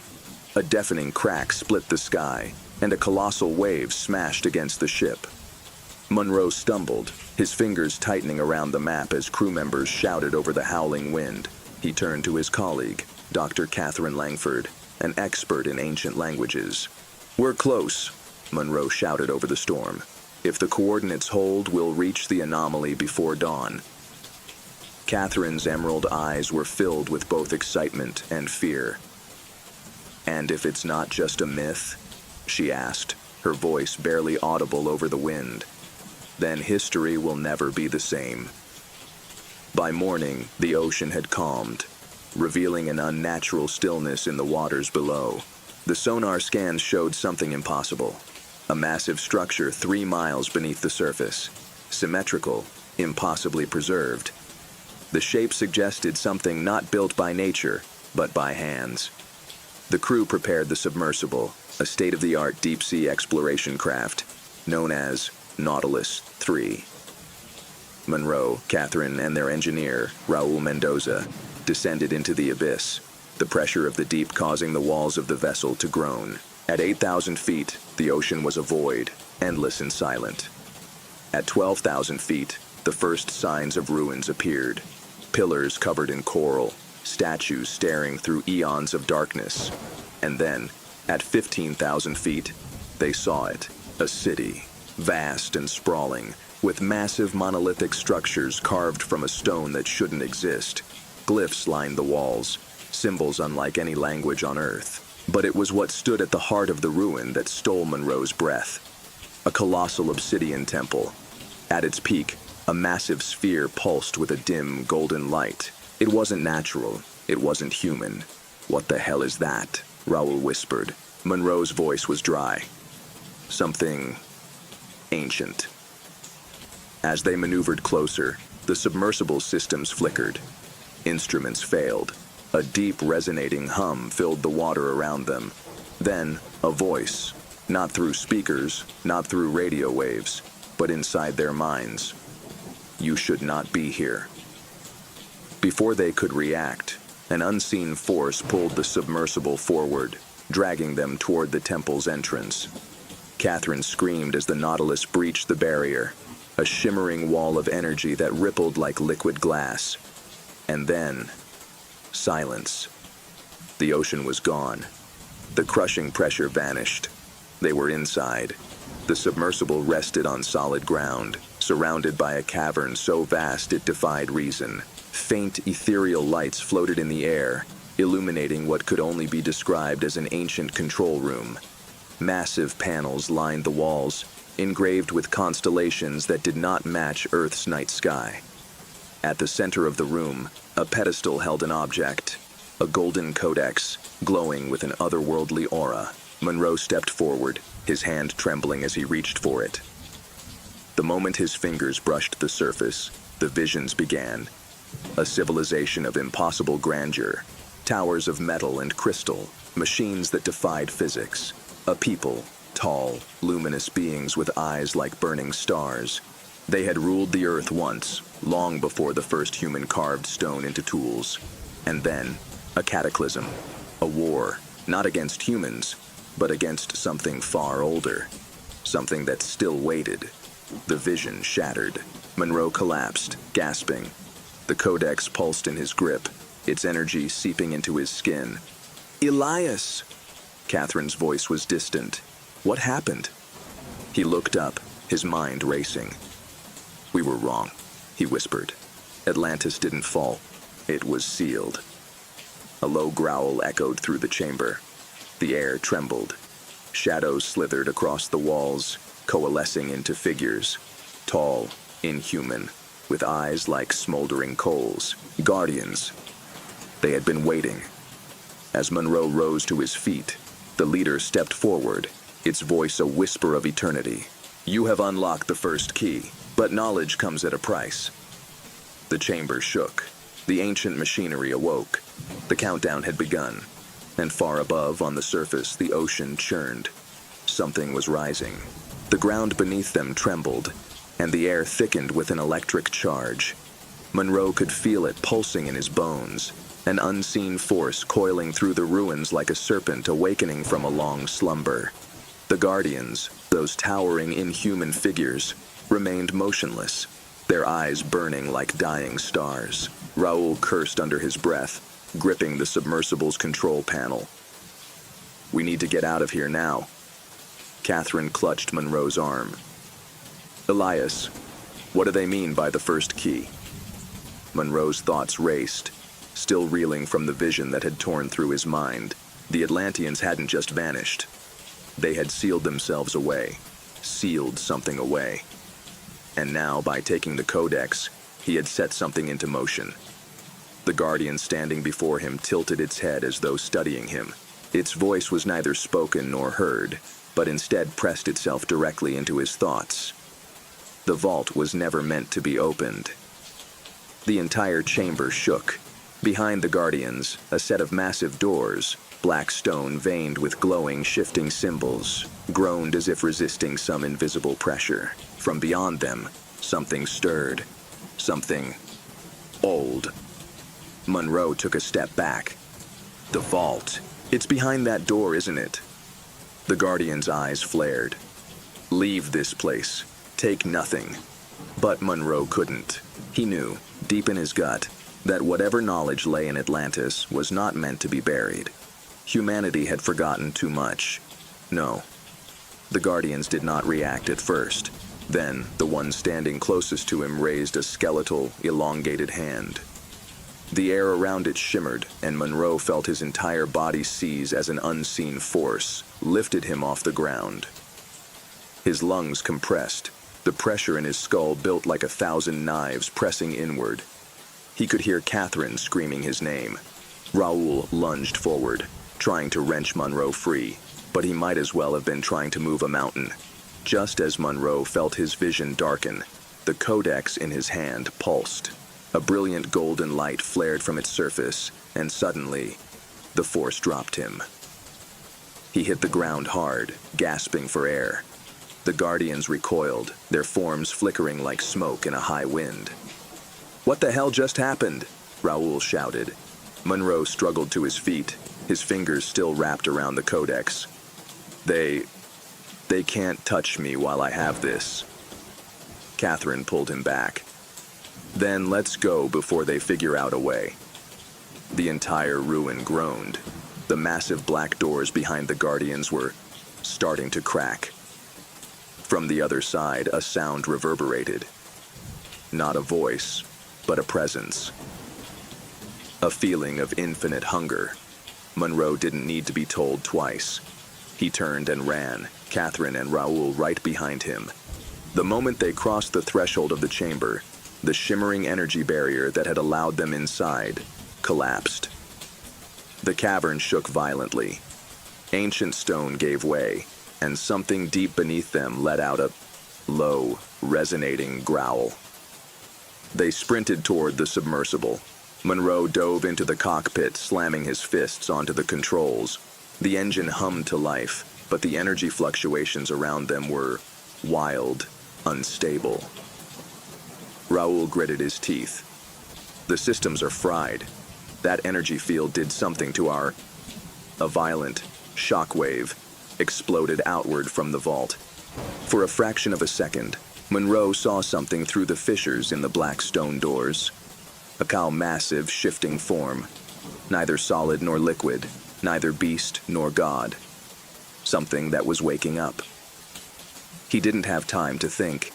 A deafening crack split the sky, and a colossal wave smashed against the ship. Munro stumbled, his fingers tightening around the map as crew members shouted over the howling wind. He turned to his colleague, Dr. Catherine Langford, an expert in ancient languages. "We're close," Munro shouted over the storm. "If the coordinates hold, we'll reach the anomaly before dawn." Catherine's emerald eyes were filled with both excitement and fear. "And if it's not just a myth?" she asked, her voice barely audible over the wind. "Then history will never be the same." By morning, the ocean had calmed, revealing an unnatural stillness in the waters below. The sonar scans showed something impossible. A massive structure 3 miles beneath the surface. Symmetrical, impossibly preserved. The shape suggested something not built by nature, but by hands. The crew prepared the submersible, a state-of-the-art deep-sea exploration craft, known as Nautilus 3. Munro, Catherine, and their engineer, Raul Mendoza, descended into the abyss, the pressure of the deep causing the walls of the vessel to groan. At 8,000 feet, the ocean was a void, endless and silent. At 12,000 feet, the first signs of ruins appeared. Pillars covered in coral, statues staring through eons of darkness. And then, at 15,000 feet, they saw it, a city, vast and sprawling, with massive monolithic structures carved from a stone that shouldn't exist. Glyphs lined the walls, symbols unlike any language on Earth. But it was what stood at the heart of the ruin that stole Munro's breath. A colossal obsidian temple. At its peak, a massive sphere pulsed with a dim, golden light. It wasn't natural. It wasn't human. "What the hell is that?" Raul whispered. Munro's voice was dry. "Something ancient." As they maneuvered closer, the submersible systems flickered. Instruments failed. A deep, resonating hum filled the water around them. Then, a voice, not through speakers, not through radio waves, but inside their minds. "You should not be here." Before they could react, an unseen force pulled the submersible forward, dragging them toward the temple's entrance. Catherine screamed as the Nautilus breached the barrier, a shimmering wall of energy that rippled like liquid glass. And then, silence. The ocean was gone. The crushing pressure vanished. They were inside. The submersible rested on solid ground, surrounded by a cavern so vast it defied reason. Faint ethereal lights floated in the air, illuminating what could only be described as an ancient control room. Massive panels lined the walls, engraved with constellations that did not match Earth's night sky. At the center of the room, a pedestal held an object, a golden codex, glowing with an otherworldly aura. Munro stepped forward, his hand trembling as he reached for it. The moment his fingers brushed the surface, the visions began. A civilization of impossible grandeur, Towers of metal and crystal, machines that defied physics. A people, tall, luminous beings with eyes like burning stars. They had ruled the earth once, long before the first human carved stone into tools. And then, a cataclysm. A war, not against humans, but against something far older. Something that still waited. The vision shattered. Monroe collapsed, gasping. The codex pulsed in his grip, its energy seeping into his skin. "Elias!" Catherine's voice was distant. What happened? He looked up, his mind racing. "We were wrong," he whispered. Atlantis didn't fall. It was sealed. A low growl echoed through the chamber. The air trembled. Shadows slithered across the walls, coalescing into figures. Tall, inhuman, with eyes like smoldering coals. Guardians. They had been waiting. As Monroe rose to his feet, the leader stepped forward, its voice a whisper of eternity. "You have unlocked the first key, but knowledge comes at a price." The chamber shook. The ancient machinery awoke. The countdown had begun, and far above, on the surface, the ocean churned. Something was rising. The ground beneath them trembled, and the air thickened with an electric charge. Monroe could feel it pulsing in his bones, an unseen force coiling through the ruins like a serpent awakening from a long slumber. The Guardians, those towering inhuman figures, remained motionless, their eyes burning like dying stars. Raoul cursed under his breath, gripping the submersible's control panel. "We need to get out of here now." Catherine clutched Monroe's arm. "Elias, what do they mean by the first key?" Monroe's thoughts raced, still reeling from the vision that had torn through his mind. The Atlanteans hadn't just vanished. They had sealed themselves away, sealed something away. And now, by taking the codex, he had set something into motion. The Guardian standing before him tilted its head as though studying him. Its voice was neither spoken nor heard, but instead pressed itself directly into his thoughts. The vault was never meant to be opened. The entire chamber shook. Behind the Guardians, a set of massive doors, black stone veined with glowing, shifting symbols, groaned as if resisting some invisible pressure. From beyond them, something stirred. Something old. Monroe took a step back. "The vault. It's behind that door, isn't it?" The Guardian's eyes flared. "Leave this place. Take nothing." But Monroe couldn't. He knew, deep in his gut, that whatever knowledge lay in Atlantis was not meant to be buried. Humanity had forgotten too much. No. The Guardians did not react at first. Then, the one standing closest to him raised a skeletal, elongated hand. The air around it shimmered, and Monroe felt his entire body seize as an unseen force lifted him off the ground. His lungs compressed, the pressure in his skull built like 1,000 knives pressing inward. He could hear Catherine screaming his name. Raoul lunged forward, trying to wrench Monroe free, but he might as well have been trying to move a mountain. Just as Monroe felt his vision darken, the codex in his hand pulsed. A brilliant golden light flared from its surface, and suddenly, the force dropped him. He hit the ground hard, gasping for air. The Guardians recoiled, their forms flickering like smoke in a high wind. "What the hell just happened?" Raoul shouted. Monroe struggled to his feet, his fingers still wrapped around the codex. They can't touch me while I have this." Catherine pulled him back. "Then let's go before they figure out a way." The entire ruin groaned. The massive black doors behind the Guardians were starting to crack. From the other side, a sound reverberated. Not a voice, but a presence. A feeling of infinite hunger. Monroe didn't need to be told twice. He turned and ran, Catherine and Raoul right behind him. The moment they crossed the threshold of the chamber, the shimmering energy barrier that had allowed them inside collapsed. The cavern shook violently. Ancient stone gave way, and something deep beneath them let out a low, resonating growl. They sprinted toward the submersible. Monroe dove into the cockpit, slamming his fists onto the controls. The engine hummed to life, but the energy fluctuations around them were wild, unstable. Raoul gritted his teeth. The systems are fried. That energy field did something to our... A violent shockwave exploded outward from the vault. For a fraction of a second, Monroe saw something through the fissures in the black stone doors. A massive, shifting form. Neither solid nor liquid, neither beast nor god. Something that was waking up. He didn't have time to think.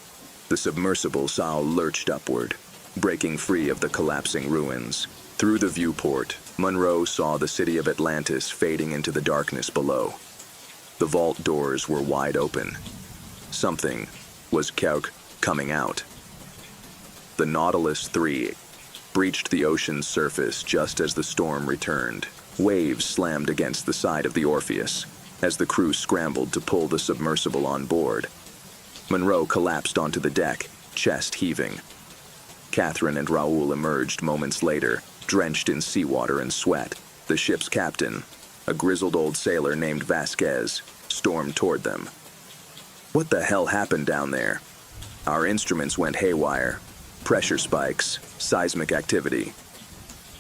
The submersible sow lurched upward, breaking free of the collapsing ruins. Through the viewport, Monroe saw the city of Atlantis fading into the darkness below. The vault doors were wide open. Something was coming out. The Nautilus 3 breached the ocean's surface just as the storm returned. Waves slammed against the side of the Orpheus as the crew scrambled to pull the submersible on board. Monroe collapsed onto the deck, chest heaving. Catherine and Raoul emerged moments later, drenched in seawater and sweat. The ship's captain, a grizzled old sailor named Vasquez, stormed toward them. "What the hell happened down there?" "Our instruments went haywire. Pressure spikes, seismic activity."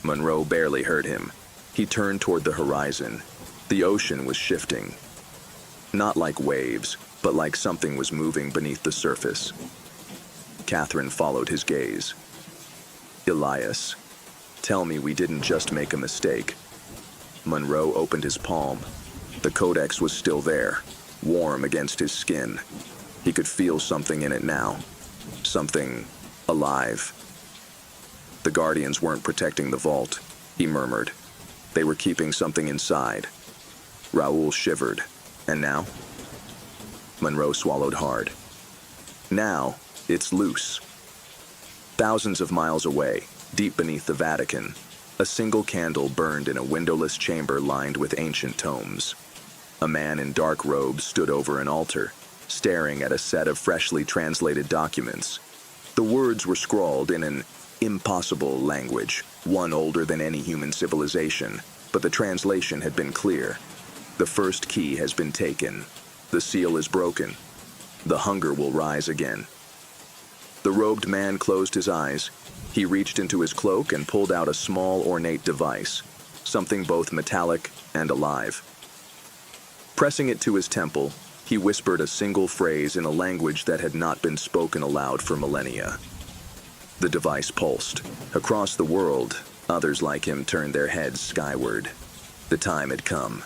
Monroe barely heard him. He turned toward the horizon. The ocean was shifting. Not like waves, but like something was moving beneath the surface. Catherine followed his gaze. "Elias, tell me we didn't just make a mistake." Monroe opened his palm. The codex was still there, warm against his skin. He could feel something in it now. Something alive. "The Guardians weren't protecting the vault," he murmured. "They were keeping something inside." Raoul shivered. "And now?" Monroe swallowed hard. "Now, it's loose." Thousands of miles away, deep beneath the Vatican, a single candle burned in a windowless chamber lined with ancient tomes. A man in dark robes stood over an altar, staring at a set of freshly translated documents. The words were scrawled in an impossible language, one older than any human civilization, but the translation had been clear. "The first key has been taken. The seal is broken. The hunger will rise again." The robed man closed his eyes. He reached into his cloak and pulled out a small, ornate device, something both metallic and alive. Pressing it to his temple, he whispered a single phrase in a language that had not been spoken aloud for millennia. The device pulsed. Across the world, others like him turned their heads skyward. The time had come.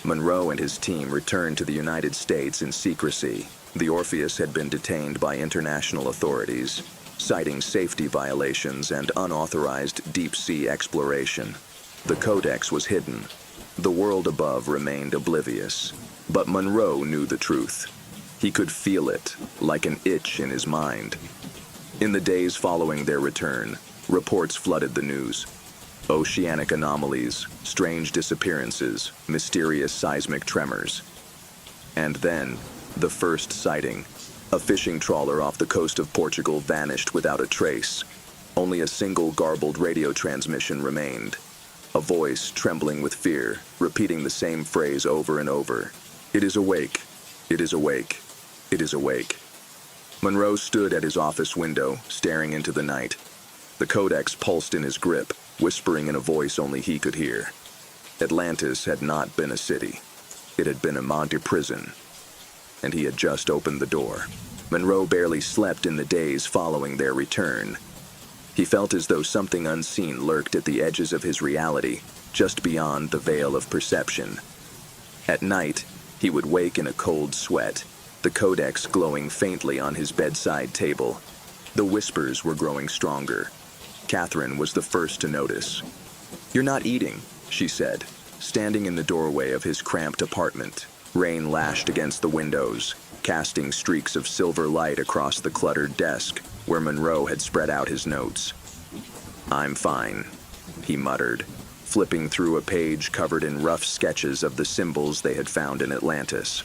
Monroe and his team returned to the United States in secrecy. The Orpheus had been detained by international authorities, citing safety violations and unauthorized deep-sea exploration. The codex was hidden. The world above remained oblivious. But Monroe knew the truth. He could feel it, like an itch in his mind. In the days following their return, reports flooded the news. Oceanic anomalies, strange disappearances, mysterious seismic tremors. And then, the first sighting. A fishing trawler off the coast of Portugal vanished without a trace. Only a single garbled radio transmission remained. A voice, trembling with fear, repeating the same phrase over and over. "It is awake. It is awake. It is awake." Monroe stood at his office window, staring into the night. The codex pulsed in his grip, whispering in a voice only he could hear. Atlantis had not been a city. It had been a Monte prison. And he had just opened the door. Monroe barely slept in the days following their return. He felt as though something unseen lurked at the edges of his reality, just beyond the veil of perception. At night, he would wake in a cold sweat, the codex glowing faintly on his bedside table. The whispers were growing stronger. Catherine was the first to notice. "You're not eating," she said, standing in the doorway of his cramped apartment. Rain lashed against the windows, casting streaks of silver light across the cluttered desk where Monroe had spread out his notes. "I'm fine," he muttered, flipping through a page covered in rough sketches of the symbols they had found in Atlantis.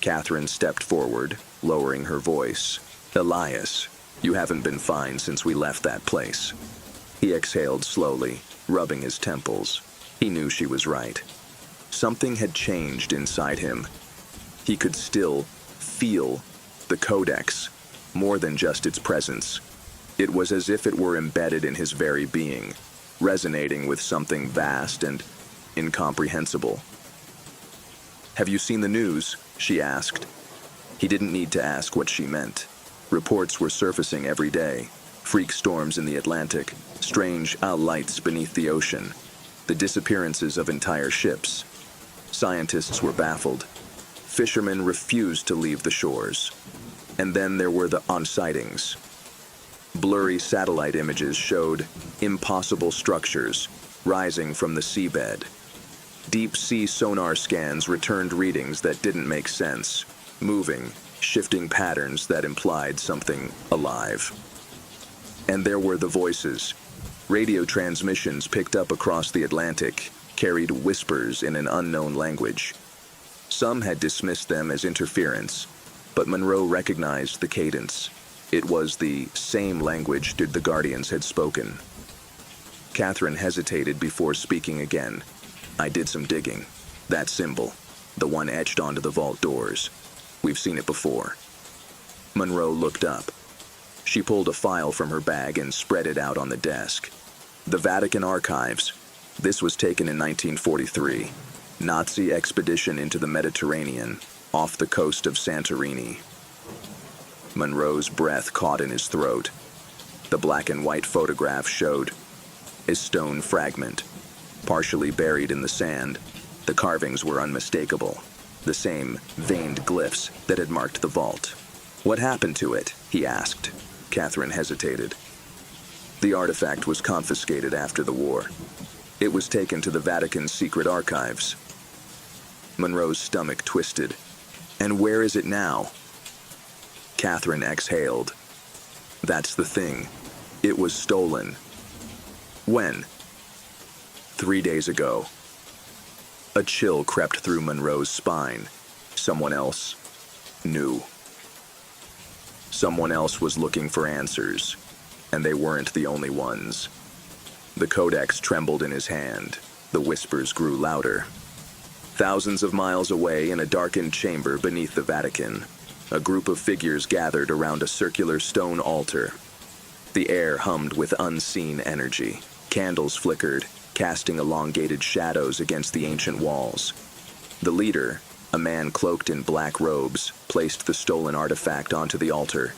Catherine stepped forward, lowering her voice. "Elias, you haven't been fine since we left that place." He exhaled slowly, rubbing his temples. He knew she was right. Something had changed inside him. He could still feel the codex, more than just its presence. It was as if it were embedded in his very being, resonating with something vast and incomprehensible. "Have you seen the news?" she asked. He didn't need to ask what she meant. Reports were surfacing every day. Freak storms in the Atlantic, strange lights beneath the ocean, the disappearances of entire ships. Scientists were baffled. Fishermen refused to leave the shores. And then there were the sightings. Blurry satellite images showed impossible structures rising from the seabed. Deep-sea sonar scans returned readings that didn't make sense, moving, shifting patterns that implied something alive. And there were the voices. Radio transmissions picked up across the Atlantic carried whispers in an unknown language. Some had dismissed them as interference, but Monroe recognized the cadence. It was the same language the Guardians had spoken. Catherine hesitated before speaking again. "I did some digging. That symbol, the one etched onto the vault doors. We've seen it before." Monroe looked up. She pulled a file from her bag and spread it out on the desk. The Vatican archives. This was taken in 1943. Nazi expedition into the Mediterranean, off the coast of Santorini. Monroe's breath caught in his throat. The black and white photograph showed a stone fragment, partially buried in the sand. The carvings were unmistakable, the same veined glyphs that had marked the vault. "What happened to it?" he asked. Catherine hesitated. "The artifact was confiscated after the war. It was taken to the Vatican's secret archives." Monroe's stomach twisted. "And where is it now?" Catherine exhaled. "That's the thing. It was stolen." "When?" 3 days ago. A chill crept through Monroe's spine. Someone else knew. Someone else was looking for answers, and they weren't the only ones. The codex trembled in his hand. The whispers grew louder. Thousands of miles away in a darkened chamber beneath the Vatican, a group of figures gathered around a circular stone altar. The air hummed with unseen energy. Candles flickered, casting elongated shadows against the ancient walls. The leader, a man cloaked in black robes, placed the stolen artifact onto the altar.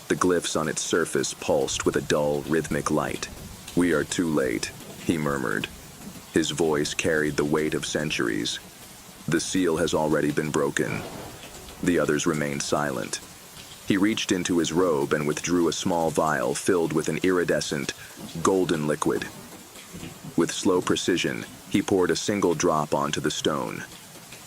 The glyphs on its surface pulsed with a dull, rhythmic light. "We are too late," he murmured. His voice carried the weight of centuries. "The seal has already been broken." The others remained silent. He reached into his robe and withdrew a small vial filled with an iridescent, golden liquid. With slow precision, he poured a single drop onto the stone.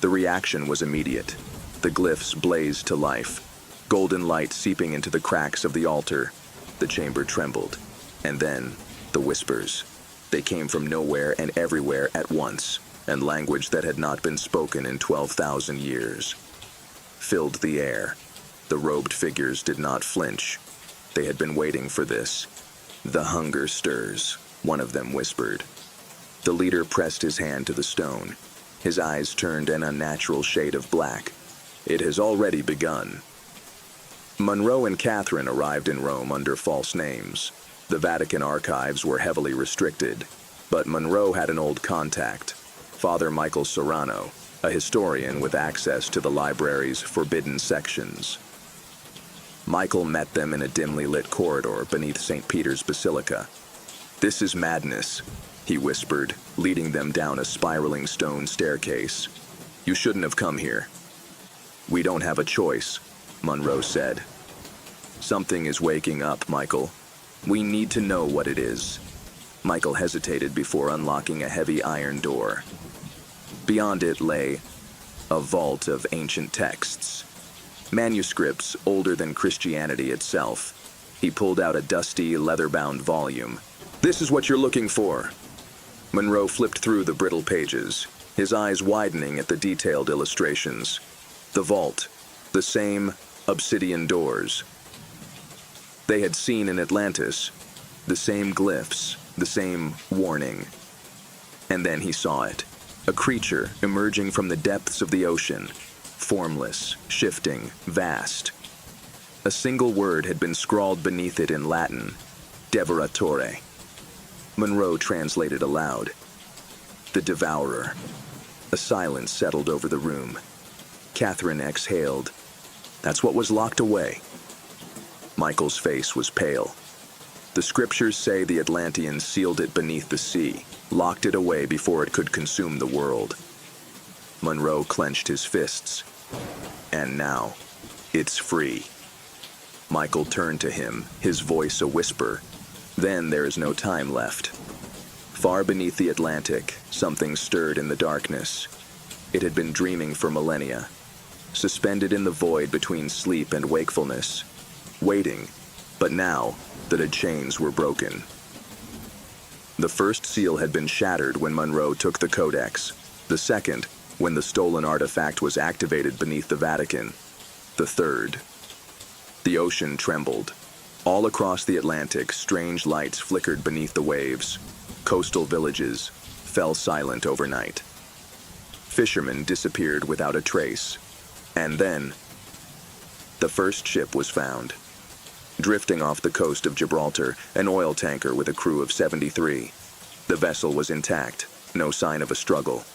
The reaction was immediate. The glyphs blazed to life, golden light seeping into the cracks of the altar. The chamber trembled. And then, the whispers. They came from nowhere and everywhere at once, and language that had not been spoken in 12,000 years. Filled the air. The robed figures did not flinch. They had been waiting for this. "The hunger stirs," one of them whispered. The leader pressed his hand to the stone. His eyes turned an unnatural shade of black. "It has already begun." Monroe and Catherine arrived in Rome under false names. The Vatican archives were heavily restricted, but Monroe had an old contact, Father Michael Serrano, a historian with access to the library's forbidden sections. Michael met them in a dimly lit corridor beneath St. Peter's Basilica. "This is madness," he whispered, leading them down a spiraling stone staircase. "You shouldn't have come here." "We don't have a choice," Monroe said. "Something is waking up, Michael. We need to know what it is." Michael hesitated before unlocking a heavy iron door. Beyond it lay a vault of ancient texts, manuscripts older than Christianity itself. He pulled out a dusty, leather-bound volume. "This is what you're looking for." Monroe flipped through the brittle pages, his eyes widening at the detailed illustrations. The vault, the same obsidian doors they had seen in Atlantis. The same glyphs, the same warning. And then he saw it. A creature emerging from the depths of the ocean. Formless, shifting, vast. A single word had been scrawled beneath it in Latin. Devoratore. Monroe translated aloud. The Devourer. A silence settled over the room. Catherine exhaled. That's what was locked away. Michael's face was pale. The scriptures say the Atlanteans sealed it beneath the sea, locked it away before it could consume the world. Monroe clenched his fists. And now, it's free. Michael turned to him, his voice a whisper. Then there is no time left. Far beneath the Atlantic, something stirred in the darkness. It had been dreaming for millennia, suspended in the void between sleep and wakefulness, waiting, but now the chains were broken. The first seal had been shattered when Monroe took the Codex, the second when the stolen artifact was activated beneath the Vatican, the third. The ocean trembled. All across the Atlantic, strange lights flickered beneath the waves. Coastal villages fell silent overnight. Fishermen disappeared without a trace. And then, the first ship was found. Drifting off the coast of Gibraltar, an oil tanker with a crew of 73. The vessel was intact, no sign of a struggle.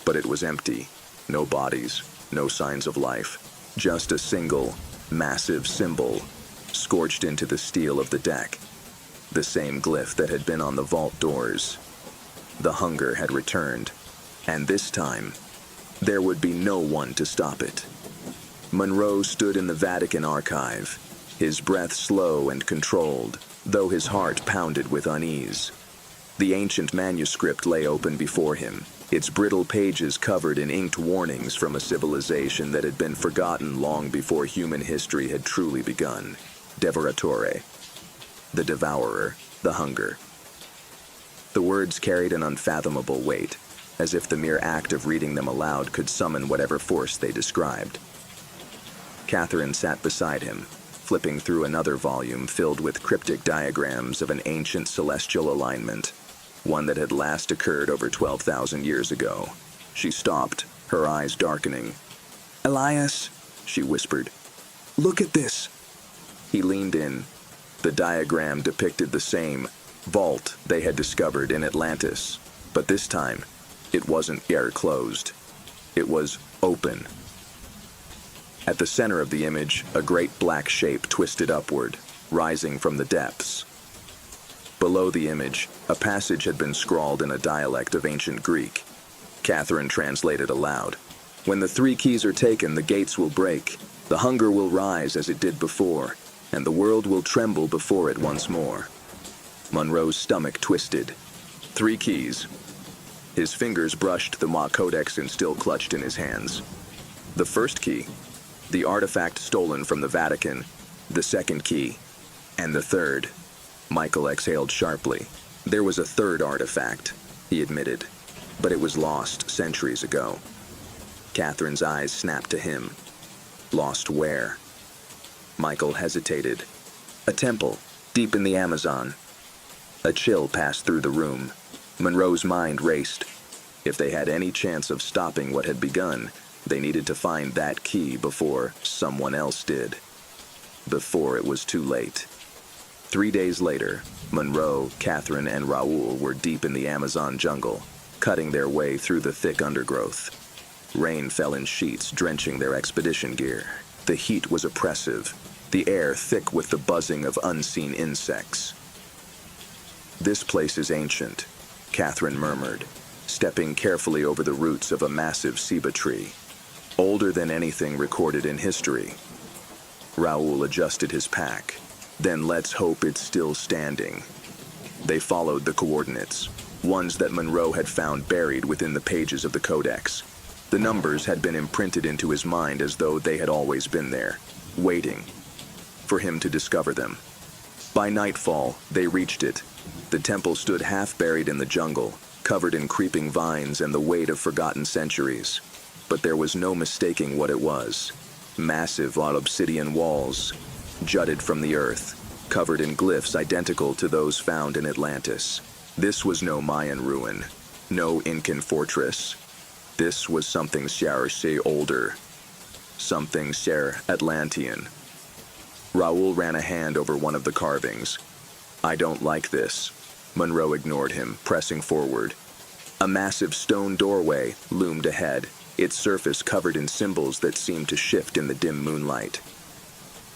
But it was empty. No bodies, no signs of life. Just a single, massive symbol, scorched into the steel of the deck. The same glyph that had been on the vault doors. The hunger had returned, and this time, there would be no one to stop it. Monroe stood in the Vatican archive, his breath slow and controlled, though his heart pounded with unease. The ancient manuscript lay open before him, its brittle pages covered in inked warnings from a civilization that had been forgotten long before human history had truly begun. Devoratore. The Devourer. The Hunger. The words carried an unfathomable weight, as if the mere act of reading them aloud could summon whatever force they described. Catherine sat beside him, flipping through another volume filled with cryptic diagrams of an ancient celestial alignment, one that had last occurred over 12,000 years ago. She stopped, her eyes darkening. "Elias," she whispered, "look at this." He leaned in. The diagram depicted the same vault they had discovered in Atlantis, but this time, it wasn't air closed. It was open. At the center of the image, a great black shape twisted upward, rising from the depths. Below the image, a passage had been scrawled in a dialect of ancient Greek. Catherine translated aloud. "When the 3 keys are taken, the gates will break. The hunger will rise as it did before, and the world will tremble before it once more." Monroe's stomach twisted. 3 keys. His fingers brushed the Ma Codex and still clutched in his hands. The first key, the artifact stolen from the Vatican. The second key, and the third. Michael exhaled sharply. There was a third artifact, he admitted, but it was lost centuries ago. Catherine's eyes snapped to him. Lost where? Michael hesitated. A temple, deep in the Amazon. A chill passed through the room. Monroe's mind raced. If they had any chance of stopping what had begun, they needed to find that key before someone else did. Before it was too late. 3 days later, Monroe, Catherine, and Raoul were deep in the Amazon jungle, cutting their way through the thick undergrowth. Rain fell in sheets, drenching their expedition gear. The heat was oppressive, the air thick with the buzzing of unseen insects. "This place is ancient," Catherine murmured, stepping carefully over the roots of a massive ceiba tree, older than anything recorded in history. Raoul adjusted his pack. "Then let's hope it's still standing." They followed the coordinates, ones that Monroe had found buried within the pages of the Codex. The numbers had been imprinted into his mind as though they had always been there, waiting for him to discover them. By nightfall, they reached it. The temple stood half buried in the jungle, covered in creeping vines and the weight of forgotten centuries. But there was no mistaking what it was. Massive obsidian walls jutted from the earth, covered in glyphs identical to those found in Atlantis. This was no Mayan ruin, no Incan fortress. This was something Share older, something Share Atlantean. Raoul ran a hand over one of the carvings. "I don't like this." Monroe ignored him, pressing forward. A massive stone doorway loomed ahead, its surface covered in symbols that seemed to shift in the dim moonlight.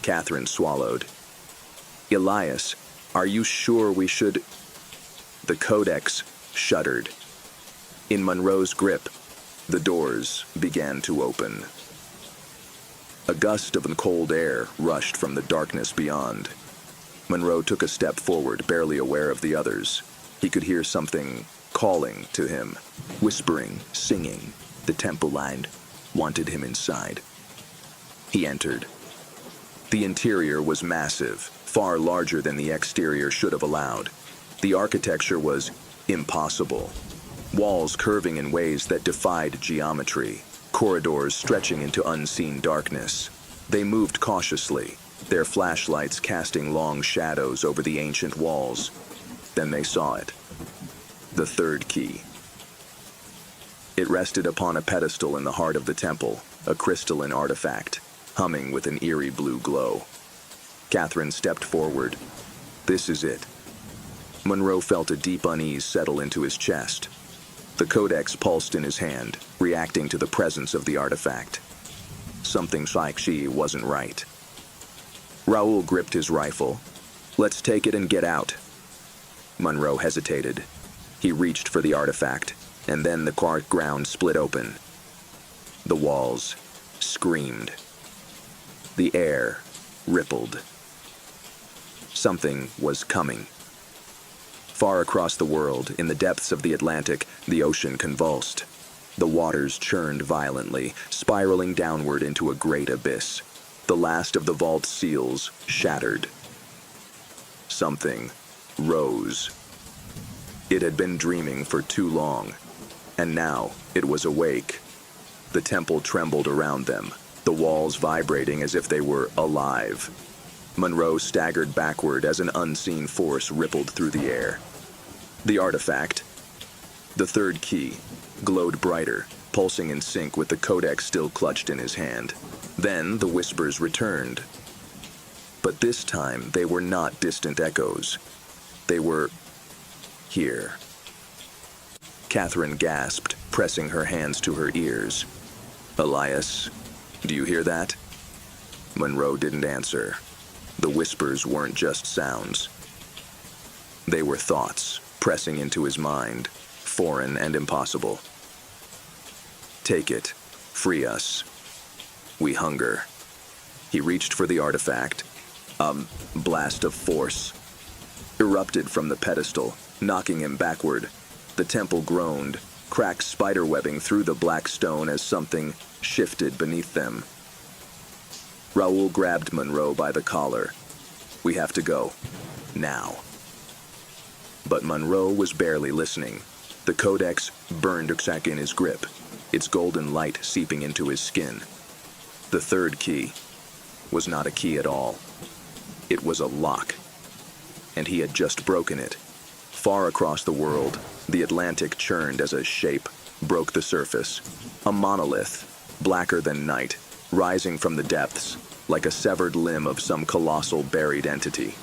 Catherine swallowed. "Elias, are you sure we should—" The codex shuddered. In Monroe's grip, the doors began to open. A gust of cold air rushed from the darkness beyond. Monroe took a step forward, barely aware of the others. He could hear something calling to him, whispering, singing. The temple line wanted him inside. He entered. The interior was massive, far larger than the exterior should have allowed. The architecture was impossible. Walls curving in ways that defied geometry, corridors stretching into unseen darkness. They moved cautiously, their flashlights casting long shadows over the ancient walls. Then they saw it. The third key. It rested upon a pedestal in the heart of the temple, a crystalline artifact, humming with an eerie blue glow. Catherine stepped forward. "This is it." Monroe felt a deep unease settle into his chest. The codex pulsed in his hand, reacting to the presence of the artifact. Something Shi wasn't right. Raoul gripped his rifle. "Let's take it and get out." Monroe hesitated. He reached for the artifact, and then the ground split open. The walls screamed. The air rippled. Something was coming. Far across the world, in the depths of the Atlantic, the ocean convulsed. The waters churned violently, spiraling downward into a great abyss. The last of the vault seals shattered. Something rose. It had been dreaming for too long, and now it was awake. The temple trembled around them, the walls vibrating as if they were alive. Monroe staggered backward as an unseen force rippled through the air. The artifact, the third key, glowed brighter, pulsing in sync with the codex still clutched in his hand. Then the whispers returned. But this time they were not distant echoes. They were here. Catherine gasped, pressing her hands to her ears. "Elias, do you hear that?" Monroe didn't answer. The whispers weren't just sounds. They were thoughts, pressing into his mind, foreign and impossible. "Take it. Free us. We hunger." He reached for the artifact. A blast of force erupted from the pedestal, knocking him backward. The temple groaned, cracked spiderwebbing through the black stone as something shifted beneath them. Raoul grabbed Monroe by the collar. "We have to go. Now." But Monroe was barely listening. The codex burned in his grip, its golden light seeping into his skin. The third key was not a key at all. It was a lock. And he had just broken it. Far across the world, the Atlantic churned as a shape broke the surface. A monolith, blacker than night, rising from the depths, like a severed limb of some colossal buried entity.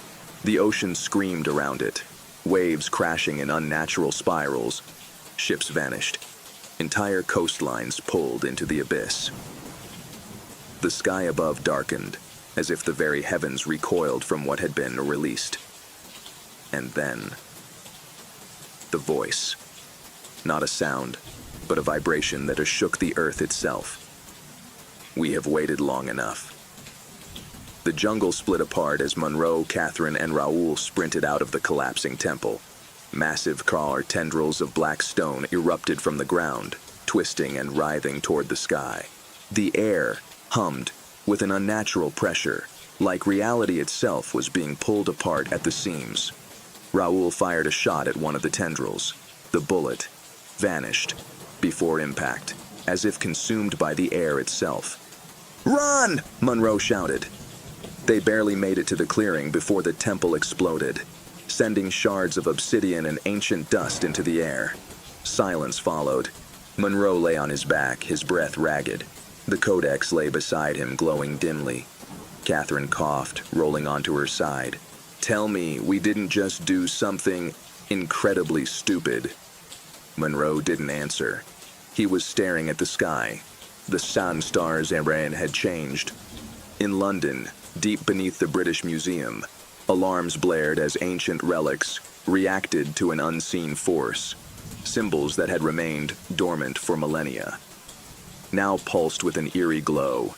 The ocean screamed around it, waves crashing in unnatural spirals. Ships vanished. Entire coastlines pulled into the abyss. The sky above darkened, as if the very heavens recoiled from what had been released. And then, the voice. Not a sound, but a vibration that shook the earth itself. "We have waited long enough." The jungle split apart as Monroe, Catherine, and Raoul sprinted out of the collapsing temple. Massive car tendrils of black stone erupted from the ground, twisting and writhing toward the sky. The air hummed with an unnatural pressure, like reality itself was being pulled apart at the seams. Raoul fired a shot at one of the tendrils. The bullet vanished before impact, as if consumed by the air itself. "Run!" Monroe shouted. They barely made it to the clearing before the temple exploded, sending shards of obsidian and ancient dust into the air. Silence followed. Monroe lay on his back, his breath ragged. The codex lay beside him, glowing dimly. Catherine coughed, rolling onto her side. "Tell me we didn't just do something incredibly stupid." Monroe didn't answer. He was staring at the sky. The sun stars Iran had changed. In London, deep beneath the British Museum, alarms blared as ancient relics reacted to an unseen force. Symbols that had remained dormant for millennia now pulsed with an eerie glow.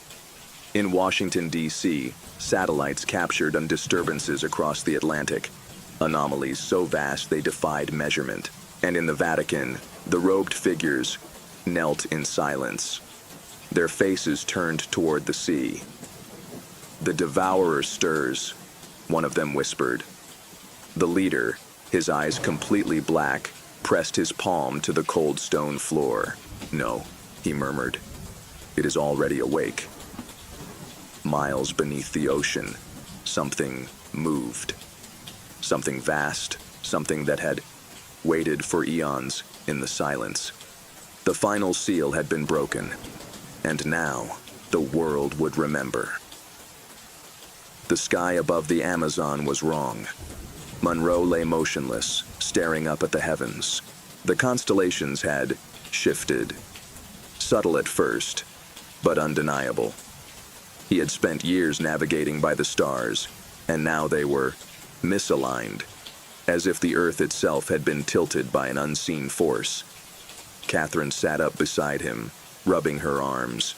In Washington, D.C., satellites captured on disturbances across the Atlantic, anomalies so vast they defied measurement. And in the Vatican, the robed figures knelt in silence, their faces turned toward the sea. "The devourer stirs," one of them whispered. The leader, his eyes completely black, pressed his palm to the cold stone floor. "No," he murmured. "It is already awake." Miles beneath the ocean, something moved. Something vast, something that had waited for eons in the silence. The final seal had been broken, and now the world would remember. The sky above the Amazon was wrong. Monroe lay motionless, staring up at the heavens. The constellations had shifted. Subtle at first, but undeniable. He had spent years navigating by the stars, and now they were misaligned, as if the Earth itself had been tilted by an unseen force. Catherine sat up beside him, rubbing her arms.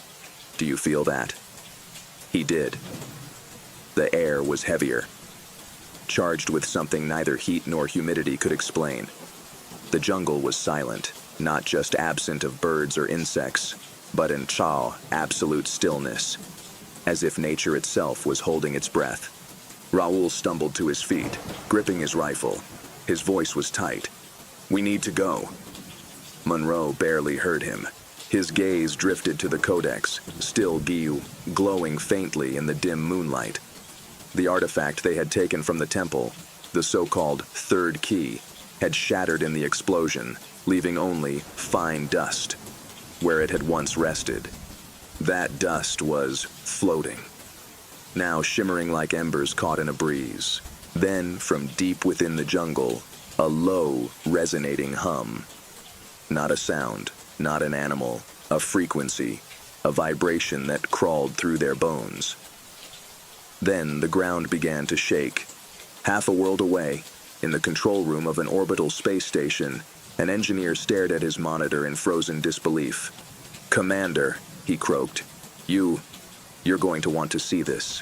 "Do you feel that?" He did. The air was heavier, charged with something neither heat nor humidity could explain. The jungle was silent, not just absent of birds or insects, but in absolute stillness, as if nature itself was holding its breath. Raoul stumbled to his feet, gripping his rifle. His voice was tight. "We need to go." Monroe barely heard him. His gaze drifted to the codex, still glowing faintly in the dim moonlight. The artifact they had taken from the temple, the so-called third key, had shattered in the explosion, leaving only fine dust where it had once rested. That dust was floating, now shimmering like embers caught in a breeze. Then, from deep within the jungle, a low, resonating hum. Not a sound, not an animal, a frequency, a vibration that crawled through their bones. Then the ground began to shake. Half a world away, in the control room of an orbital space station, an engineer stared at his monitor in frozen disbelief. "Commander," he croaked, you're going to want to see this."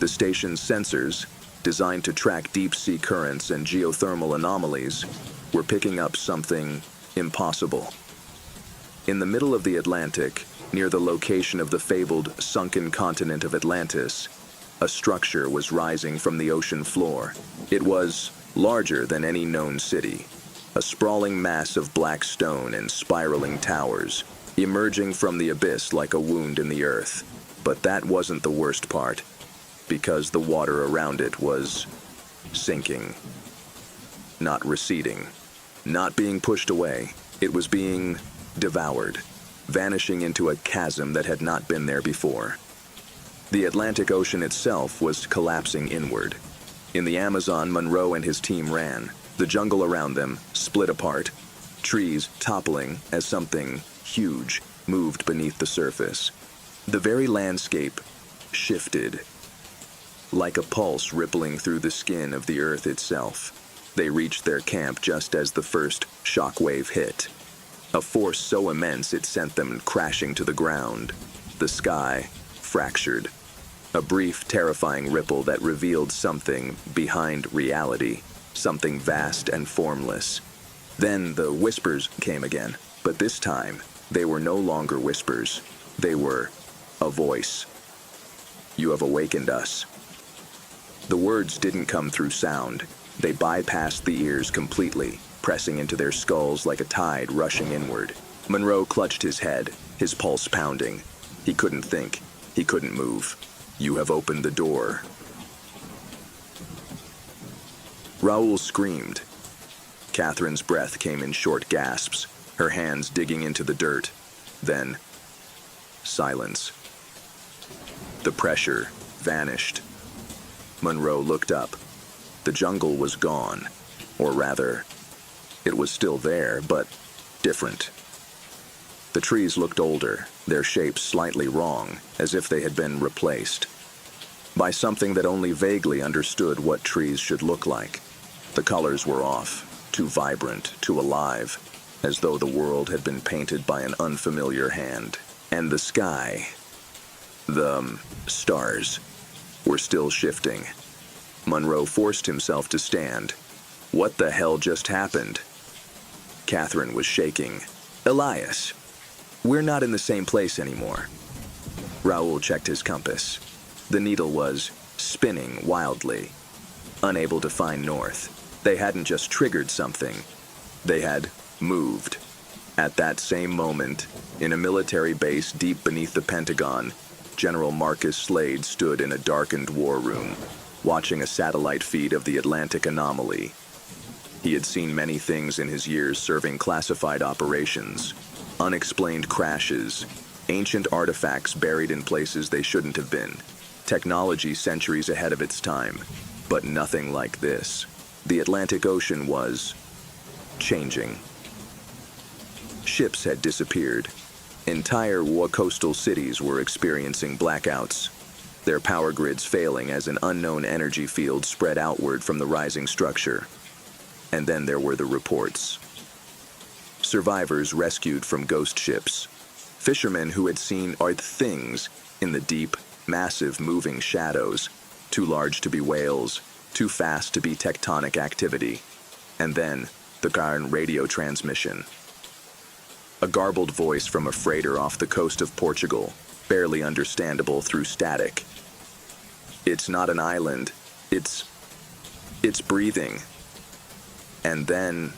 The station's sensors, designed to track deep-sea currents and geothermal anomalies, were picking up something impossible. In the middle of the Atlantic, near the location of the fabled sunken continent of Atlantis, a structure was rising from the ocean floor. It was larger than any known city, a sprawling mass of black stone and spiraling towers, emerging from the abyss like a wound in the earth. But that wasn't the worst part, because the water around it was sinking, not receding, not being pushed away. It was being devoured, vanishing into a chasm that had not been there before. The Atlantic Ocean itself was collapsing inward. In the Amazon, Monroe and his team ran, the jungle around them split apart, trees toppling as something huge moved beneath the surface. The very landscape shifted, like a pulse rippling through the skin of the earth itself. They reached their camp just as the first shockwave hit, a force so immense it sent them crashing to the ground. The sky fractured, a brief, terrifying ripple that revealed something behind reality, something vast and formless. Then the whispers came again, but this time they were no longer whispers. They were a voice. "You have awakened us." The words didn't come through sound. They bypassed the ears completely, pressing into their skulls like a tide rushing inward. Monroe clutched his head, his pulse pounding. He couldn't think. He couldn't move. You have opened the door." Raoul screamed. Catherine's breath came in short gasps, her hands digging into the dirt. Then, silence. The pressure vanished. Monroe looked up. The jungle was gone. Or rather, it was still there, but different. The trees looked older, their shapes slightly wrong, as if they had been replaced by something that only vaguely understood what trees should look like. The colors were off, too vibrant, too alive, as though the world had been painted by an unfamiliar hand. And the sky, the stars, were still shifting. Monroe forced himself to stand. What the hell just happened? Catherine was shaking. "Elias, we're not in the same place anymore." Raoul checked his compass. The needle was spinning wildly, unable to find north. They hadn't just triggered something. They had moved. At that same moment, in a military base deep beneath the Pentagon, General Marcus Slade stood in a darkened war room, watching a satellite feed of the Atlantic anomaly. He had seen many things in his years serving classified operations. Unexplained crashes, ancient artifacts buried in places they shouldn't have been, technology centuries ahead of its time, but nothing like this. The Atlantic Ocean was changing. Ships had disappeared. Entire coastal cities were experiencing blackouts, their power grids failing as an unknown energy field spread outward from the rising structure. And then there were the reports. Survivors rescued from ghost ships. Fishermen who had seen things in the deep, massive moving shadows, too large to be whales, too fast to be tectonic activity. And then, the current radio transmission. A garbled voice from a freighter off the coast of Portugal, barely understandable through static. "It's not an island. It's breathing." And then,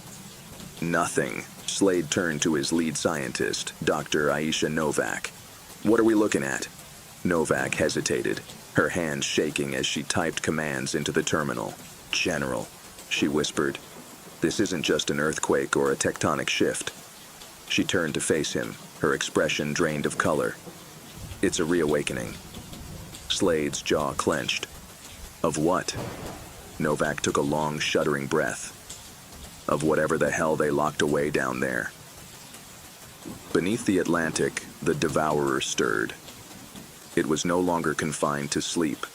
nothing. Slade turned to his lead scientist, Dr. Aisha Novak. "What are we looking at?" Novak hesitated, her hands shaking as she typed commands into the terminal. "General," she whispered, "this isn't just an earthquake or a tectonic shift." She turned to face him, her expression drained of color. "It's a reawakening." Slade's jaw clenched. "Of what?" Novak took a long, shuddering breath. "Of whatever the hell they locked away down there." Beneath the Atlantic, the devourer stirred. It was no longer confined to sleep.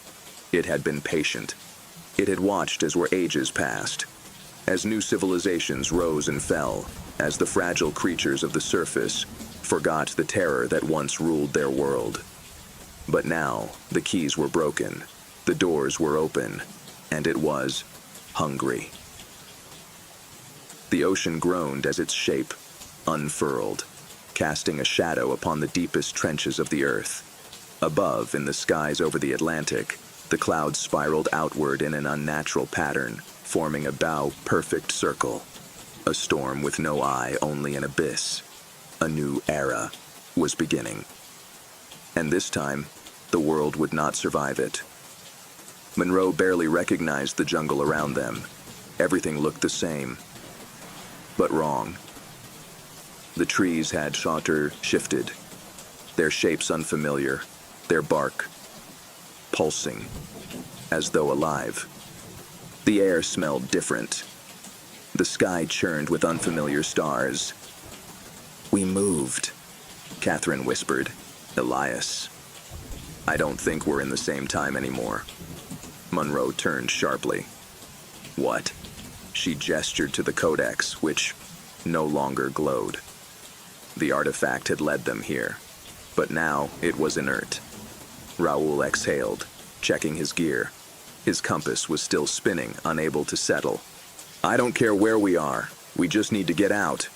It had been patient. It had watched as ages passed, as new civilizations rose and fell, as the fragile creatures of the surface forgot the terror that once ruled their world. But now, the keys were broken, the doors were open, and it was hungry. The ocean groaned as its shape unfurled, casting a shadow upon the deepest trenches of the earth. Above, in the skies over the Atlantic, the clouds spiraled outward in an unnatural pattern, forming a perfect circle. A storm with no eye, only an abyss. A new era was beginning. And this time, the world would not survive it. Monroe barely recognized the jungle around them. Everything looked the same. But wrong. The trees had shifted, their shapes unfamiliar, their bark pulsing, as though alive. The air smelled different. The sky churned with unfamiliar stars. "We moved," Catherine whispered. "Elias, I don't think we're in the same time anymore." Monroe turned sharply. "What?" She gestured to the codex, which no longer glowed. The artifact had led them here, but now it was inert. Raoul exhaled, checking his gear. His compass was still spinning, unable to settle. "I don't care where we are, we just need to get out."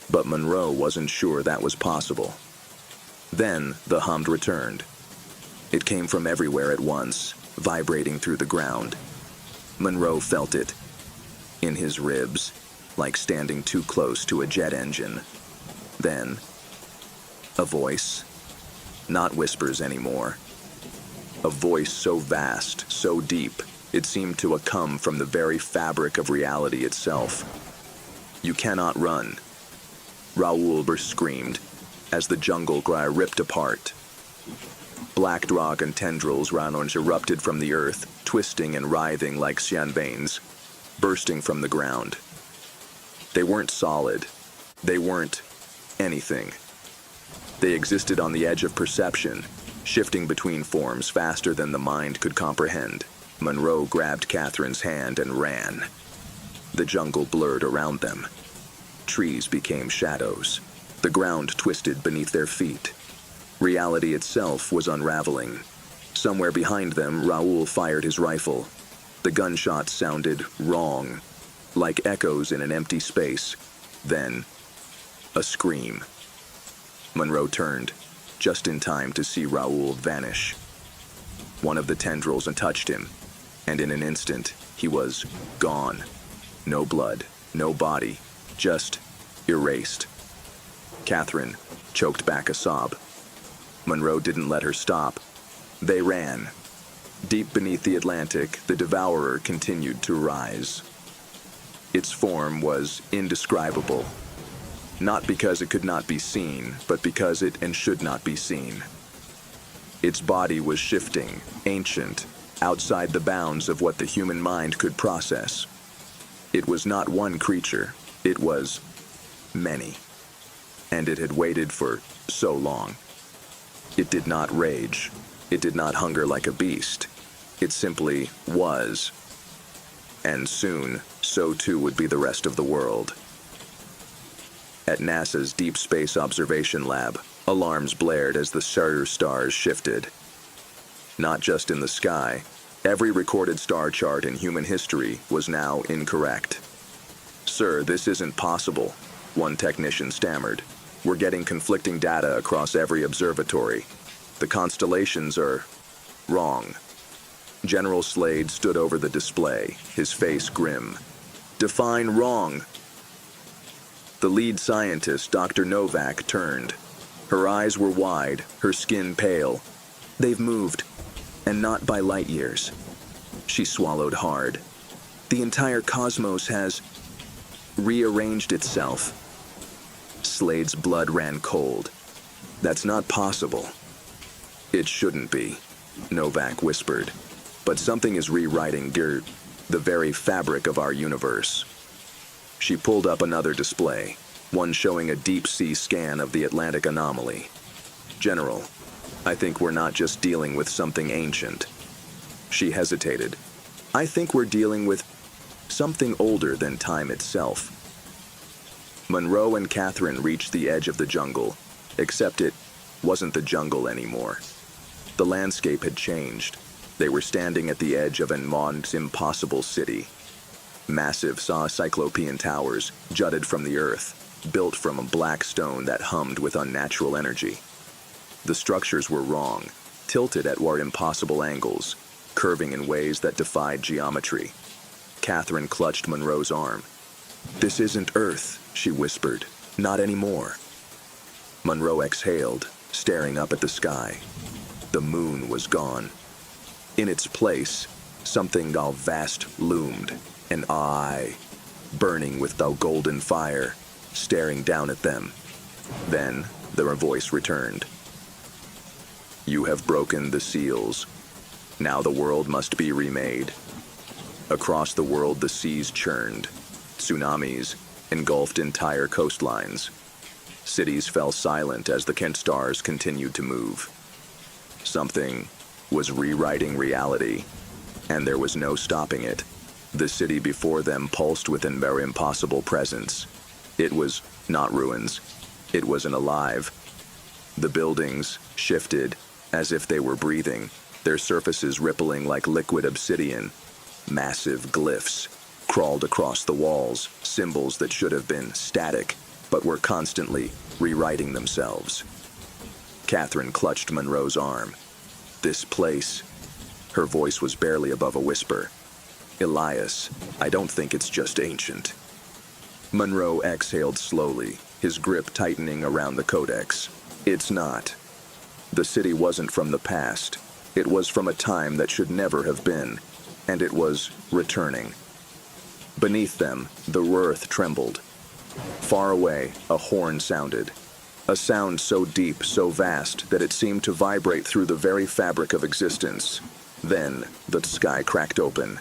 But Monroe wasn't sure that was possible. Then the hum returned. It came from everywhere at once, vibrating through the ground. Monroe felt it, in his ribs, like standing too close to a jet engine. Then, a voice, not whispers anymore, A voice so vast, so deep, it seemed to come from the very fabric of reality itself. "You cannot run," Raoul screamed, as the jungle ripped apart. Black dragon tendrils erupted from the earth, twisting and writhing like xian veins, bursting from the ground. They weren't solid. They weren't anything. They existed on the edge of perception, shifting between forms faster than the mind could comprehend. Monroe grabbed Catherine's hand and ran. The jungle blurred around them. Trees became shadows. The ground twisted beneath their feet. Reality itself was unraveling. Somewhere behind them, Raoul fired his rifle. The gunshots sounded wrong, like echoes in an empty space. Then, a scream. Monroe turned, just in time to see Raoul vanish. One of the tendrils touched him, and in an instant, he was gone. No blood, no body, just erased. Catherine choked back a sob. Monroe didn't let her stop. They ran. Deep beneath the Atlantic, the devourer continued to rise. Its form was indescribable. Not because it could not be seen, but because it should not be seen. Its body was shifting, ancient, outside the bounds of what the human mind could process. It was not one creature, it was many. And it had waited for so long. It did not rage. It did not hunger like a beast. It simply was. And soon, so too would be the rest of the world. At NASA's Deep Space Observation Lab, alarms blared as the stars shifted. Not just in the sky, every recorded star chart in human history was now incorrect. "Sir, this isn't possible," one technician stammered. "We're getting conflicting data across every observatory. The constellations are wrong." General Slade stood over the display, his face grim. "Define wrong." The lead scientist, Dr. Novak, turned. Her eyes were wide, her skin pale. "They've moved, and not by light years." She swallowed hard. "The entire cosmos has rearranged itself." Slade's blood ran cold. "That's not possible." "It shouldn't be," Novak whispered. "But something is rewriting the very fabric of our universe." She pulled up another display, one showing a deep-sea scan of the Atlantic anomaly. "General, I think we're not just dealing with something ancient." She hesitated. "I think we're dealing with something older than time itself." Monroe and Catherine reached the edge of the jungle, except it wasn't the jungle anymore. The landscape had changed. They were standing at the edge of an impossible city. Massive cyclopean towers jutted from the earth, built from a black stone that hummed with unnatural energy. The structures were wrong, tilted at impossible angles, curving in ways that defied geometry. Catherine clutched Monroe's arm. "This isn't Earth," she whispered. "Not anymore." Monroe exhaled, staring up at the sky. The moon was gone. In its place, something vast loomed, an eye, burning with the golden fire, staring down at them. Then their voice returned. "You have broken the seals. Now the world must be remade." Across the world the seas churned. Tsunamis engulfed entire coastlines. Cities fell silent as the Kent stars continued to move. Something was rewriting reality, and there was no stopping it. The city before them pulsed with an impossible presence. It was not ruins. It was alive. The buildings shifted as if they were breathing, their surfaces rippling like liquid obsidian. Massive glyphs crawled across the walls, symbols that should have been static, but were constantly rewriting themselves. Catherine clutched Monroe's arm. "This place..." Her voice was barely above a whisper. "Elias, I don't think it's just ancient." Monroe exhaled slowly, his grip tightening around the codex. "It's not. The city wasn't from the past. It was from a time that should never have been, and it was returning. Beneath them, the earth trembled. Far away, a horn sounded. A sound so deep, so vast, that it seemed to vibrate through the very fabric of existence. Then, the sky cracked open.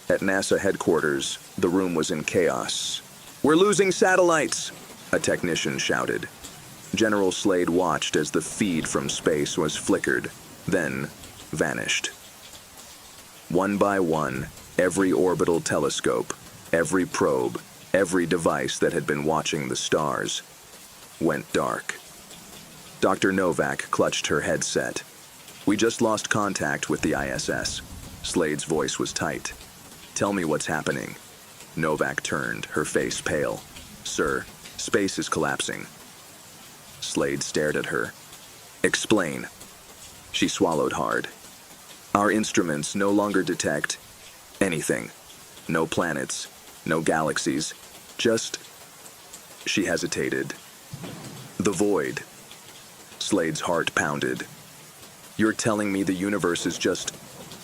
At NASA headquarters, the room was in chaos. "We're losing satellites!" a technician shouted. General Slade watched as the feed from space was flickered, then vanished. One by one, every orbital telescope, every probe, every device that had been watching the stars went dark. Dr. Novak clutched her headset. "We just lost contact with the ISS." Slade's voice was tight. "Tell me what's happening." Novak turned, her face pale. "Sir, space is collapsing." Slade stared at her. "Explain." She swallowed hard. "Our instruments no longer detect anything. No planets, no galaxies, just..." She hesitated. "The void." Slade's heart pounded. "You're telling me the universe is just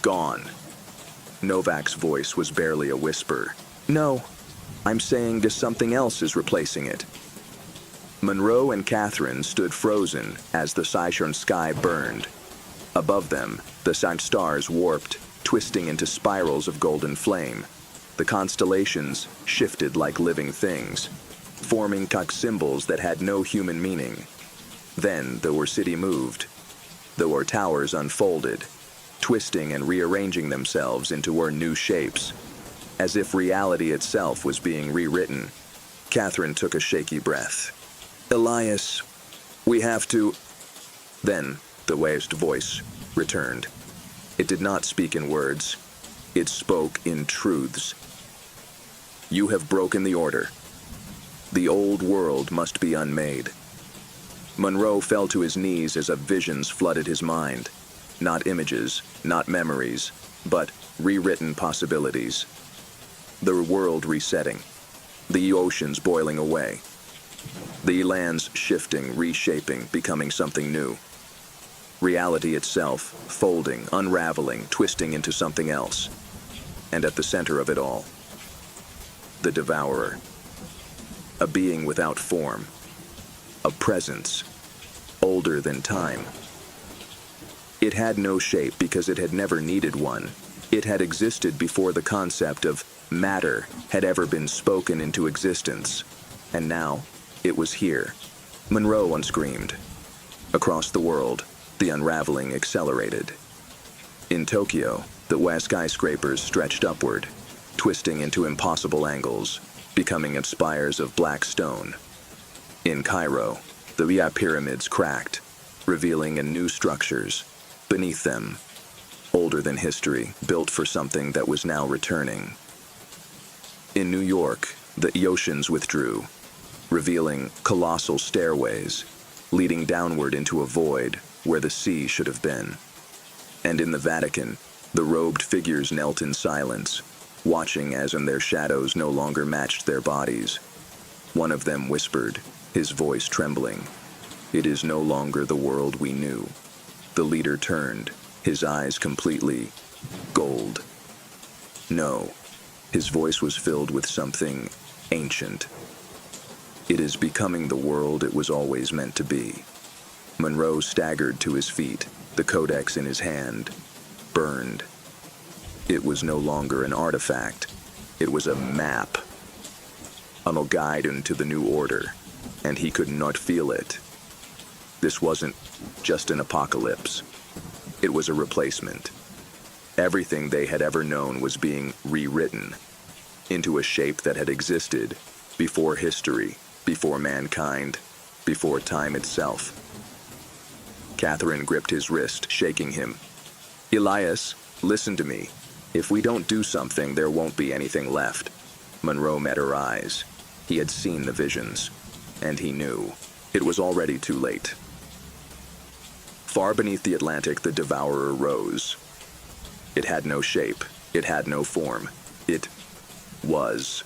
gone?" Novak's voice was barely a whisper. "No, I'm saying that something else is replacing it." Monroe and Catherine stood frozen as the Saturn sky burned. Above them, the sun stars warped, twisting into spirals of golden flame. The constellations shifted like living things, forming symbols that had no human meaning. Then the city moved. The towers unfolded, twisting and rearranging themselves into new shapes, as if reality itself was being rewritten. Catherine took a shaky breath. "Elias, we have to..." Then the waste voice returned. It did not speak in words. It spoke in truths. "You have broken the order. The old world must be unmade." Monroe fell to his knees as visions flooded his mind. Not images, not memories, but rewritten possibilities. The world resetting. The oceans boiling away. The lands shifting, reshaping, becoming something new. Reality itself folding, unraveling, twisting into something else. And at the center of it all, the Devourer. A being without form. A presence, older than time. It had no shape because it had never needed one. It had existed before the concept of matter had ever been spoken into existence. And now, it was here. Monroe unscreamed. Across the world, the unraveling accelerated. In Tokyo, the west skyscrapers stretched upward, twisting into impossible angles, becoming spires of black stone. In Cairo, the pyramids cracked, revealing new structures. Beneath them, older than history, built for something that was now returning. In New York, the oceans withdrew, revealing colossal stairways, leading downward into a void where the sea should have been. And in the Vatican, the robed figures knelt in silence, watching as their shadows no longer matched their bodies. One of them whispered, his voice trembling, "It is no longer the world we knew." The leader turned, his eyes completely gold. No, his voice was filled with something ancient. "It is becoming the world it was always meant to be." Monroe staggered to his feet, the codex in his hand, burned. It was no longer an artifact. It was a map. A guide into the new order, and he could not feel it. This wasn't just an apocalypse. It was a replacement. Everything they had ever known was being rewritten into a shape that had existed before history, before mankind, before time itself. Catherine gripped his wrist, shaking him. "Elias, listen to me. If we don't do something, there won't be anything left." Monroe met her eyes. He had seen the visions, and he knew. It was already too late. Far beneath the Atlantic, the Devourer rose. It had no shape. It had no form. It was.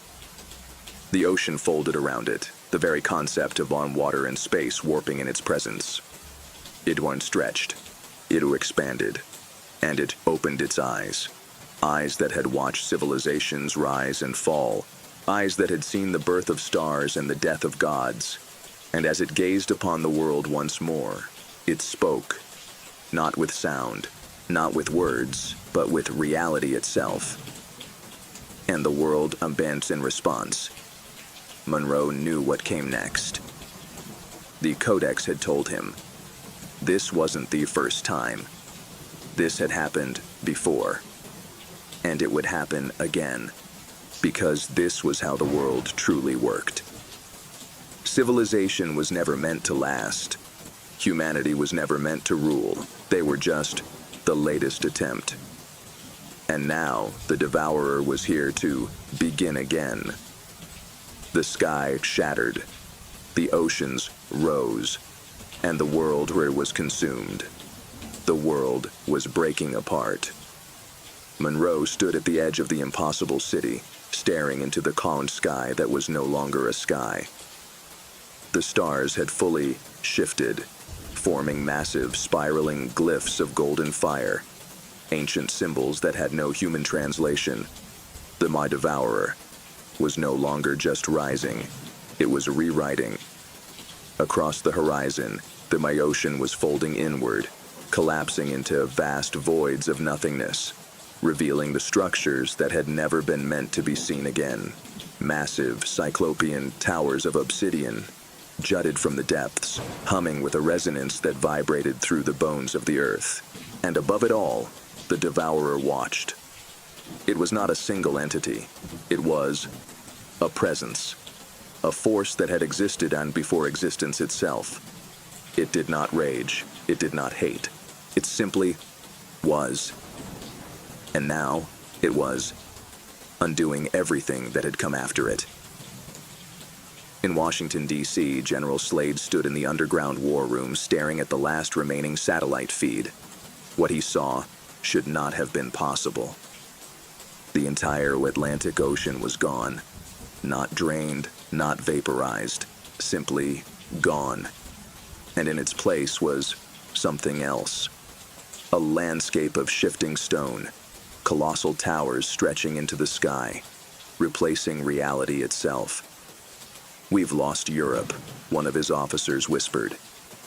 The ocean folded around it, the very concept of water and space warping in its presence. It once stretched. It expanded, and it opened its eyes. Eyes that had watched civilizations rise and fall. Eyes that had seen the birth of stars and the death of gods. And as it gazed upon the world once more, it spoke. Not with sound, not with words, but with reality itself. And the world bent in response. Monroe knew what came next. The Codex had told him, this wasn't the first time. This had happened before. And it would happen again, because this was how the world truly worked. Civilization was never meant to last. Humanity was never meant to rule. They were just the latest attempt. And now the Devourer was here to begin again. The sky shattered. The oceans rose. And the world was consumed. The world was breaking apart. Monroe stood at the edge of the impossible city, staring into the calm sky that was no longer a sky. The stars had fully shifted, forming massive, spiraling glyphs of golden fire, ancient symbols that had no human translation. The My Devourer was no longer just rising, it was rewriting. Across the horizon, the My Ocean was folding inward, collapsing into vast voids of nothingness, revealing the structures that had never been meant to be seen again. Massive, cyclopean towers of obsidian jutted from the depths, humming with a resonance that vibrated through the bones of the earth. And above it all, the Devourer watched. It was not a single entity. It was a presence, a force that had existed and before existence itself. It did not rage. It did not hate. It simply was. And now, it was undoing everything that had come after it. In Washington, D.C., General Slade stood in the underground war room staring at the last remaining satellite feed. What he saw should not have been possible. The entire Atlantic Ocean was gone. Not drained, not vaporized, simply gone. And in its place was something else. A landscape of shifting stone, colossal towers stretching into the sky, replacing reality itself. "We've lost Europe," one of his officers whispered.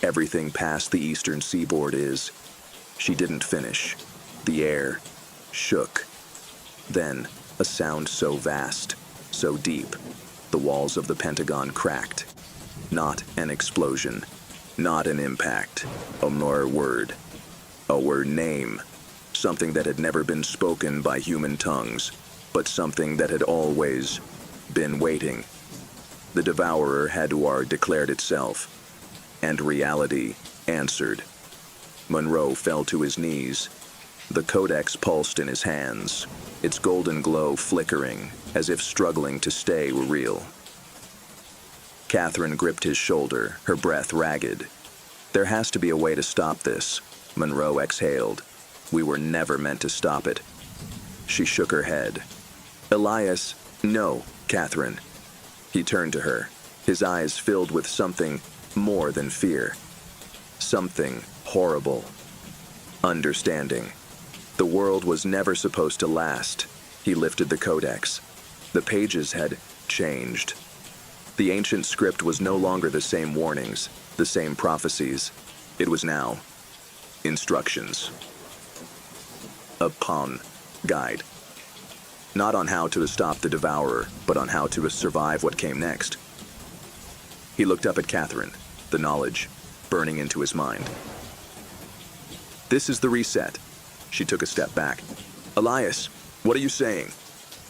"Everything past the eastern seaboard is..." She didn't finish. The air shook. Then, a sound so vast, so deep, the walls of the Pentagon cracked. Not an explosion, not an impact, nor a word name. Something that had never been spoken by human tongues, but something that had always been waiting. The Devourer had declared itself, and reality answered. Monroe fell to his knees. The Codex pulsed in his hands, its golden glow flickering, as if struggling to stay real. Catherine gripped his shoulder, her breath ragged. "There has to be a way to stop this," Monroe exhaled. "We were never meant to stop it." She shook her head. "Elias, no, Catherine." He turned to her, his eyes filled with something more than fear. Something horrible. Understanding. The world was never supposed to last. He lifted the Codex. The pages had changed. The ancient script was no longer the same warnings, the same prophecies. It was now instructions. A pawn guide. Not on how to stop the Devourer, but on how to survive what came next. He looked up at Catherine, the knowledge burning into his mind. "This is the reset." She took a step back. "Elias, what are you saying?"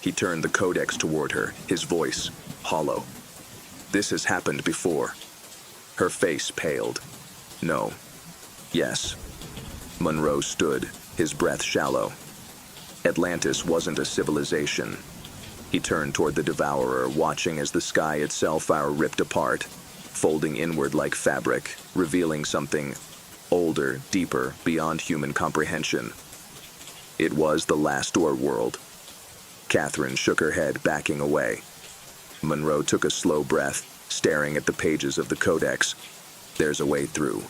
He turned the Codex toward her, his voice hollow. "This has happened before." Her face paled. "No. Yes." Monroe stood, his breath shallow. Atlantis wasn't a civilization. He turned toward the Devourer, watching as the sky itself ripped apart, folding inward like fabric, revealing something older, deeper, beyond human comprehension. It was the last world. Catherine shook her head, backing away. Monroe took a slow breath, staring at the pages of the Codex. "There's a way through."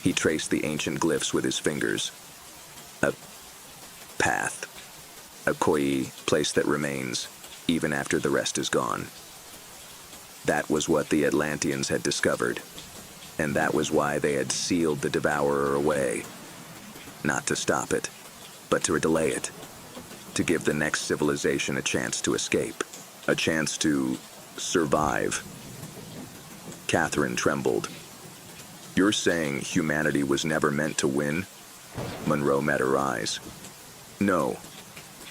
He traced the ancient glyphs with his fingers. A path. A koi, place that remains, even after the rest is gone. That was what the Atlanteans had discovered, and that was why they had sealed the Devourer away. Not to stop it, but to delay it. To give the next civilization a chance to escape. A chance to survive. Catherine trembled. You're saying humanity was never meant to win? Monroe met her eyes. No.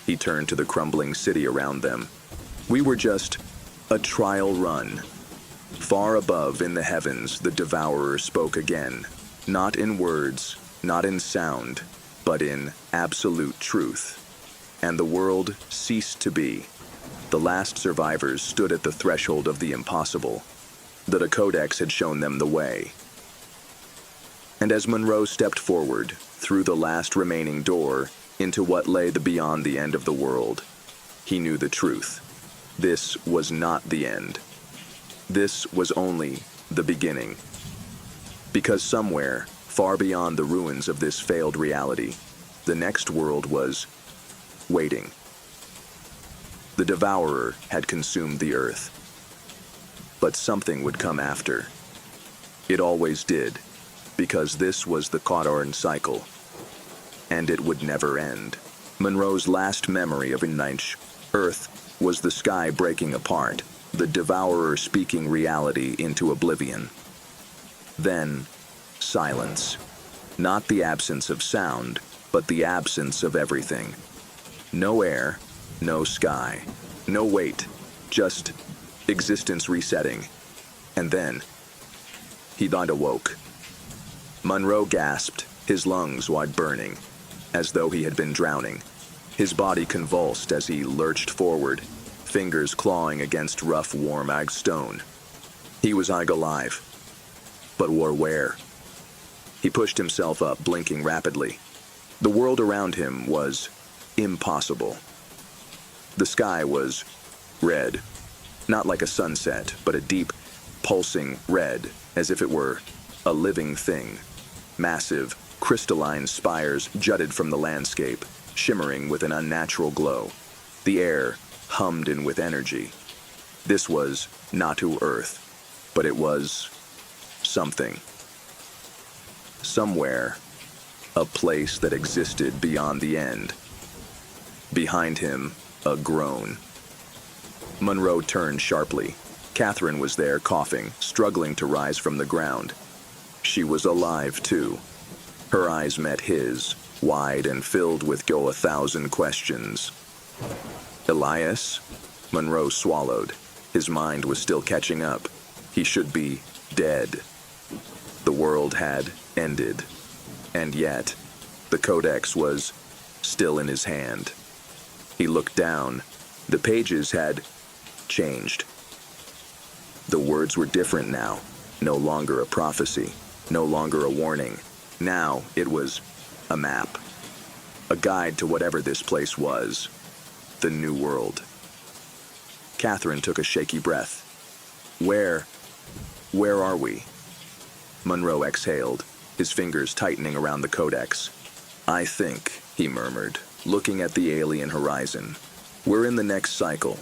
He turned to the crumbling city around them. We were just a trial run. Far above in the heavens, the Devourer spoke again. Not in words, not in sound, but in absolute truth. And the world ceased to be. The last survivors stood at the threshold of the impossible. The Codex had shown them the way. And as Monroe stepped forward, through the last remaining door, into what lay beyond the end of the world, he knew the truth. This was not the end. This was only the beginning. Because somewhere, far beyond the ruins of this failed reality, the next world was waiting. The Devourer had consumed the earth. But something would come after. It always did, because this was the Cawdorn cycle. And it would never end. Monroe's last memory of Ninth Earth was the sky breaking apart, the Devourer speaking reality into oblivion. Then, silence. Not the absence of sound, but the absence of everything. No air, no sky, no weight, just existence resetting. And then, he awoke. Monroe gasped, his lungs wide burning, as though he had been drowning. His body convulsed as he lurched forward, fingers clawing against rough, warm stone. He was alive. But where? He pushed himself up, blinking rapidly. The world around him was impossible. The sky was red, not like a sunset, but a deep, pulsing red, as if it were a living thing. Massive, crystalline spires jutted from the landscape, shimmering with an unnatural glow. The air hummed in with energy. This was not to Earth, but it was something. Somewhere, a place that existed beyond the end. Behind him, a groan. Monroe turned sharply. Catherine was there, coughing, struggling to rise from the ground. She was alive, too. Her eyes met his, wide and filled with 1,000 questions. Elias? Monroe swallowed. His mind was still catching up. He should be dead. The world had ended. And yet, the Codex was still in his hand. He looked down. The pages had changed. The words were different now. No longer a prophecy. No longer a warning. Now it was a map. A guide to whatever this place was. The New World. Catherine took a shaky breath. Where are we? Monroe exhaled, his fingers tightening around the Codex. I think, he murmured, looking at the alien horizon. We're in the next cycle.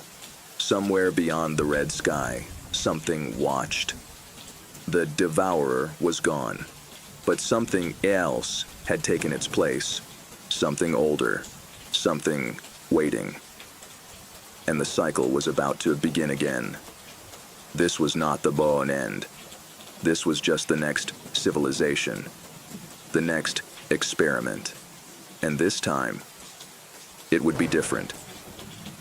Somewhere beyond the red sky, something watched. The Devourer was gone, but something else had taken its place. Something older, something waiting. And the cycle was about to begin again. This was not the bone end. This was just the next civilization, the next experiment. And this time, it would be different.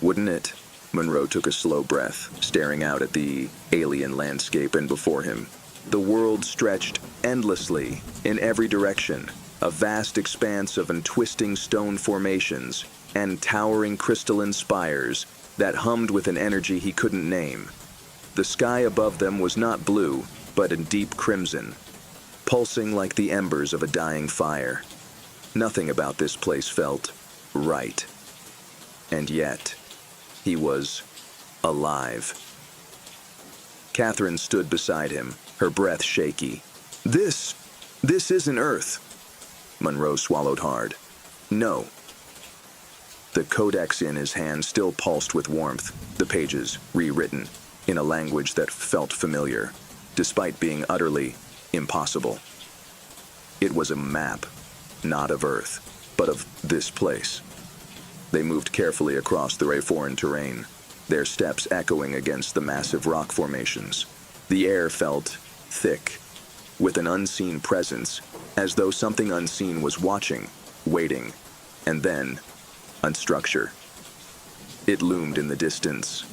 Wouldn't it? Monroe took a slow breath, staring out at the alien landscape and before him. The world stretched endlessly in every direction, a vast expanse of untwisting stone formations and towering crystalline spires that hummed with an energy he couldn't name. The sky above them was not blue, but in deep crimson, pulsing like the embers of a dying fire. Nothing about this place felt right. And yet, he was alive. Catherine stood beside him, her breath shaky. This This isn't Earth. Monroe swallowed hard. No. The codex in his hand still pulsed with warmth, the pages rewritten in a language that felt familiar, despite being utterly impossible. It was a map, not of Earth, but of this place. They moved carefully across the foreign terrain, their steps echoing against the massive rock formations. The air felt thick, with an unseen presence, as though something unseen was watching, waiting, and then unstructure. It loomed in the distance,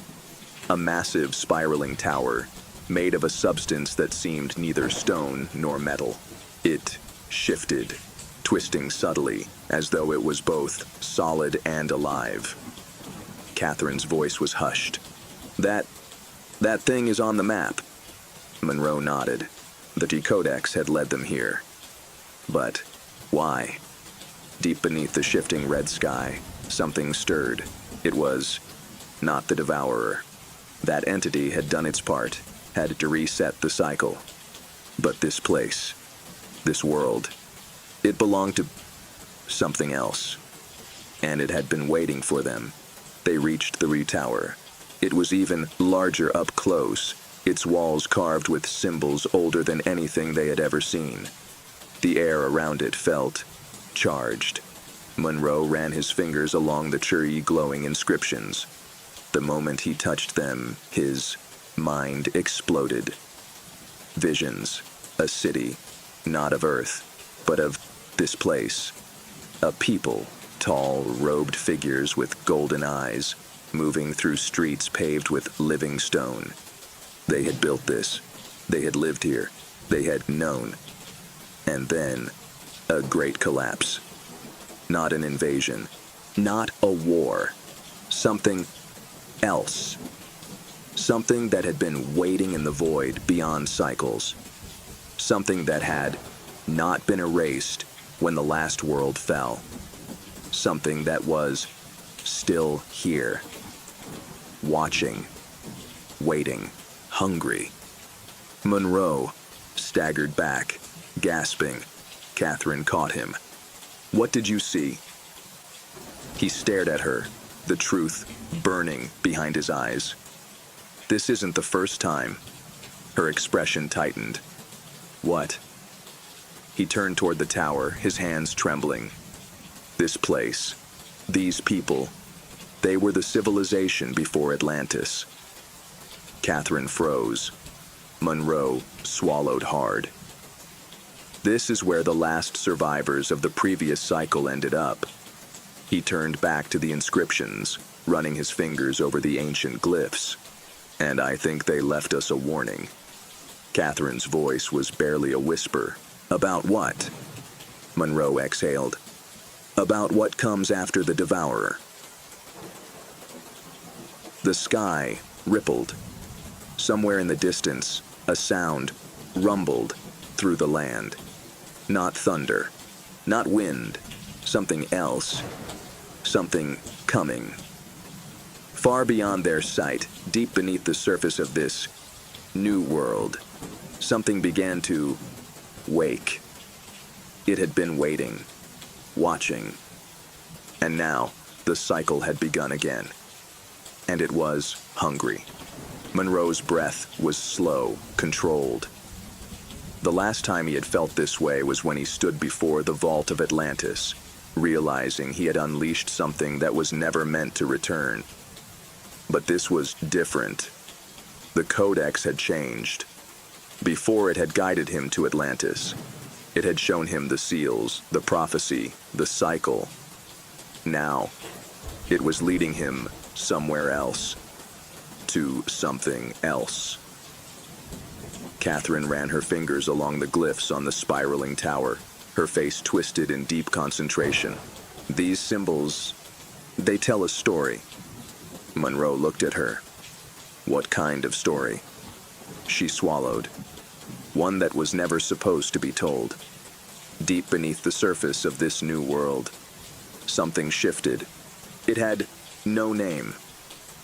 a massive spiraling tower, made of a substance that seemed neither stone nor metal. It shifted, twisting subtly, as though it was both solid and alive. Catherine's voice was hushed. That thing is on the map. Monroe nodded. The T-Codex had led them here. But why? Deep beneath the shifting red sky, something stirred. It was not the Devourer. That entity had done its part, had to reset the cycle. But this place, this world, it belonged to something else. And it had been waiting for them. They reached the tower. It was even larger up close, its walls carved with symbols older than anything they had ever seen. The air around it felt charged. Monroe ran his fingers along the tree glowing inscriptions. The moment he touched them, his mind exploded. Visions, a city, not of Earth, but of this place. A people, tall, robed figures with golden eyes, moving through streets paved with living stone. They had built this. They had lived here. They had known. And then, a great collapse. Not an invasion. Not a war. Something else. Something that had been waiting in the void beyond cycles. Something that had not been erased when the last world fell. Something that was still here. Watching. Waiting. Hungry. Monroe staggered back, gasping. Catherine caught him. What did you see? He stared at her, the truth burning behind his eyes. This isn't the first time. Her expression tightened. What? He turned toward the tower, his hands trembling. This place, these people, they were the civilization before Atlantis. Catherine froze. Monroe swallowed hard. This is where the last survivors of the previous cycle ended up. He turned back to the inscriptions, running his fingers over the ancient glyphs. And I think they left us a warning. Catherine's voice was barely a whisper. About what? Monroe exhaled. About what comes after the Devourer. The sky rippled. Somewhere in the distance, a sound rumbled through the land. Not thunder, not wind, something else. Something coming. Far beyond their sight, deep beneath the surface of this new world, something began to wake. It had been waiting, watching. And now, the cycle had begun again. And it was hungry. Monroe's breath was slow, controlled. The last time he had felt this way was when he stood before the vault of Atlantis, realizing he had unleashed something that was never meant to return. But this was different. The Codex had changed. Before it had guided him to Atlantis. It had shown him the seals, the prophecy, the cycle. Now, it was leading him somewhere else. To something else. Catherine ran her fingers along the glyphs on the spiraling tower, her face twisted in deep concentration. These symbols, they tell a story. Monroe looked at her. What kind of story? She swallowed. One that was never supposed to be told. Deep beneath the surface of this new world, something shifted. It had no name.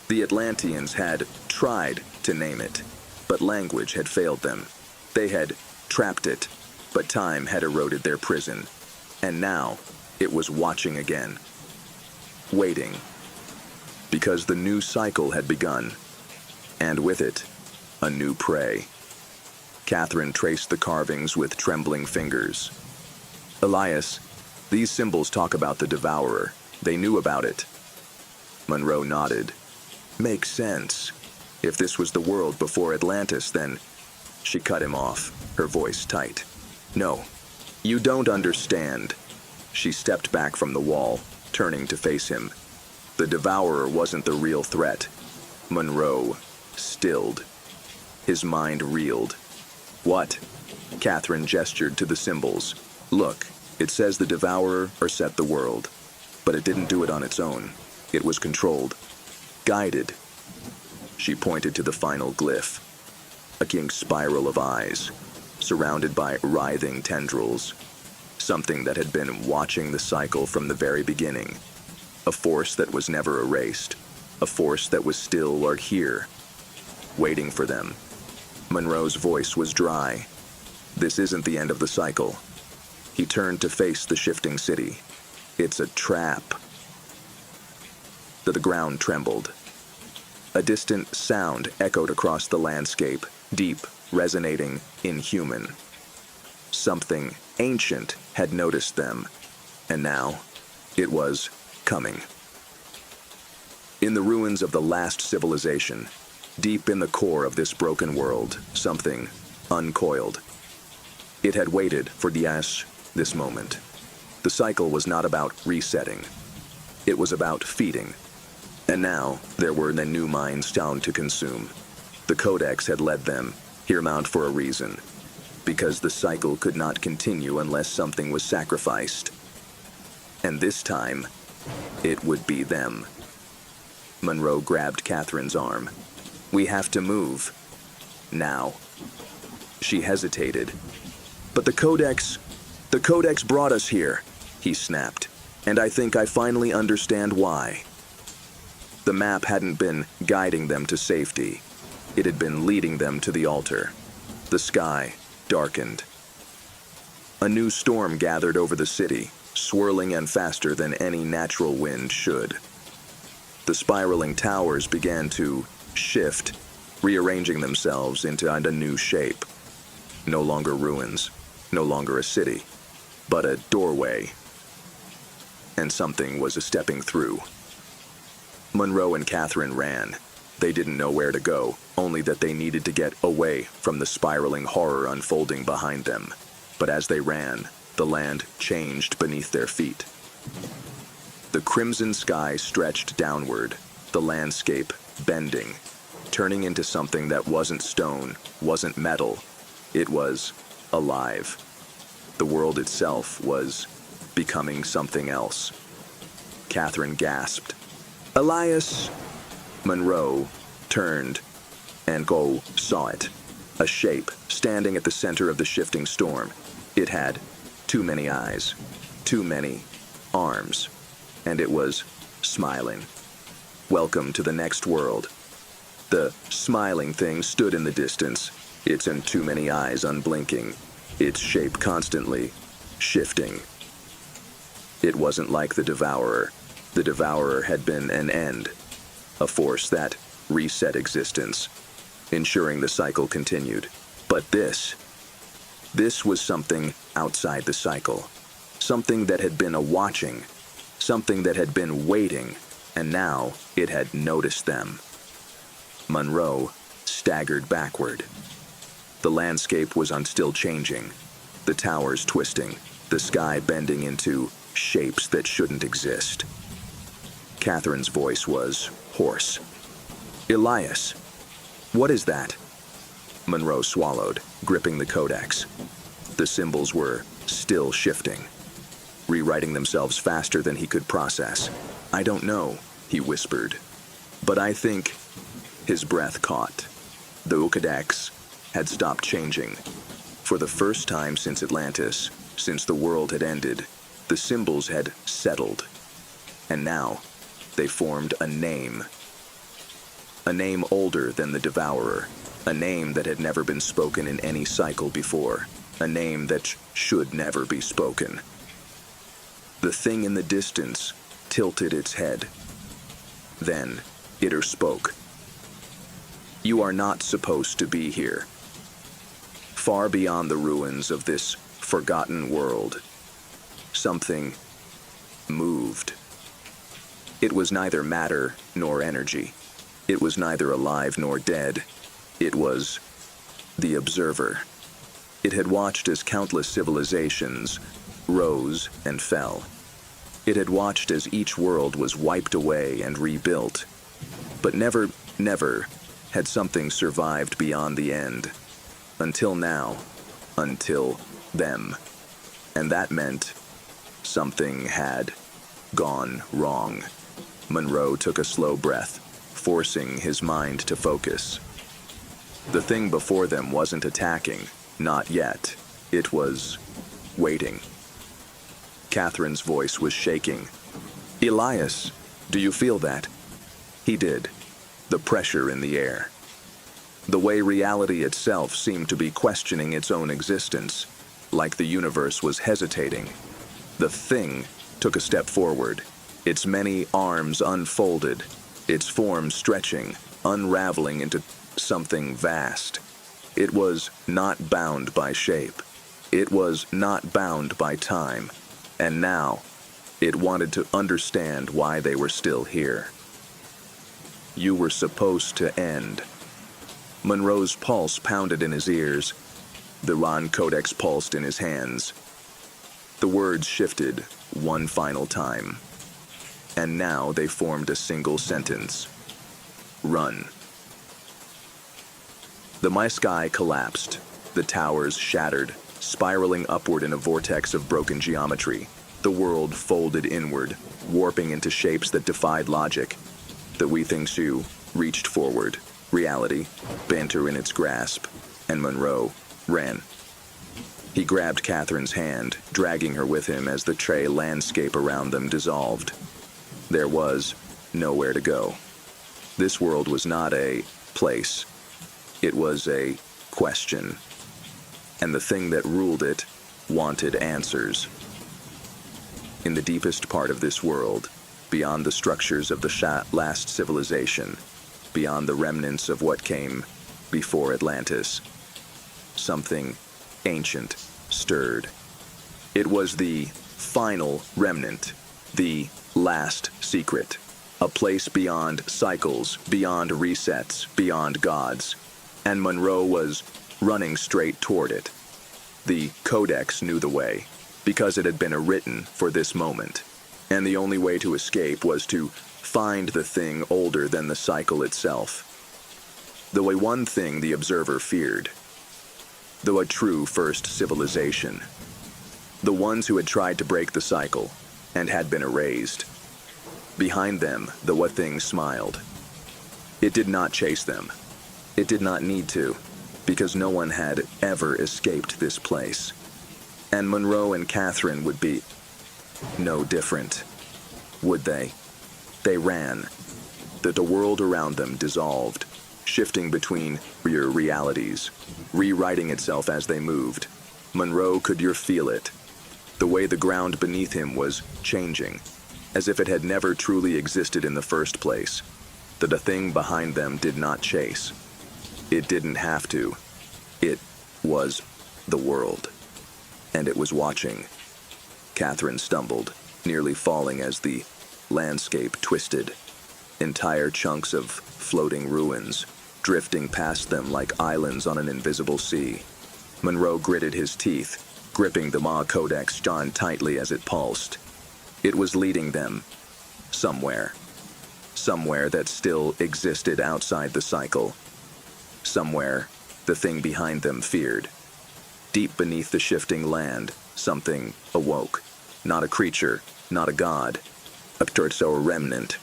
The Atlanteans had tried to name it, but language had failed them. They had trapped it, But time had eroded their prison, and now it was watching again, waiting, because the new cycle had begun, and with it, a new prey. Catherine traced the carvings with trembling fingers. Elias, these symbols talk about the devourer. They knew about it. Monroe nodded. Makes sense. If this was the world before Atlantis, then... She cut him off, her voice tight. No, you don't understand. She stepped back from the wall, turning to face him. The devourer wasn't the real threat. Monroe stilled. His mind reeled. What? Catherine gestured to the symbols. Look, it says the devourer set the world. But it didn't do it on its own. It was controlled. Guided. She pointed to the final glyph. A king's spiral of eyes, surrounded by writhing tendrils. Something that had been watching the cycle from the very beginning. A force that was never erased. A force that was still or here, waiting for them. Monroe's voice was dry. This isn't the end of the cycle. He turned to face the shifting city. It's a trap. The ground trembled. A distant sound echoed across the landscape, deep, resonating, inhuman. Something ancient had noticed them, and now it was coming. In the ruins of the last civilization, deep in the core of this broken world, something uncoiled. It had waited for this moment. The cycle was not about resetting. It was about feeding. And now, there were the new minds down to consume. The Codex had led them, here bound for a reason. Because the cycle could not continue unless something was sacrificed. And this time, it would be them. Monroe grabbed Catherine's arm. We have to move. Now. She hesitated. But the Codex brought us here, he snapped. And I think I finally understand why. The map hadn't been guiding them to safety. It had been leading them to the altar. The sky darkened. A new storm gathered over the city, swirling and faster than any natural wind should. The spiraling towers began to shift, rearranging themselves into a new shape. No longer ruins, no longer a city, but a doorway. And something was stepping through. Monroe and Catherine ran. They didn't know where to go, only that they needed to get away from the spiraling horror unfolding behind them. But as they ran, the land changed beneath their feet. The crimson sky stretched downward, the landscape bending, turning into something that wasn't stone, wasn't metal. It was alive. The world itself was becoming something else. Catherine gasped. Elias! Monroe turned, and saw it. A shape standing at the center of the shifting storm. It had too many eyes, too many arms, and it was smiling. Welcome to the next world. The smiling thing stood in the distance, its and too many eyes unblinking, its shape constantly shifting. It wasn't like the devourer. The devourer had been an end, a force that reset existence, ensuring the cycle continued. But this was something outside the cycle, something that had been a watching, something that had been waiting, and now it had noticed them. Monroe staggered backward. The landscape was still changing, the towers twisting, the sky bending into shapes that shouldn't exist. Catherine's voice was hoarse. Elias, what is that? Monroe swallowed, gripping the Codex. The symbols were still shifting, rewriting themselves faster than he could process. I don't know, he whispered. But I think... His breath caught. The Codex had stopped changing. For the first time since Atlantis, since the world had ended, the symbols had settled. And now, they formed a name. A name older than the Devourer. A name that had never been spoken in any cycle before. a name that should never be spoken. The thing in the distance tilted its head. Then it spoke. "You are not supposed to be here. Far beyond the ruins of this forgotten world, something moved. It was neither matter nor energy. It was neither alive nor dead. It was the observer. It had watched as countless civilizations rose and fell. It had watched as each world was wiped away and rebuilt. But never had something survived beyond the end. Until now. Until them. And that meant something had gone wrong. Monroe took a slow breath, forcing his mind to focus. The thing before them wasn't attacking, not yet. It was waiting. Catherine's voice was shaking. "Elias, do you feel that?" He did. The pressure in the air. The way reality itself seemed to be questioning its own existence, like the universe was hesitating. The thing took a step forward, its many arms unfolded, its form stretching, unraveling into something vast. It was not bound by shape. It was not bound by time. And now, it wanted to understand why they were still here. "You were supposed to end." Monroe's pulse pounded in his ears. The Ron Codex pulsed in his hands. The words shifted one final time. And now they formed a single sentence. "Run." The my sky collapsed. The towers shattered, spiraling upward in a vortex of broken geometry. The world folded inward, warping into shapes that defied logic. The Wee Thing Shoe reached forward, reality, banter in its grasp, and Monroe ran. He grabbed Catherine's hand, dragging her with him as the tray landscape around them dissolved. There was nowhere to go. This world was not a place. It was a question. And the thing that ruled it wanted answers. In the deepest part of this world, beyond the structures of the last civilization, beyond the remnants of what came before Atlantis, something ancient stirred. It was the final remnant, the last secret, a place beyond cycles, beyond resets, beyond gods. And Monroe was running straight toward it. The Codex knew the way, because it had been written for this moment. And the only way to escape was to find the thing older than the cycle itself. Though a one thing the observer feared. Though a true first civilization. The ones who had tried to break the cycle and had been erased. Behind them, the what thing smiled. It did not chase them. It did not need to, because no one had ever escaped this place. And Monroe and Catherine would be no different. Would they? They ran. The world around them dissolved, shifting between realities, rewriting itself as they moved. Monroe could feel it. The way the ground beneath him was changing, as if it had never truly existed in the first place. That the thing behind them did not chase. It didn't have to. It was the world. And it was watching. Catherine stumbled, nearly falling as the landscape twisted. Entire chunks of floating ruins, drifting past them like islands on an invisible sea. Monroe gritted his teeth, gripping the Ma Codex John tightly as it pulsed. It was leading them. Somewhere. Somewhere that still existed outside the cycle. Somewhere, the thing behind them feared. Deep beneath the shifting land, something awoke. Not a creature, not a god. A terzo remnant.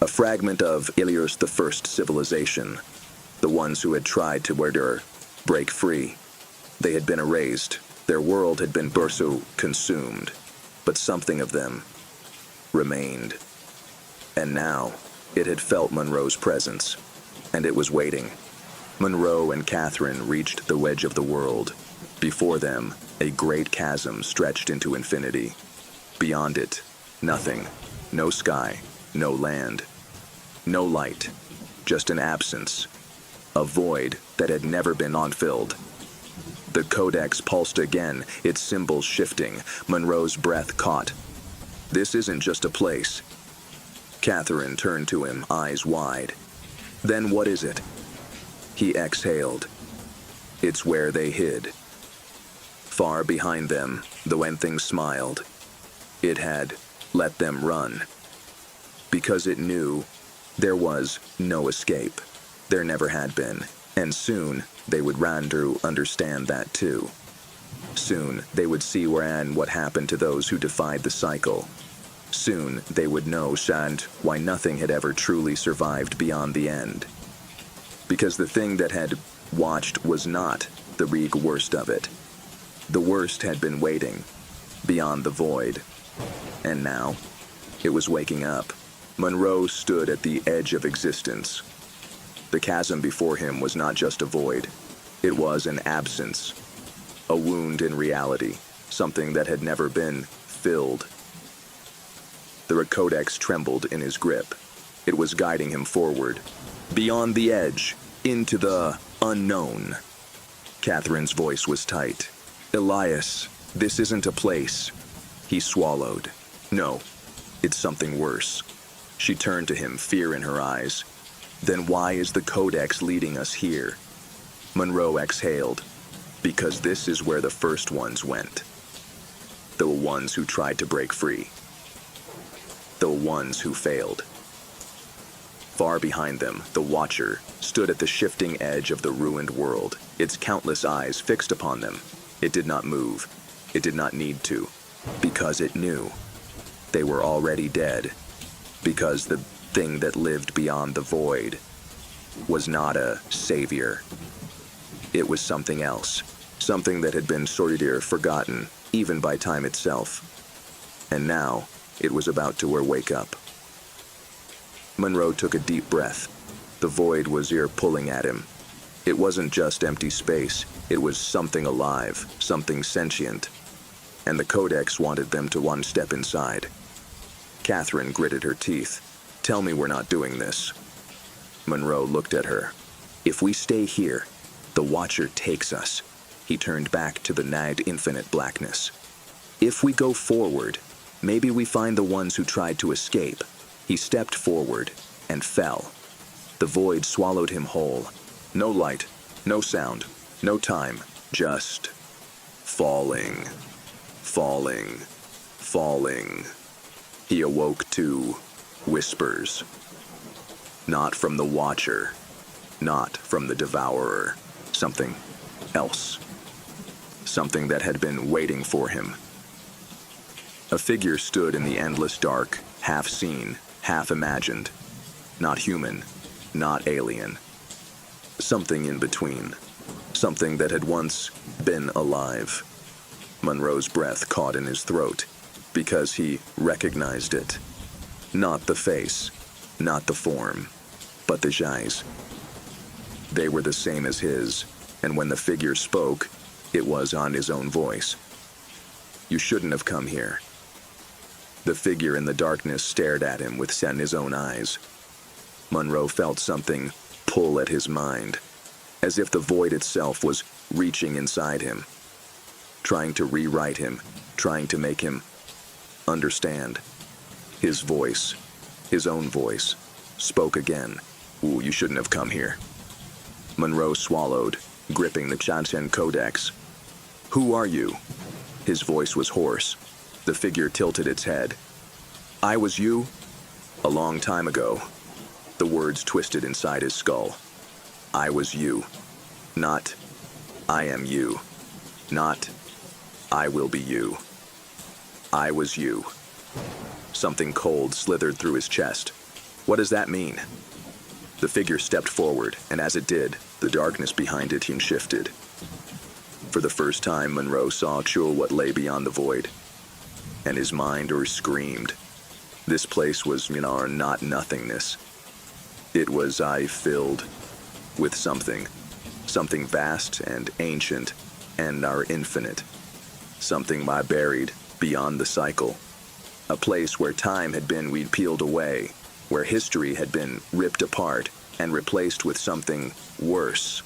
A fragment of Ilios the first civilization. The ones who had tried to break free. They had been erased. Their world had been consumed. But something of them remained. And now, it had felt Monroe's presence. And it was waiting. Monroe and Catherine reached the wedge of the world, Before them, a great chasm stretched into infinity. Beyond it, nothing. No sky, no land, no light, just an absence. A void that had never been unfilled. The codex pulsed again, its symbols shifting. Monroe's breath caught. This isn't just a place. Catherine turned to him, eyes wide. Then what is it? He exhaled. It's where they hid. Far behind them, the Wenthing smiled. It had let them run. Because it knew there was no escape. There never had been. And soon, they would Randu understand that too. Soon, they would see what happened to those who defied the cycle. Soon, they would know why nothing had ever truly survived beyond the end. Because the thing that had watched was not the worst of it. The worst had been waiting, beyond the void. And now, it was waking up. Monroe stood at the edge of existence. The chasm before him was not just a void. It was an absence. A wound in reality. Something that had never been filled. The codex trembled in his grip. It was guiding him forward. Beyond the edge. Into the unknown. Catherine's voice was tight. Elias, this isn't a place. He swallowed. No, it's something worse. She turned to him, fear in her eyes. Then why is the codex leading us here? Monroe exhaled. Because this is where the first ones went. The ones who tried to break free. The ones who failed. Far behind them, the Watcher stood at the shifting edge of the ruined world, its countless eyes fixed upon them. It did not move. It did not need to. Because it knew. They were already dead. Because the thing that lived beyond the void was not a savior. It was something else. Something that had been forgotten, even by time itself. And now, it was about to wake up. Monroe took a deep breath. The void was pulling at him. It wasn't just empty space. It was something alive, something sentient. And the codex wanted them to one step inside. Catherine gritted her teeth. Tell me we're not doing this. Monroe looked at her. If we stay here, the Watcher takes us. He turned back to the nagged infinite blackness. If we go forward, maybe we find the ones who tried to escape. He stepped forward and fell. The void swallowed him whole. No light, no sound, no time, just falling, falling, falling. He awoke to whispers. Not from the Watcher, not from the Devourer. Something else. Something that had been waiting for him. A figure stood in the endless dark, half seen, half imagined. Not human, not alien. Something in between. Something that had once been alive. Monroe's breath caught in his throat, because he recognized it. Not the face, not the form, but the eyes. They were the same as his, and when the figure spoke, it was on his own voice. You shouldn't have come here. The figure in the darkness stared at him with set in his own eyes. Monroe felt something pull at his mind, as if the void itself was reaching inside him, trying to rewrite him, trying to make him understand. His voice, his own voice, spoke again. Ooh, you shouldn't have come here. Monroe swallowed, gripping the Chanchen Codex. Who are you? His voice was hoarse. The figure tilted its head. I was you? A long time ago. The words twisted inside his skull. I was you. Not, I am you. Not, I will be you. I was you. Something cold slithered through his chest. What does that mean? The figure stepped forward, and as it did, the darkness behind it shifted. For the first time, Monroe saw what lay beyond the void. And his mind screamed. This place was, not nothingness. It was filled with something vast and ancient, and our infinite. Something lie buried beyond the cycle. A place where time had been peeled away, where history had been ripped apart and replaced with something worse.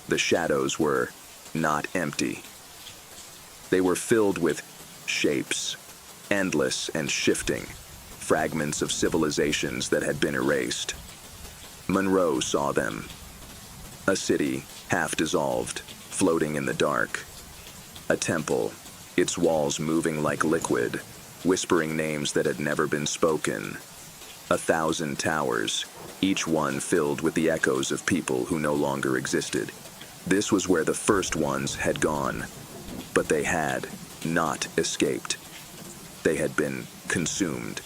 The shadows were not empty. They were filled with shapes, endless and shifting, fragments of civilizations that had been erased. Monroe saw them. A city, half dissolved, floating in the dark. A temple, its walls moving like liquid, whispering names that had never been spoken. 1,000 towers, each one filled with the echoes of people who no longer existed. This was where the first ones had gone, but they had not escaped. They had been consumed,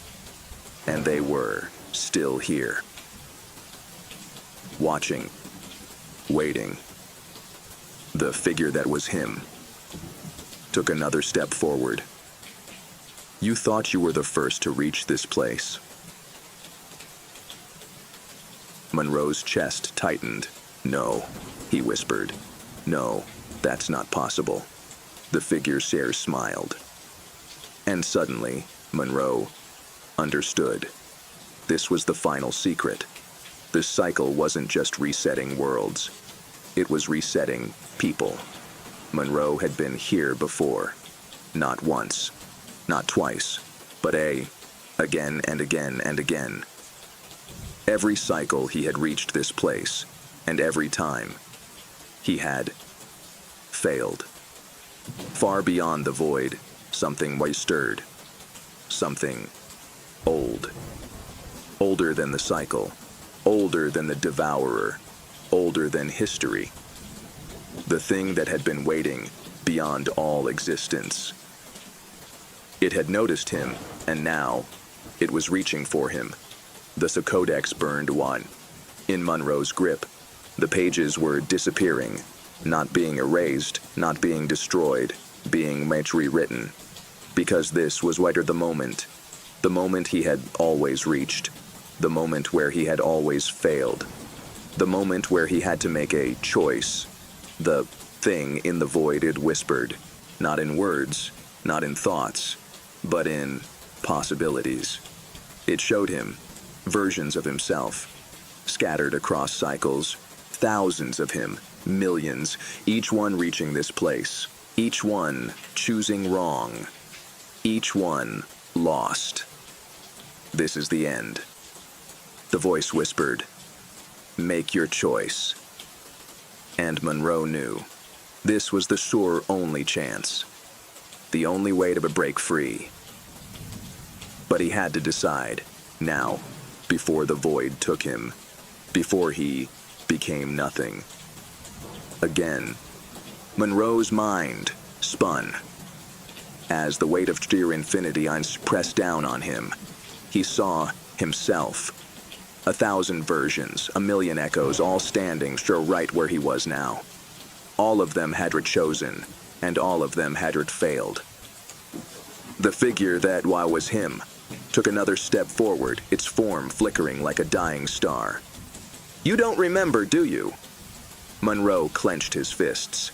and they were still here. Watching, waiting. The figure that was him took another step forward. You thought you were the first to reach this place. Monroe's chest tightened. No, he whispered. No, that's not possible. The figure smiled. And suddenly, Monroe understood. This was the final secret. This cycle wasn't just resetting worlds. It was resetting people. Monroe had been here before. Not once, not twice, but again and again and again. Every cycle he had reached this place, and every time, he had failed. Far beyond the void, something was stirred. Something old. Older than the cycle. Older than the devourer. Older than history. The thing that had been waiting beyond all existence. It had noticed him, and now it was reaching for him. The codex burned one. In Monroe's grip, the pages were disappearing, not being erased, not being destroyed, being rewritten. Because this was the moment he had always reached, the moment where he had always failed, the moment where he had to make a choice. The thing in the void it whispered, not in words, not in thoughts, but in possibilities. It showed him versions of himself, scattered across cycles, thousands of him, millions, each one reaching this place, each one choosing wrong, each one lost. This is the end. The voice whispered, make your choice. And Monroe knew this was the sure only chance, the only way to break free. But he had to decide, now, before the void took him, before he became nothing. Again, Monroe's mind spun. As the weight of sheer infinity pressed down on him, he saw himself. 1,000 versions, 1,000,000 echoes, all standing right where he was now. All of them had chosen, and all of them had failed. The figure that was him took another step forward, its form flickering like a dying star. You don't remember, do you? Monroe clenched his fists.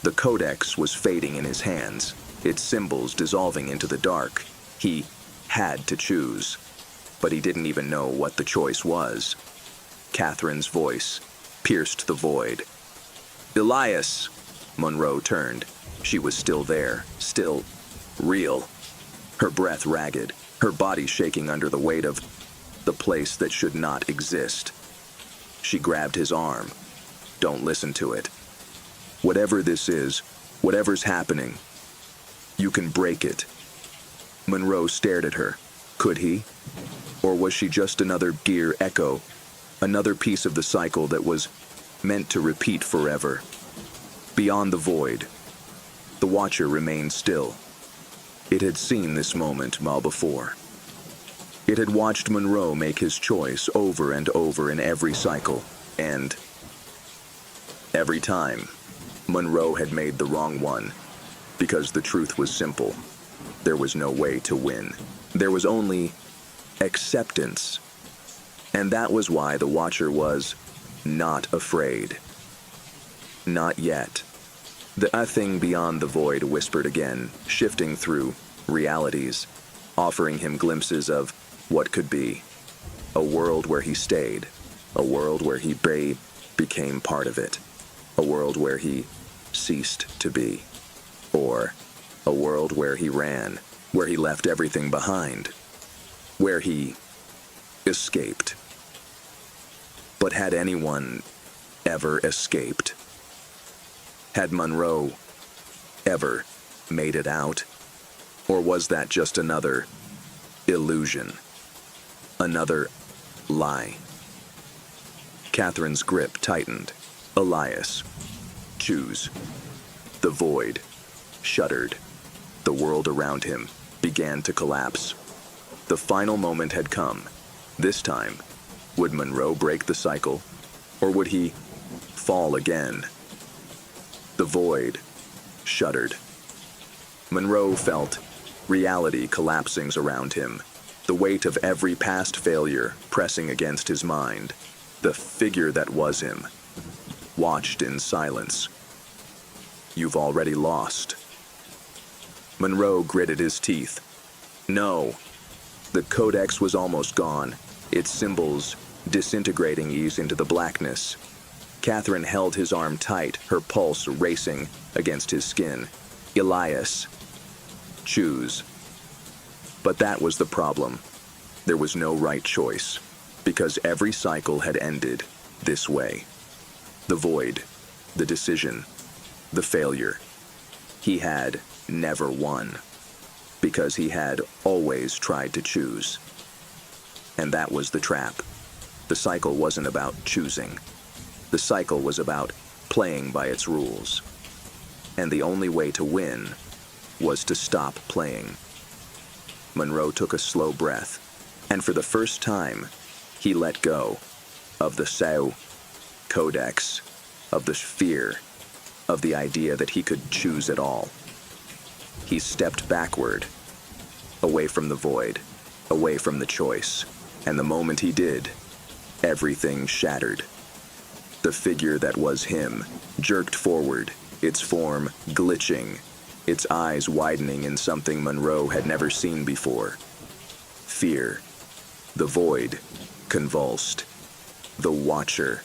The codex was fading in his hands, its symbols dissolving into the dark. He had to choose, but he didn't even know what the choice was. Catherine's voice pierced the void. Elias! Monroe turned. She was still there, still real. Her breath ragged, her body shaking under the weight of the place that should not exist. She grabbed his arm. Don't listen to it. Whatever this is, whatever's happening, you can break it. Monroe stared at her. Could he? Or was she just another gear echo, another piece of the cycle that was meant to repeat forever? Beyond the void, the Watcher remained still. It had seen this moment before. It had watched Monroe make his choice over and over in every cycle, and every time, Monroe had made the wrong one, because the truth was simple. There was no way to win. There was only acceptance. And that was why the Watcher was not afraid. Not yet. The thing beyond the void whispered again, shifting through realities, offering him glimpses of what could be. A world where he stayed, a world where he became part of it, a world where he ceased to be, or a world where he ran, where he left everything behind, where he escaped. But had anyone ever escaped? Had Monroe ever made it out? Or was that just another illusion? Another lie? Catherine's grip tightened. Elias. Choose. The void shuddered. The world around him began to collapse. The final moment had come. This time, would Monroe break the cycle? Or would he fall again? The void shuddered. Monroe felt reality collapsing around him, the weight of every past failure pressing against his mind. The figure that was him watched in silence. You've already lost. Monroe gritted his teeth. No. The codex was almost gone, its symbols disintegrating ease into the blackness. Catherine held his arm tight, her pulse racing against his skin. Elias. Choose. But that was the problem. There was no right choice, because every cycle had ended this way. The void, the decision, the failure. He had never won, because he had always tried to choose. And that was the trap. The cycle wasn't about choosing. The cycle was about playing by its rules. And the only way to win was to stop playing. Monroe took a slow breath, and for the first time, he let go of the codex, of the fear, of the idea that he could choose at all. He stepped backward, away from the void, away from the choice, and the moment he did, everything shattered. The figure that was him jerked forward, its form glitching, its eyes widening in something Monroe had never seen before. Fear. The void convulsed. The Watcher,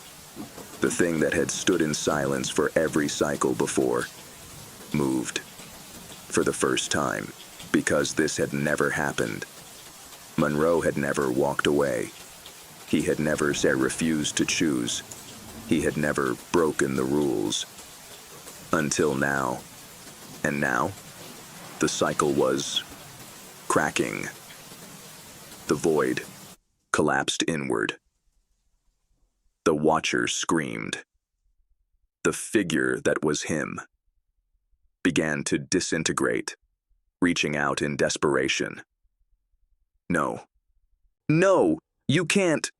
the thing that had stood in silence for every cycle before, moved. For the first time, because this had never happened. Monroe had never walked away. He had never refused to choose. He had never broken the rules. Until now. And now, the cycle was cracking. The void collapsed inward. The Watcher screamed. The figure that was him began to disintegrate, reaching out in desperation. No. No! You can't!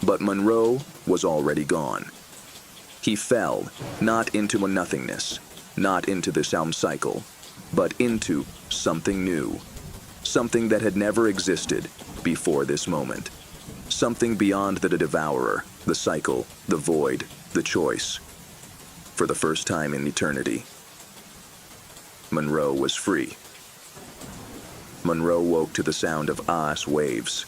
But Monroe was already gone. He fell, not into a nothingness, not into the sound cycle, but into something new. Something that had never existed before this moment. Something beyond the devourer, the cycle, the void, the choice. For the first time in eternity, Monroe was free. Monroe woke to the sound of ice waves.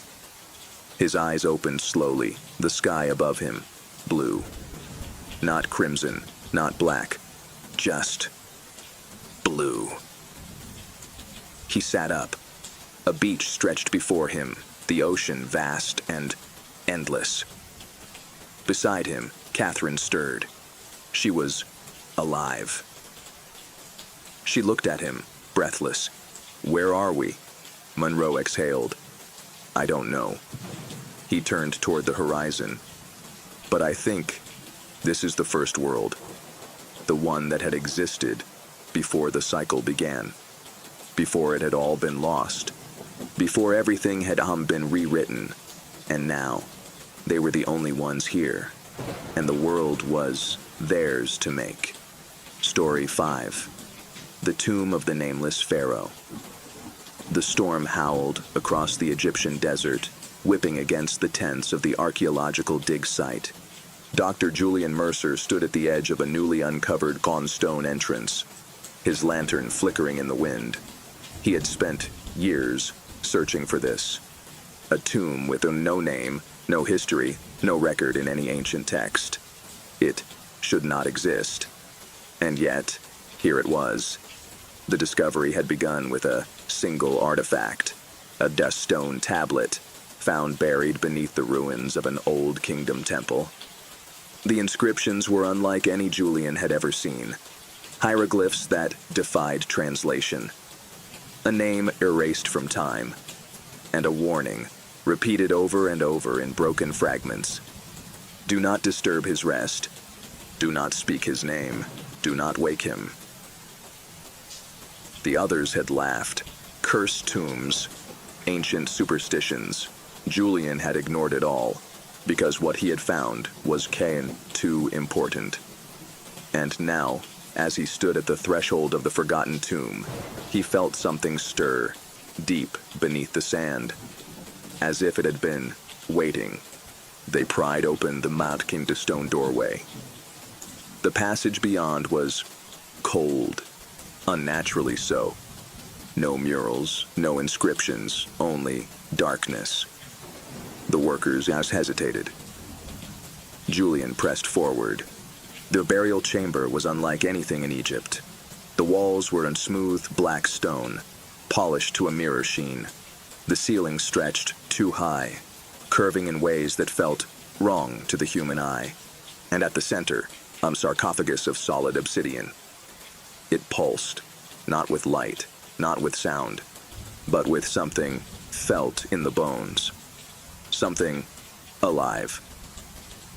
His eyes opened slowly, the sky above him, blue. Not crimson, not black, just blue. He sat up. A beach stretched before him, the ocean vast and endless. Beside him, Catherine stirred. She was alive. She looked at him, breathless. Where are we? Monroe exhaled. I don't know. He turned toward the horizon. But I think this is the first world. The one that had existed before the cycle began. Before it had all been lost. Before everything had been rewritten. And now, they were the only ones here. And the world was theirs to make. Story 5. The Tomb of the Nameless Pharaoh. The storm howled across the Egyptian desert, whipping against the tents of the archaeological dig site. Dr. Julian Mercer stood at the edge of a newly uncovered stone entrance, his lantern flickering in the wind. He had spent years searching for this. A tomb with no name, no history, no record in any ancient text. It should not exist. And yet, here it was. The discovery had begun with a single artifact, a dust stone tablet, found buried beneath the ruins of an old kingdom temple. The inscriptions were unlike any Julian had ever seen. Hieroglyphs that defied translation. A name erased from time. And a warning, repeated over and over in broken fragments. Do not disturb his rest. Do not speak his name. Do not wake him. The others had laughed. Cursed tombs, ancient superstitions. Julian had ignored it all, because what he had found was too important. And now, as he stood at the threshold of the forgotten tomb, he felt something stir, deep beneath the sand, as if it had been waiting. They pried open the mountain to stone doorway. The passage beyond was cold, unnaturally so. No murals, no inscriptions, only darkness. The workers hesitated. Julian pressed forward. The burial chamber was unlike anything in Egypt. The walls were in smooth black stone, polished to a mirror sheen. The ceiling stretched too high, curving in ways that felt wrong to the human eye. And at the center, a sarcophagus of solid obsidian. It pulsed, not with light, not with sound, but with something felt in the bones. Something alive.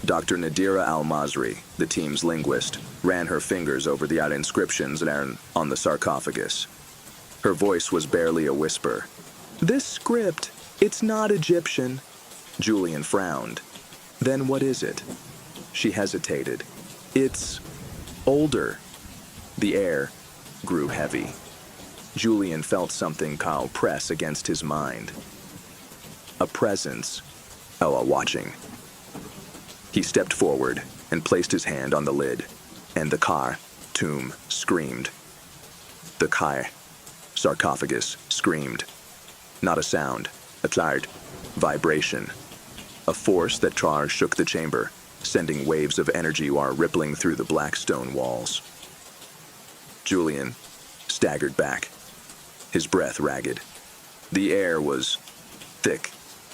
Dr. Nadira Al-Masri, the team's linguist, ran her fingers over the inscriptions on the sarcophagus. Her voice was barely a whisper. This script, it's not Egyptian. Julian frowned. Then what is it? She hesitated. It's older. The air grew heavy. Julian felt something press against his mind. A presence. Watching. He stepped forward and placed his hand on the lid, and the tomb screamed. The sarcophagus screamed. Not a sound, a tired vibration. A force that shook the chamber, sending waves of energy rippling through the black stone walls. Julian staggered back, his breath ragged. The air was thick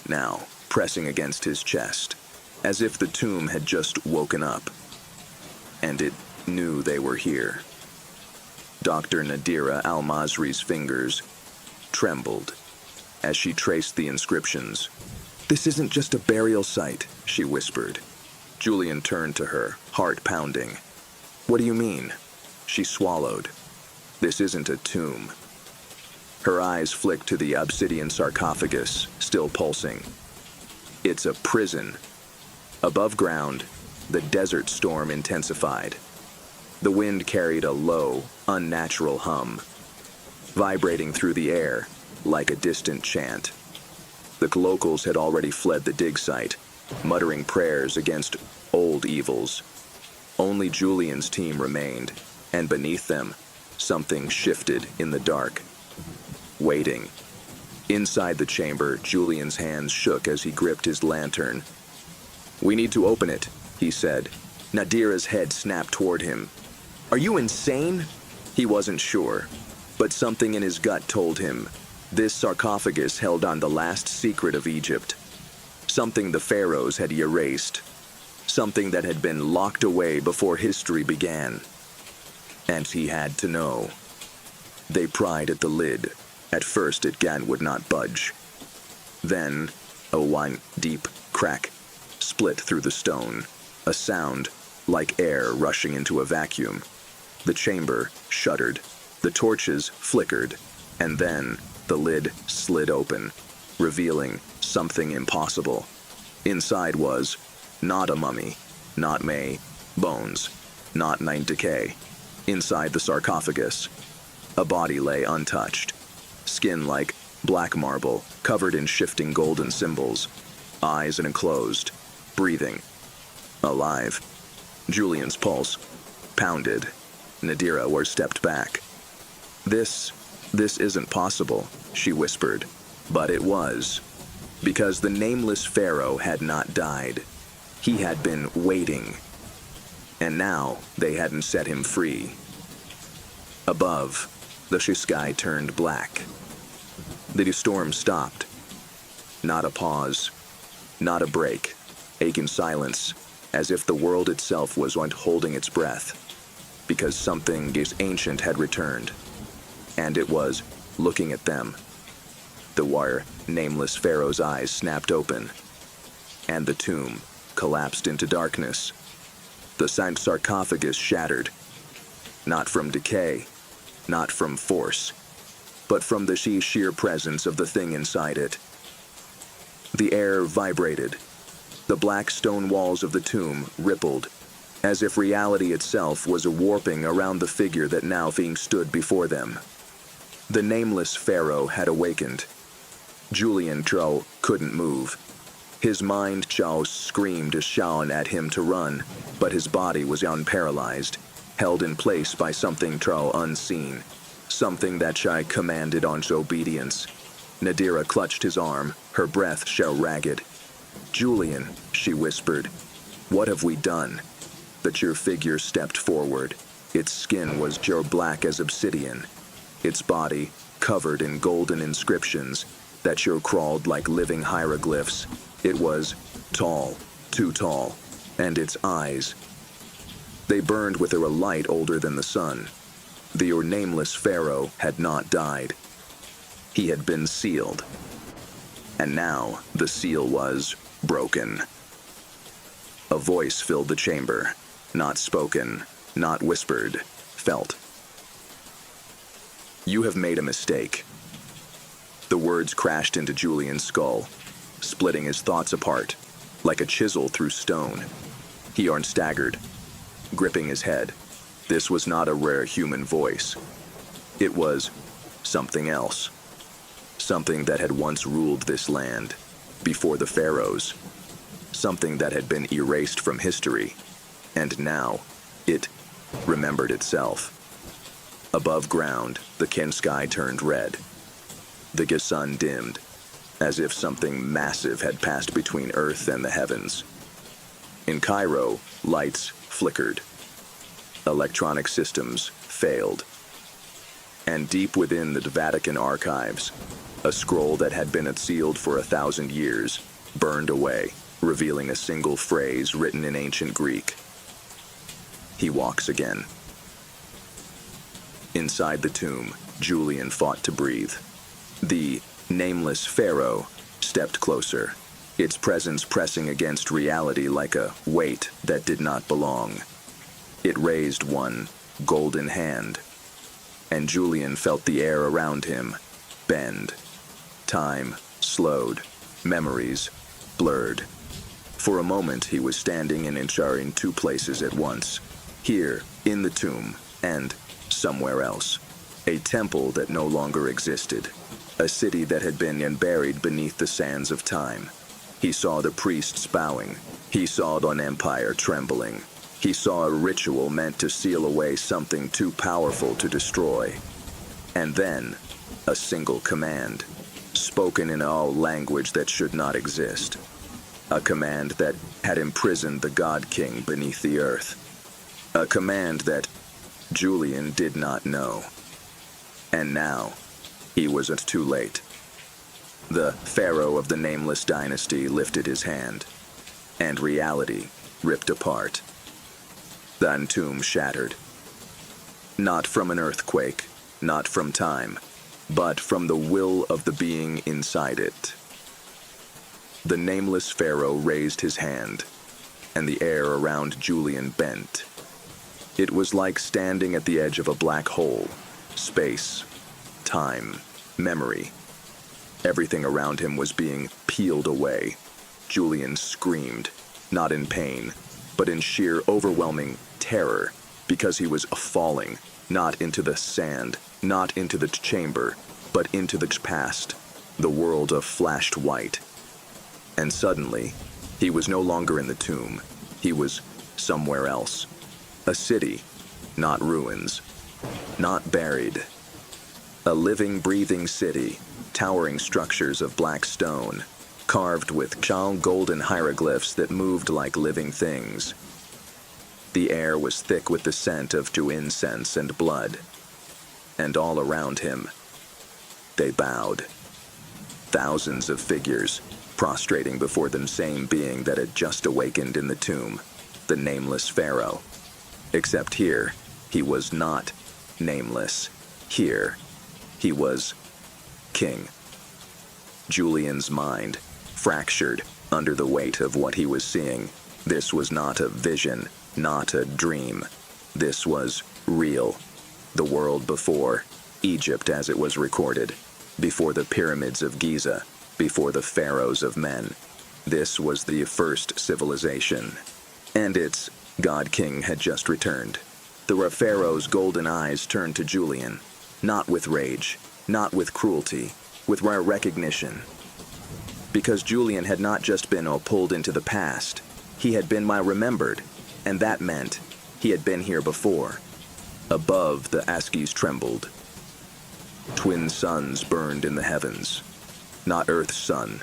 now, pressing against his chest, as if the tomb had just woken up, and it knew they were here. Dr. Nadira Al-Masri's fingers trembled as she traced the inscriptions. This isn't just a burial site, she whispered. Julian turned to her, heart pounding. What do you mean? She swallowed. This isn't a tomb. Her eyes flicked to the obsidian sarcophagus, still pulsing. It's a prison. Above ground, the desert storm intensified. The wind carried a low, unnatural hum, vibrating through the air like a distant chant. The locals had already fled the dig site, muttering prayers against old evils. Only Julian's team remained, and beneath them, something shifted in the dark. Waiting. Inside the chamber, Julian's hands shook as he gripped his lantern. We need to open it, he said. Nadira's head snapped toward him. Are you insane? He wasn't sure, but something in his gut told him this sarcophagus held on the last secret of Egypt. Something the pharaohs had erased. Something that had been locked away before history began. And he had to know. They pried at the lid. At first it would not budge. Then, one deep crack split through the stone, a sound like air rushing into a vacuum. The chamber shuddered, the torches flickered, and then the lid slid open, revealing something impossible. Inside was not a mummy, not bones, not decay. Inside the sarcophagus, a body lay untouched, skin like black marble, covered in shifting golden symbols, eyes enclosed, breathing. alive. Julian's pulse pounded. Nadira were stepped back. This isn't possible, she whispered. But it was. Because the nameless pharaoh had not died. He had been waiting. And now they hadn't set him free. Above, the sky turned black. The storm stopped. Not a pause. Not a break. Aching silence, as if the world itself was holding its breath. Because something ancient had returned. And it was looking at them. The nameless pharaoh's eyes snapped open. And the tomb collapsed into darkness. The sarcophagus shattered. Not from decay, not from force, but from the sheer presence of the thing inside it. The air vibrated. The black stone walls of the tomb rippled, as if reality itself was warping around the figure that now stood before them. The nameless pharaoh had awakened. Julian Cho couldn't move. His mind screamed at him to run, but his body was unparalyzed, held in place by something unseen, something that commanded on obedience. Nadira clutched his arm, her breath ragged. "Julian," she whispered, "what have we done?" The figure stepped forward. Its skin was black as obsidian, its body covered in golden inscriptions that crawled like living hieroglyphs. It was tall, too tall, and its eyes, they burned with a light older than the sun. The nameless pharaoh had not died. He had been sealed. And now the seal was broken. A voice filled the chamber, not spoken, not whispered, felt. "You have made a mistake." The words crashed into Julian's skull, splitting his thoughts apart, like a chisel through stone. He staggered, gripping his head. This was not a rare human voice. It was something else. Something that had once ruled this land, before the pharaohs. Something that had been erased from history, and now it remembered itself. Above ground, the sky turned red. The sun dimmed, as if something massive had passed between Earth and the heavens. In Cairo, lights flickered. Electronic systems failed. And deep within the Vatican archives, a scroll that had been sealed for 1,000 years burned away, revealing a single phrase written in ancient Greek. "He walks again." Inside the tomb, Julian fought to breathe. The nameless pharaoh stepped closer, its presence pressing against reality like a weight that did not belong. It raised one golden hand, and Julian felt the air around him bend. Time slowed, memories blurred. For a moment he was standing in two places at once. Here, in the tomb, and somewhere else. A temple that no longer existed. A city that had been buried beneath the sands of time. He saw the priests bowing. He saw an empire trembling. He saw a ritual meant to seal away something too powerful to destroy. And then, a single command, spoken in a language that should not exist. A command that had imprisoned the God King beneath the earth. A command that Julian did not know. And now, he was too late. The pharaoh of the nameless dynasty lifted his hand, and reality ripped apart. The tomb shattered. Not from an earthquake, not from time, but from the will of the being inside it. The nameless pharaoh raised his hand, and the air around Julian bent. It was like standing at the edge of a black hole. Space, time, memory. Everything around him was being peeled away. Julian screamed, not in pain, but in sheer overwhelming terror, because he was falling, not into the sand, not into the chamber, but into the past. The world flashed white. And suddenly, he was no longer in the tomb. He was somewhere else. A city, not ruins, not buried. A living, breathing city, towering structures of black stone, carved with golden hieroglyphs that moved like living things. The air was thick with the scent of incense and blood, and all around him, they bowed. Thousands of figures, prostrating before the same being that had just awakened in the tomb, the nameless pharaoh. Except here, he was not nameless. Here, he was king. Julian's mind fractured under the weight of what he was seeing. This was not a vision, not a dream. This was real. The world before, Egypt as it was recorded, before the pyramids of Giza, before the pharaohs of men. This was the first civilization. And its God-King had just returned. The pharaoh's golden eyes turned to Julian, not with rage, not with cruelty, with rare recognition. Because Julian had not just been pulled into the past, he had been remembered, and that meant he had been here before. Above, the Askis trembled. Twin suns burned in the heavens. Not Earth's sun,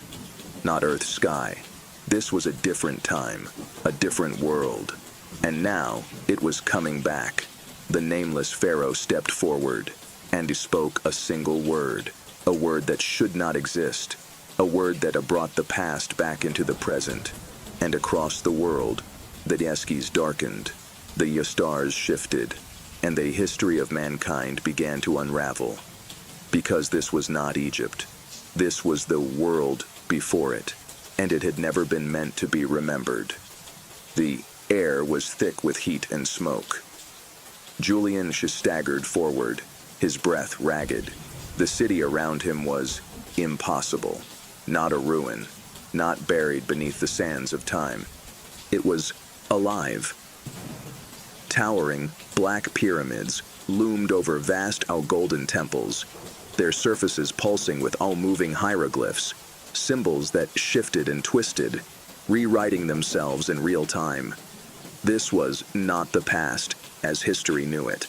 not Earth's sky. This was a different time, a different world. And now, it was coming back. The nameless pharaoh stepped forward, and he spoke a single word, a word that should not exist, a word that brought the past back into the present. And across the world, the Askis darkened, the stars shifted, and the history of mankind began to unravel. Because this was not Egypt. This was the world before it, and it had never been meant to be remembered. The air was thick with heat and smoke. Julian staggered forward, his breath ragged. The city around him was impossible, not a ruin, not buried beneath the sands of time. It was alive. Towering, black pyramids loomed over vast golden temples, their surfaces pulsing with all-moving hieroglyphs, symbols that shifted and twisted, rewriting themselves in real time. This was not the past as history knew it.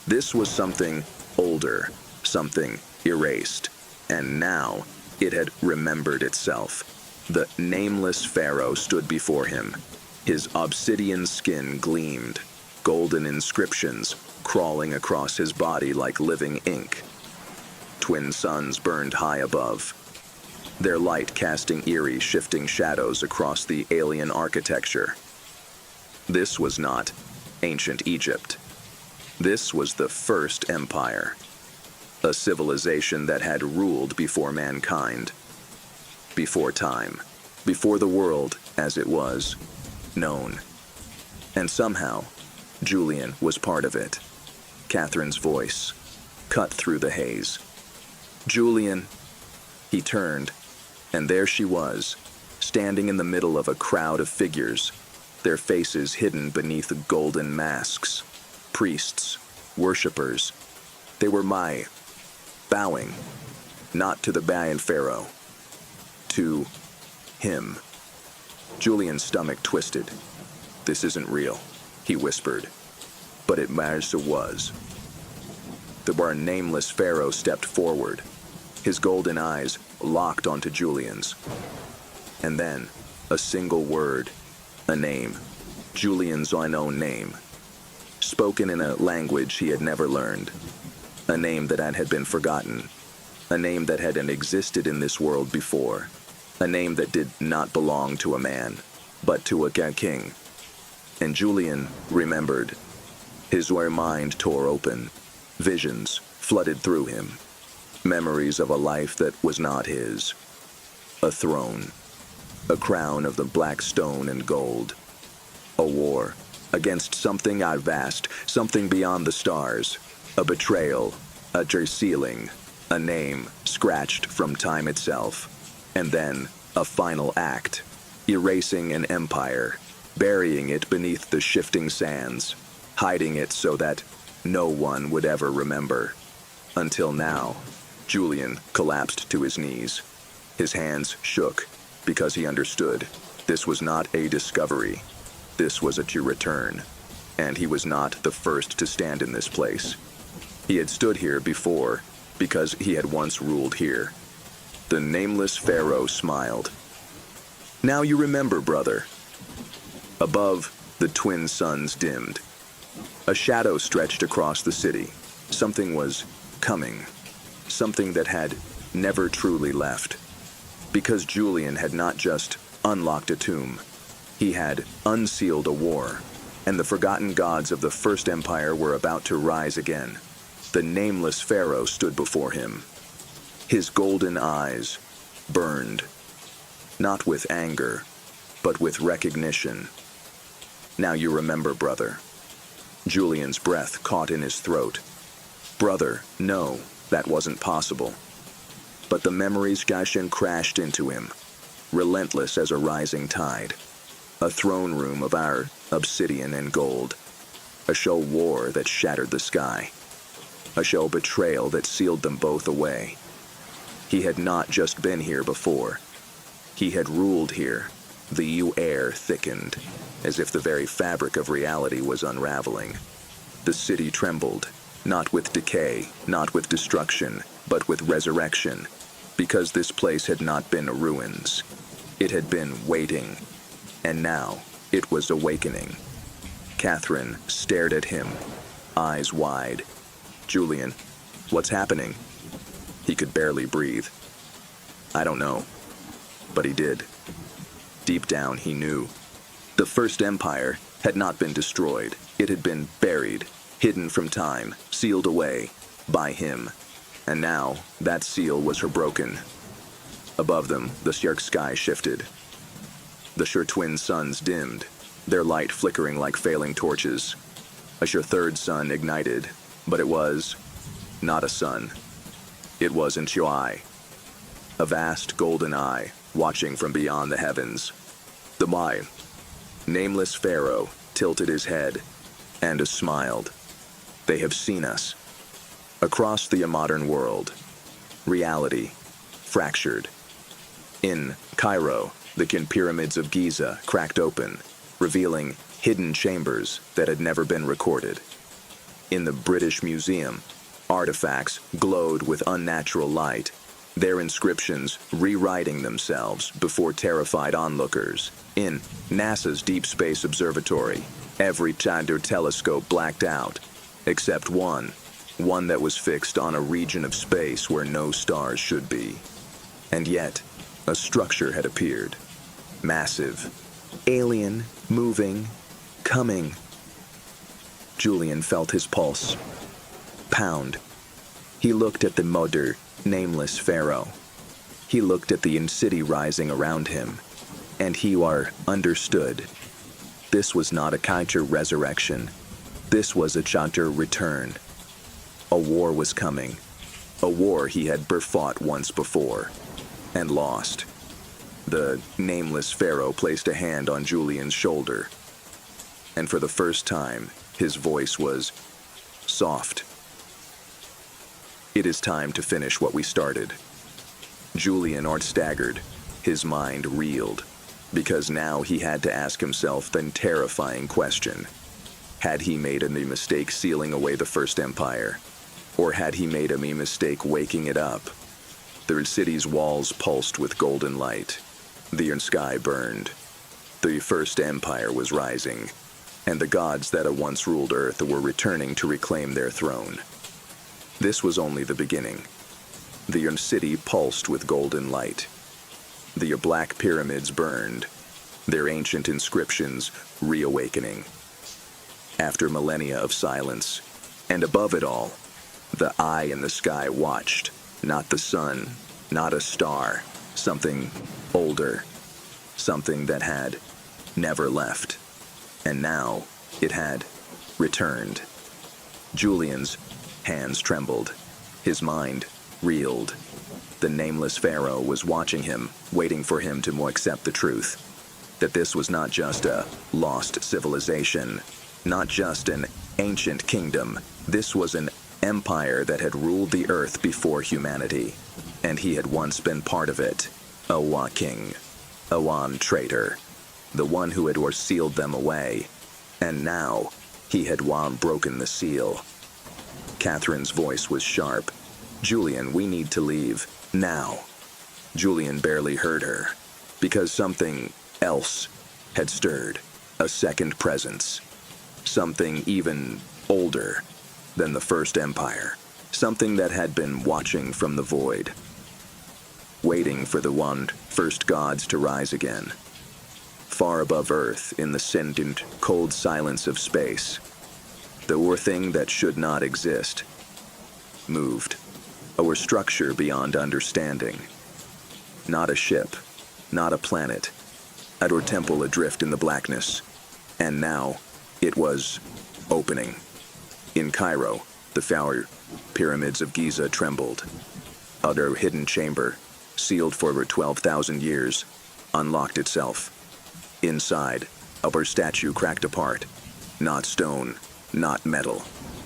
This was something older, something erased, and now it had remembered itself. The nameless pharaoh stood before him. His obsidian skin gleamed, golden inscriptions crawling across his body like living ink. Twin suns burned high above, their light casting eerie, shifting shadows across the alien architecture. This was not ancient Egypt. This was the first empire, a civilization that had ruled before mankind, before time, before the world as it was known. And somehow, Julian was part of it. Catherine's voice cut through the haze. Julian, he turned, and there she was, standing in the middle of a crowd of figures, their faces hidden beneath golden masks. Priests, worshippers. They were bowing, not to the Bayan pharaoh, to him. Julian's stomach twisted. This isn't real, he whispered, but it was. The nameless pharaoh stepped forward, his golden eyes locked onto Julian's. And then, a single word, a name, Julian's unknown name, spoken in a language he had never learned, a name that had been forgotten, a name that hadn't existed in this world before, a name that did not belong to a man, but to a king. And Julian remembered. His mind tore open. Visions flooded through him. Memories of a life that was not his. A throne. A crown of the black stone and gold. A war against something vast, something beyond the stars. A betrayal, a ceiling, a name scratched from time itself. And then a final act, erasing an empire, burying it beneath the shifting sands, hiding it so that no one would ever remember. Until now, Julian collapsed to his knees. His hands shook because he understood this was not a discovery. This was a to return, and he was not the first to stand in this place. He had stood here before because he had once ruled here. The nameless pharaoh smiled. "Now you remember, brother." Above, the twin suns dimmed. A shadow stretched across the city. Something was coming. Something that had never truly left. Because Julian had not just unlocked a tomb. He had unsealed a war, and the forgotten gods of the First Empire were about to rise again. The nameless pharaoh stood before him. His golden eyes burned, not with anger, but with recognition. "Now you remember, brother." Julian's breath caught in his throat. Brother, no, that wasn't possible. But the memories Gashin crashed into him, relentless as a rising tide. A throne room of our obsidian and gold. A show war that shattered the sky. A show betrayal that sealed them both away. He had not just been here before. He had ruled here. The air thickened, as if the very fabric of reality was unraveling. The city trembled, not with decay, not with destruction, but with resurrection, because this place had not been ruins. It had been waiting, and now it was awakening. Catherine stared at him, eyes wide. "Julian, what's happening?" He could barely breathe. "I don't know." But he did. Deep down, he knew. The First Empire had not been destroyed. It had been buried, hidden from time, sealed away by him. And now, that seal was broken. Above them, the stark sky shifted. The sure twin suns dimmed, their light flickering like failing torches. A sure third sun ignited, but it was not a sun. It was an eye, a vast golden eye watching from beyond the heavens. The nameless pharaoh tilted his head and smiled. "They have seen us." Across the modern world, reality fractured. In Cairo, the pyramids of Giza cracked open, revealing hidden chambers that had never been recorded. In the British Museum, artifacts glowed with unnatural light, their inscriptions rewriting themselves before terrified onlookers. In NASA's Deep Space Observatory, every Chandra telescope blacked out, except one that was fixed on a region of space where no stars should be. And yet, a structure had appeared. Massive, alien, moving, coming. Julian felt his pulse pound. He looked at the nameless pharaoh. He looked at the city rising around him, and he understood. This was not a Kaiser resurrection. This was a Chanter return. A war was coming. A war he had fought once before, and lost. The nameless pharaoh placed a hand on Julian's shoulder, and for the first time, his voice was soft. "It is time to finish what we started." Julian staggered. His mind reeled, because now he had to ask himself the terrifying question. Had he made a mistake sealing away the First Empire? Or had he made a mistake waking it up? The city's walls pulsed with golden light. The sky burned. The First Empire was rising, and the gods that had once ruled Earth were returning to reclaim their throne. This was only the beginning. The city pulsed with golden light. The black pyramids burned, their ancient inscriptions reawakening. After millennia of silence, and above it all, the eye in the sky watched, not the sun, not a star, something older, something that had never left. And now it had returned. Julian's hands trembled. His mind reeled. The nameless pharaoh was watching him, waiting for him to accept the truth. That this was not just a lost civilization, not just an ancient kingdom. This was an empire that had ruled the earth before humanity, and he had once been part of it. A Wa king, a Wan traitor. the one who had sealed them away. And now, he had broken the seal. Catherine's voice was sharp. "Julian, we need to leave, now." Julian barely heard her, because something else had stirred, a second presence. Something even older than the First Empire. Something that had been watching from the void, waiting for the first gods to rise again. Far above Earth, in the sentient, cold silence of space, the thing that should not exist moved. A structure beyond understanding. Not a ship, not a planet. A temple adrift in the blackness. And now, it was opening. In Cairo, the pyramids of Giza trembled. Other hidden chamber, sealed for over 12,000 years, unlocked itself. Inside, a statue cracked apart. Not stone, not metal.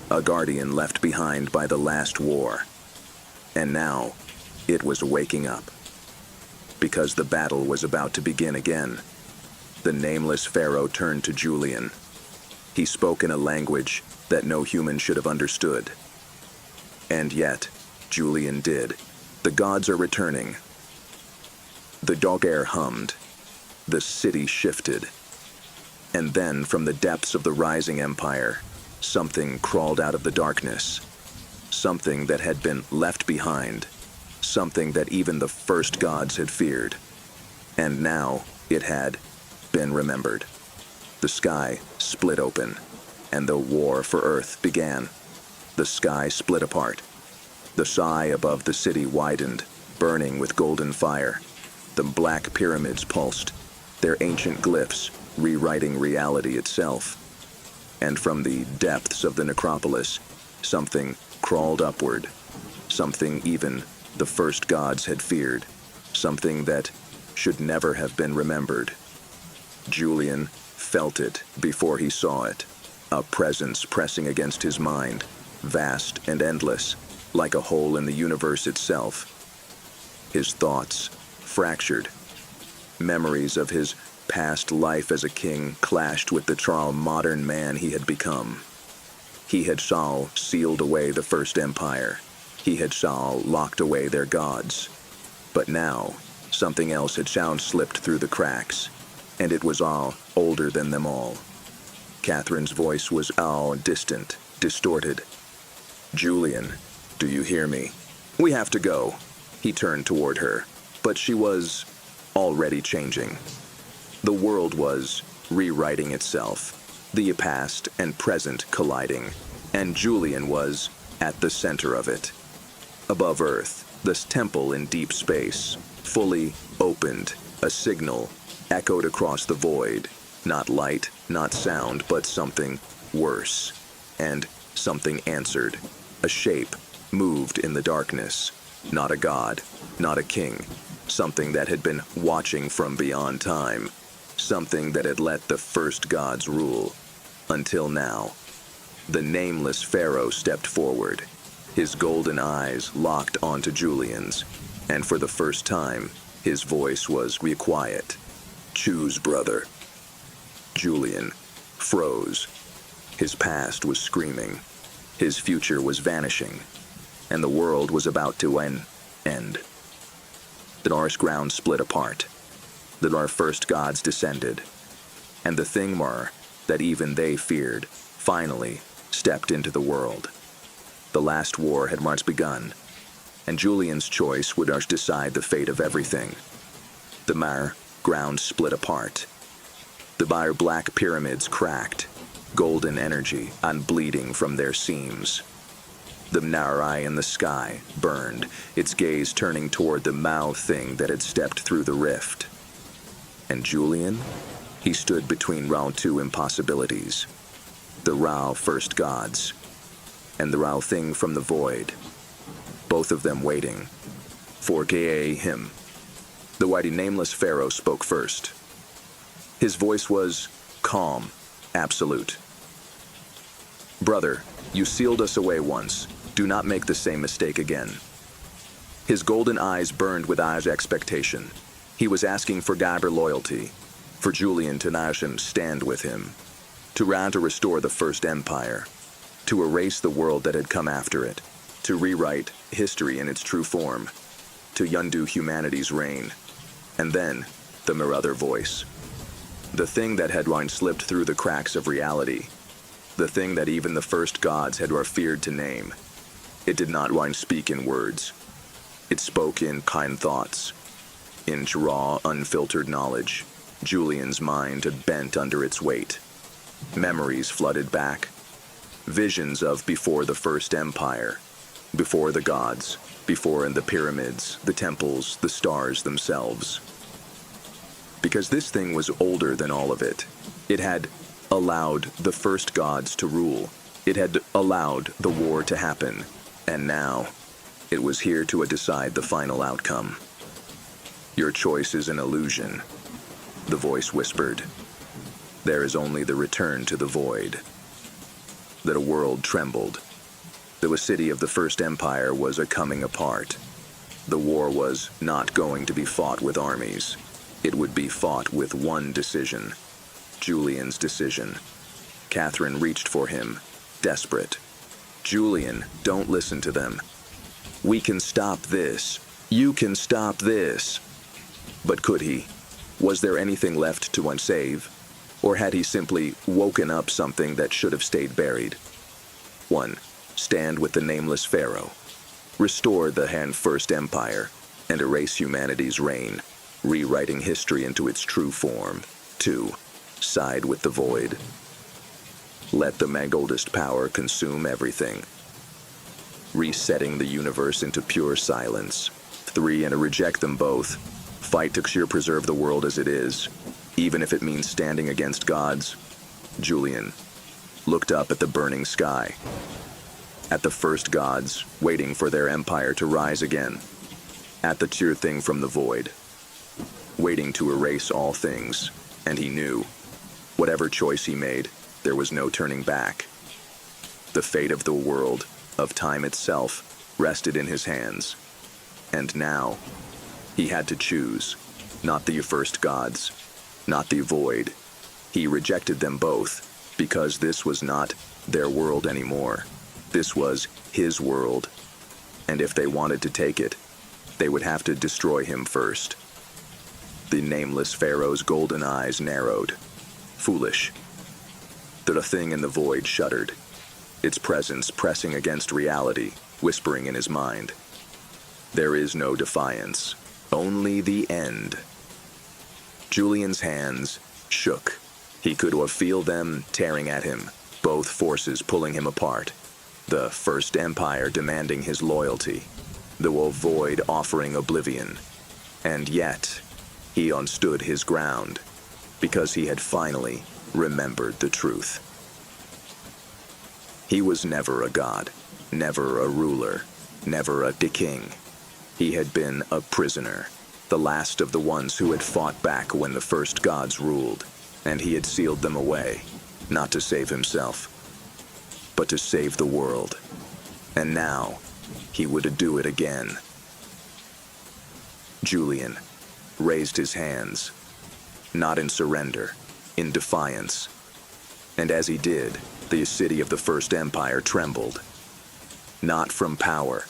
A guardian left behind by the last war. And now, it was waking up. Because the battle was about to begin again. The nameless pharaoh turned to Julian. He spoke in a language that no human should have understood. And yet, Julian did. "The gods are returning." The dog air hummed. The city shifted. And then, from the depths of the rising empire, something crawled out of the darkness. Something that had been left behind. Something that even the first gods had feared. And now, it had been remembered. The sky split open, and the war for Earth began. The sky split apart. The sky above the city widened, burning with golden fire. The black pyramids pulsed, their ancient glyphs rewriting reality itself. And from the depths of the necropolis, something crawled upward. Something even the first gods had feared. Something that should never have been remembered. Julian felt it before he saw it. A presence pressing against his mind, vast and endless, like a hole in the universe itself. His thoughts fractured. Memories of his past life as a king clashed with the modern man he had become. He had sealed away the First Empire. He had locked away their gods. But now, something else had slipped through the cracks, and it was older than them all. Catherine's voice was distant, distorted. "Julian, do you hear me? We have to go." He turned toward her, but she was already changing. The world was rewriting itself, the past and present colliding, and Julian was at the center of it. Above Earth, this temple in deep space, fully opened, a signal echoed across the void. Not light, not sound, but something worse. And something answered. A shape moved in the darkness. Not a god, not a king. Something that had been watching from beyond time. Something that had let the first gods rule. Until now. The nameless pharaoh stepped forward. His golden eyes locked onto Julian's. And for the first time, his voice was quiet. "Choose, brother." Julian froze. His past was screaming. His future was vanishing. And the world was about to end. The Norse ground split apart. The first gods descended. And the thing that even they feared finally stepped into the world. The last war had once begun, and Julian's choice would decide the fate of everything. The ground split apart. The black pyramids cracked, golden energy unbleeding from their seams. The Narai in the sky burned, its gaze turning toward the thing that had stepped through the rift. And Julian? He stood between two impossibilities. The first gods, and the thing from the void. Both of them waiting. For him. The nameless pharaoh spoke first. His voice was calm, absolute. "Brother, you sealed us away once. Do not make the same mistake again." His golden eyes burned with expectation. He was asking for Gabber loyalty. For Julian to nourish and stand with him, to restore the First Empire, to erase the world that had come after it, to rewrite history in its true form, to undo humanity's reign. And then, the other voice. The thing that had once slipped through the cracks of reality. The thing that even the first gods had feared to name. It did not once speak in words. It spoke in kind thoughts. In raw, unfiltered knowledge. Julian's mind had bent under its weight. Memories flooded back. Visions of before the First Empire. Before the gods. Before in the pyramids, the temples, the stars themselves. Because this thing was older than all of it. It had allowed the first gods to rule. It had allowed the war to happen. And now, it was here to decide the final outcome. Your choice is an illusion, the voice whispered. There is only the return to the void. That a world trembled. The city of the First Empire was coming apart. The war was not going to be fought with armies. It would be fought with one decision. Julian's decision. Catherine reached for him, desperate. Julian, don't listen to them. We can stop this. You can stop this. But could he? Was there anything left to unsave? Or had he simply woken up something that should have stayed buried? 1. Stand with the nameless pharaoh. Restore the First Empire and erase humanity's reign, rewriting history into its true form. 2. Side with the void. Let the oldest power consume everything, resetting the universe into pure silence. 3. And reject them both. Fight to preserve the world as it is, even if it means standing against gods. Julian looked up at the burning sky, at the first gods waiting for their empire to rise again, at the sheer thing from the void, waiting to erase all things, and he knew, whatever choice he made, there was no turning back. The fate of the world, of time itself, rested in his hands. And now, he had to choose, not the first gods, not the void. He rejected them both, because this was not their world anymore. This was his world. And if they wanted to take it, they would have to destroy him first. The nameless pharaoh's golden eyes narrowed. Foolish. The thing in the void shuddered, its presence pressing against reality, whispering in his mind. There is no defiance, only the end. Julian's hands shook. He could feel them tearing at him, both forces pulling him apart. The First Empire demanding his loyalty, the void offering oblivion. And yet, he stood his ground, because he had finally remembered the truth. He was never a god, never a ruler, never a king. He had been a prisoner, the last of the ones who had fought back when the first gods ruled, and he had sealed them away, not to save himself, but to save the world. And now, he would do it again. Julian raised his hands, not in surrender, in defiance. And as he did, the city of the First Empire trembled. Not from power,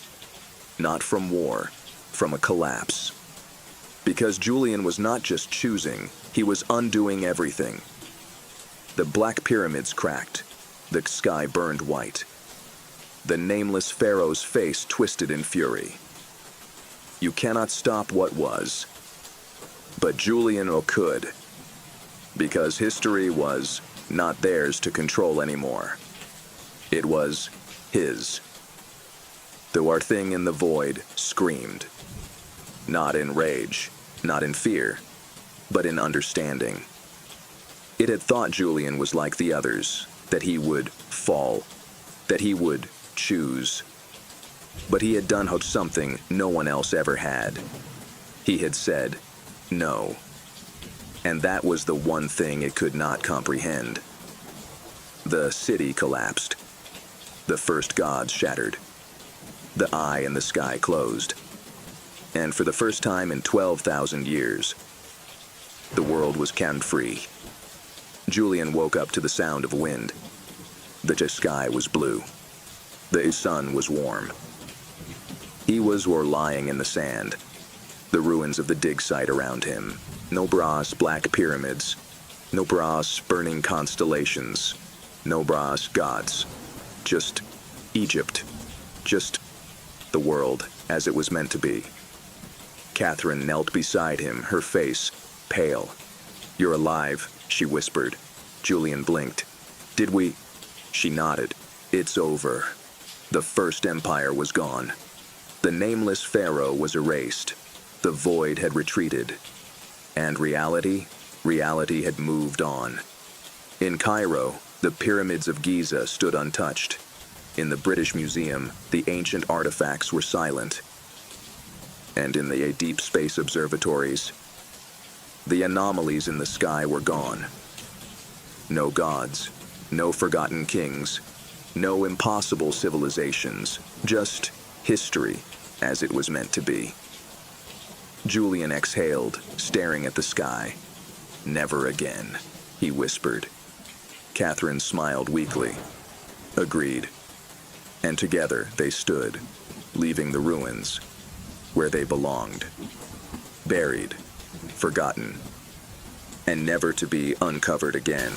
not from war, from a collapse. Because Julian was not just choosing, he was undoing everything. The black pyramids cracked, the sky burned white. The nameless pharaoh's face twisted in fury. You cannot stop what was. But Julian could. Because history was not theirs to control anymore. It was his. Though our thing in the void screamed. Not in rage, not in fear, but in understanding. It had thought Julian was like the others, that he would fall, that he would choose. But he had done something no one else ever had. He had said, no. And that was the one thing it could not comprehend. The city collapsed. The first gods shattered. The eye in the sky closed. And for the first time in 12,000 years, The world was can-free. Julian woke up to the sound of wind. The sky was blue. The sun was warm. He was lying in the sand, the ruins of the dig site around him. No brass black pyramids, no brass burning constellations, no brass gods. Just Egypt. Just the world as it was meant to be. Catherine knelt beside him, her face pale. "You're alive," she whispered. Julian blinked. "Did we?" She nodded. "It's over." The First Empire was gone. The nameless pharaoh was erased. The void had retreated. And reality had moved on. In Cairo, the pyramids of Giza stood untouched. In the British Museum, the ancient artifacts were silent. And in the deep space observatories, the anomalies in the sky were gone. No gods, no forgotten kings, no impossible civilizations, just history as it was meant to be. Julian exhaled, staring at the sky. "Never again," he whispered. Catherine smiled weakly. "Agreed." And together they stood, leaving the ruins where they belonged. Buried, forgotten, and never to be uncovered again.